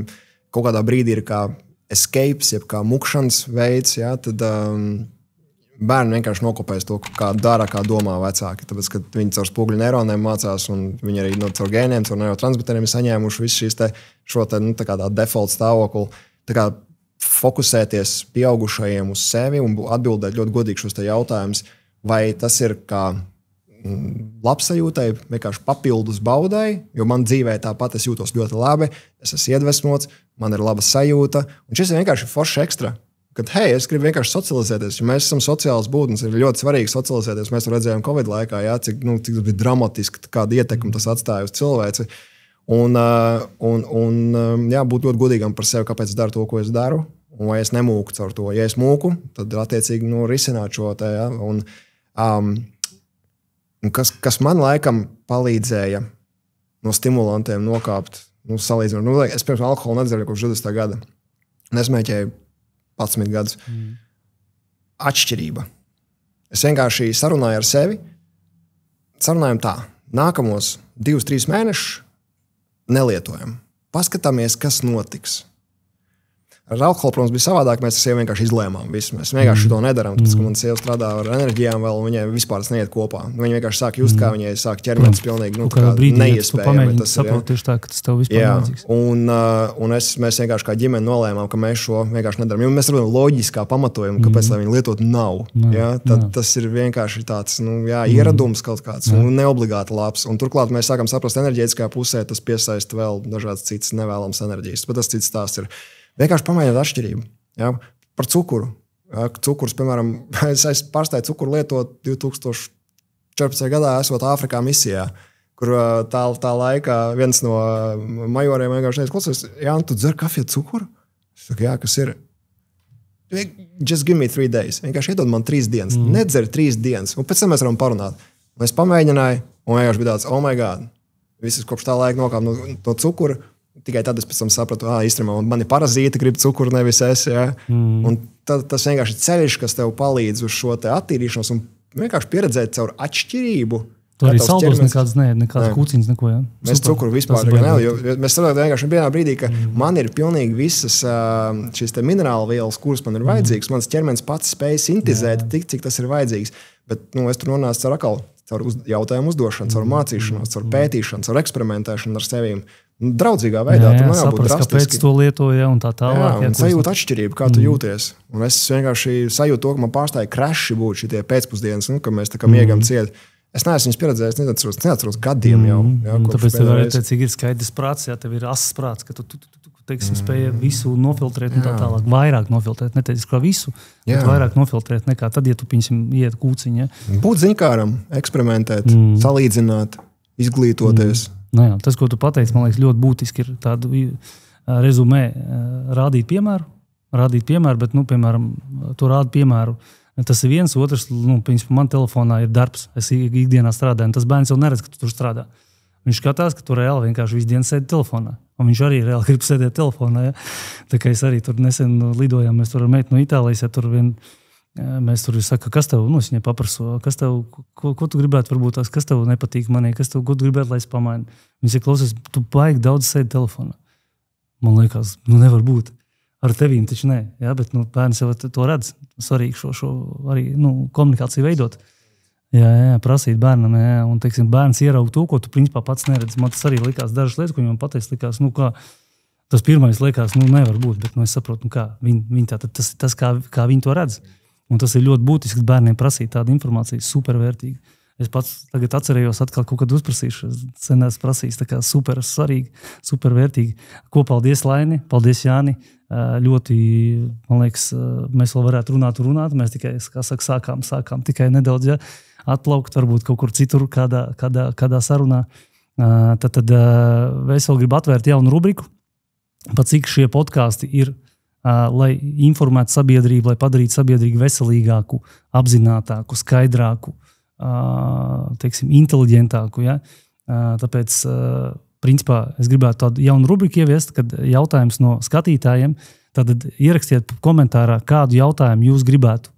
kaut kādā brīdī ir kā escapes, jeb kā mukšanas veids, ja, tad bērni vienkārši nokopēs to, kā dara, kā domā vecāki. Tāpēc, ka viņi caur spoguļu neironiem mācās, un viņi arī caur gēniem, caur neurotransmiteriem ir saņēmuši visu šo default stāvokli. Tā kā fokusēties pieaugušajiem uz sevi un atbildēt ļoti godīgi šos jautājumus, vai tas ir kā labsajūtai, vienkārši papildus baudai, jo man dzīvē tāpat es jūtos ļoti labi, es esmu iedvesmots, man ir laba sajūta, un šis ir vienkārši foršs ekstra. Kad, es gribu vienkārši socializēties, jo mēs esam sociāls būtnes, ir ļoti svarīgi socializēties. Mēs to redzējām Covid laikā, jā, cik tas bija dramatiski, kāda ietekme tas atstāja uz cilvēci. Un būt ļoti godīgam par sevi, kāpēc es daru to, ko es daru, un vai es nemūku caur to. Ja es mūku, tad attiecīgi risināt šo te. Ja? Kas man laikam palīdzēja no stimulantiem nokāpt, salīdzinot. Es pirms alkoholu nedzēru kopš 20. gada. Nesmēķēju 11 gadus. Atšķirība. Es vienkārši sarunāju ar sevi. Sarunājam tā. Nākamos 2-3 mēnešus nelietojam. Paskatāmies, kas notiks. Ar alkoholu, protams, bija savādāk. Mēs ar sievu vienkārši izlēmām visu. Mēs vienkārši to nedarām, tāpēc, ka man sieva strādā ar enerģijām vēl, un viņai vispār tas neiet kopā. Viņa vienkārši sāk just, kā viņai sāk ķermenis pilnīgi neiespējami. Tas saprot tieši tā, ka tas tev vispār nevajadzīgs. Un mēs vienkārši kā ģimene nolēmām, ka mēs šo vienkārši nedaram. Jo mēs redzam loģiskā pamatojumu, kāpēc lai viņi lietot nav. Tas ir vienkārši tāds ieradums kaut kāds, un neobligāti labs. Un turklāt mēs sākam saprast enerģētiskā pusē, tas piesaista vēl dažādas citas nevēlamas enerģijas. Bet tas cits stāsts ir. Vienkārši pamēģināt atšķirību. Ja? Par cukuru. Ja? Cukurs, piemēram, es pārstāju cukuru lietot 2014. gadā, esot Āfrikā misijā, kur tā laikā viens no majoriem vienkārši teica, klausies, Jāni, tu dzer kafiju cukuru? Es saku, jā, kas ir? Just give me 3 days. Vienkārši iedod man 3 dienas. Nedzer 3 dienas. Un pēc tam mēs varam parunāt. Un es pamēģināju, un vienkārši bija tāds, oh my God. Visas kopš tā laika nokāp no cukura. Tikai tad es pēc tam sapratu, īstenībā mani parazīti grib cukuru, nevis es. Ja? Un tas vienkārši ceļš, kas tev palīdz uz šo te attīrīšanos un vienkārši pieredzēt caur atšķirību. Tu arī saldos nekādas kūciņas, neko, jā? Mēs cukuru vispār ne, jo mēs strādājam vienkārši vienā brīdī, ka man ir pilnīgi visas šīs te minerāla vielas, kuras man ir vajadzīgas. Mans ķermenis pats spēj sintizēt tik, cik tas ir vajadzīgs. Bet es tur nonācu caur jautājumu uzdošanu, caur mācīšanos, caur pētīšanu, caur eksperimentēšanu ar sevīm. Draudzīgā veidā, tur nav jābūt drastiski. Kāpēc to lietoja un tā tālāk. Jā, un sajūta atšķirība, kā tu jūties. Un es vienkārši sajūtu to, ka man pārstāja kraši būt šitie pēcpusdienas, ka mēs tā kā miegam ciet. Es neesmu viņus pieredzējis, neatceros gadiem jau. Tāpēc tev arī cik ir skaidrs prāts, ja tev ir asas prāts, ka tu teiksim, spēja visu nofiltrēt un tā tālāk. Vairāk nofiltrēt, neteicis, ka visu, bet vairāk nofiltrēt nekā tad, ja tu, piemēram, iet kūciņā. Būt ziņkāram, eksperimentēt, salīdzināt, izglītoties. Tas, ko tu pateici, man liekas, ļoti būtiski ir tādu rezumē rādīt piemēru, bet, piemēram, to rādu piemēru. Tas ir viens, otrs, man telefonā ir darbs, es ikdienā strādāju, un tas bērns jau neredz, ka tu tur strādā. Viņš skatās, ka tu reāli vienkārši visu dienu sēdi telefonā, un viņš arī reāli grib sēdēt telefonā. Ja? Tā kā es arī tur nesen lidojām, mēs tur ar meitu no Itālijas, ja tur mēs tur saka, kas tev, es viņai paprasu, kas tev, ko tu gribētu varbūt tās, kas tev nepatīk manī, ko tu gribētu, lai es pamainu. Viņš ir klausies, tu baigi daudz sēdi telefonā. Man liekas, nevar būt. Ar tevīm taču nē, ja? Bet bērns jau to redz. Svarīgi šo arī komunikāciju veidot. Jā, prasīt bērnam. Jā, un, teiksim, bērns ieraug to, ko tu principā pats neredzi. Man tas arī likās dažas lietas, ko viņam pateicis, likās, kā tas pirmais likās, nevar būt, bet es saprotu, kā viņi tātad, tas kā viņi to redz. Un tas ir ļoti būtiski bērniem prasīt tādu informāciju, supervērtīgi. Es pats tagad atcerējos, atkal kaut kad uzprasīšu, sen esmu prasījis, tā kā super svarīgi, supervērtīgi. Ko paldies, Laini, paldies, Jāni. Ļoti, man liekas, mēs vēl varētu runāt. Mēs tikai, kā saka, sākām tikai nedaudz atplaukt, varbūt kaut kur citur, kādā sarunā. Tad es vēl gribu atvērt jaunu rubriku, pat cik šie podkāsti ir, lai informētu sabiedrību, lai padarītu sabiedrību veselīgāku, apzinātāku, skaidrāku, teiksim, inteliģentāku. Ja? Tāpēc, principā, es gribētu tādu jaunu rubriku ieviest, kad jautājums no skatītājiem, tad ierakstiet komentārā, kādu jautājumu jūs gribētu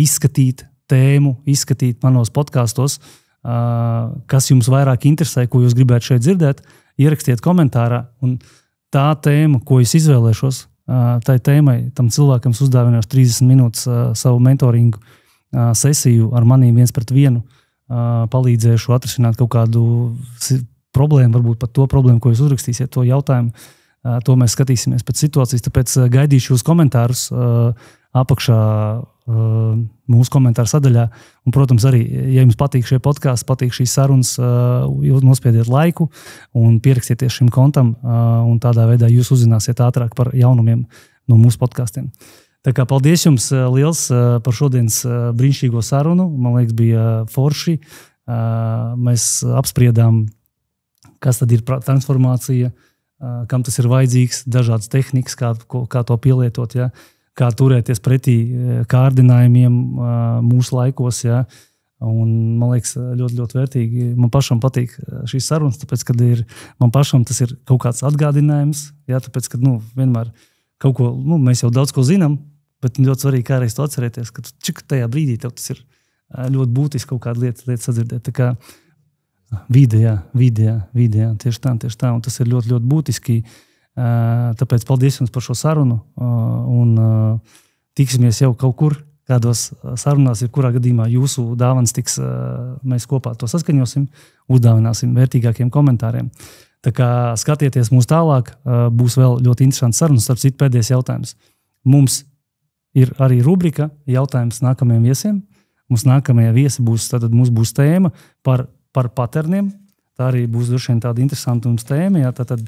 izskatīt, tēmu izskatīt manos podkastos, kas jums vairāk interesē, ko jūs gribētu šeit dzirdēt, ierakstiet komentārā, un tā tēma, ko es izvēlēšos, tai tēmai, tam cilvēkam uzdāvinās 30 minūtes savu mentoringu sesiju ar maniem 1-1, palīdzēšu atrisināt kaut kādu problēmu, varbūt pat to problēmu, ko jūs uzrakstīsiet, to jautājumu. To mēs skatīsimies pēc situācijas, tāpēc gaidīšu jūs komentārus apakšā mūsu komentāru sadaļā. Un, protams, arī, ja jums patīk šie podkāsti, patīk šīs sarunas, jūs nospiediet laiku un pierakstieties šim kontam, un tādā veidā jūs uzzināsiet ātrāk par jaunumiem no mūsu podkāstiem. Tā kā paldies jums liels par šodienas brīnišķīgo sarunu. Man liekas, bija forši. Mēs apspriedām, kas tad ir transformācija, kam tas ir vajadzīgs, dažādas tehnikas, kā to pielietot, ja? Kā turēties pretī kārdinājumiem mūsu laikos. Ja? Un, man liekas, ļoti, ļoti vērtīgi. Man pašam patīk šīs sarunas, tāpēc, kad man pašam tas ir kaut kāds atgādinājums, ja? Tāpēc, kad vienmēr kaut ko, mēs jau daudz ko zinām, bet ļoti svarīgi kādreiz to atcerēties, ka cik tajā brīdī tev tas ir ļoti būtiski kaut kāda lieta sadzirdēt. Tā kā vide, tieši tā, un tas ir ļoti, ļoti būtiski. Tāpēc paldies jums par šo sarunu, un tiksimies jau kaut kur, kādos sarunās, kurā gadījumā jūsu dāvans tiks, mēs kopā to saskaņosim, uzdāvināsim vērtīgākiem komentāriem. Tā kā skatieties mūs tālāk, būs vēl ļoti interesants sarunas, starp citu pēdējais jautājums. Mums ir arī rubrika jautājums nākamajiem viesiem. Mums nākamajā viesi būs tēma par paterniem. Tā arī būs droši vien tāda interesanta tēma. Ja? Tātad,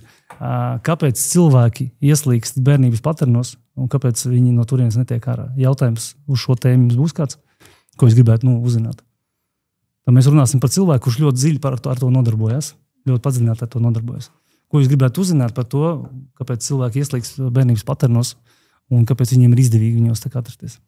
kāpēc cilvēki ieslīgst bērnības paternos un kāpēc viņi no turienes netiek ārā? Jautājums uz šo tēmu jums būs kāds, ko es gribētu uzzināt. Tad mēs runāsim par cilvēku, kurš ļoti dziļi ar to nodarbojas, ļoti padziļināti ar to nodarbojas. Ko jūs gribētu uzzināt par to, kāpēc cilvēki ieslīgst bērnības paternos un kāpēc viņiem ir izdevīgi viņos tā kā atrasties?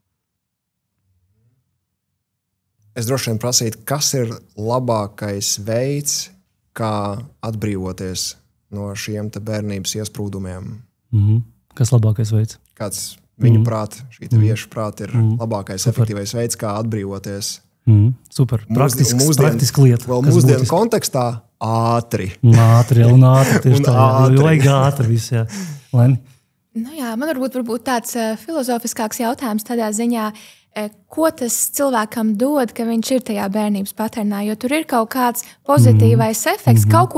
Es droši vien prasītu, kas ir labākais veids, kā atbrīvoties no šiem te bērnības iesprūdumiem. Kas labākais veids? Kāds viņu prāt, šī te viešu prāt ir labākais, efektīvais veids, kā atbrīvoties. Super. Praktiski lieta. Vēl mūsdienu kontekstā ātri. Ātri, tieši tā. Vajag ātri viss, jā. Leni? Man varbūt tāds filozofiskāks jautājums tādā ziņā, ko tas cilvēkam dod, ka viņš ir tajā bērnības paternā, jo tur ir kaut kāds pozitīvais efekts, kaut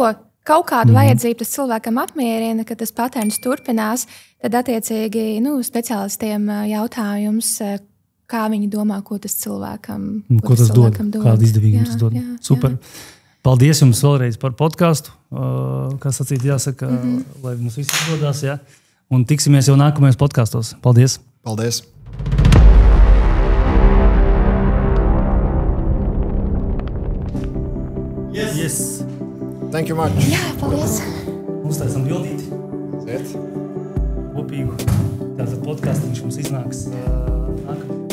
kādu vajadzību tas cilvēkam apmierina, ka tas paterns turpinās, tad attiecīgi speciālistiem jautājums, kā viņi domā, ko tas cilvēkam dod. Kādu izdevīgumu tas dod. Super. Paldies jums vēlreiz par podcastu. Kā sacīt, jāsaka, lai mums viss izdodas. Ja? Un tiksimies jau nākamajos podkastos. Paldies! Paldies! Yes. Thank you much! Jā, paldies! Uztaisam bildīti. Ziet. Kopīgu. Tātad podcastiņš mums iznāks nākamajā.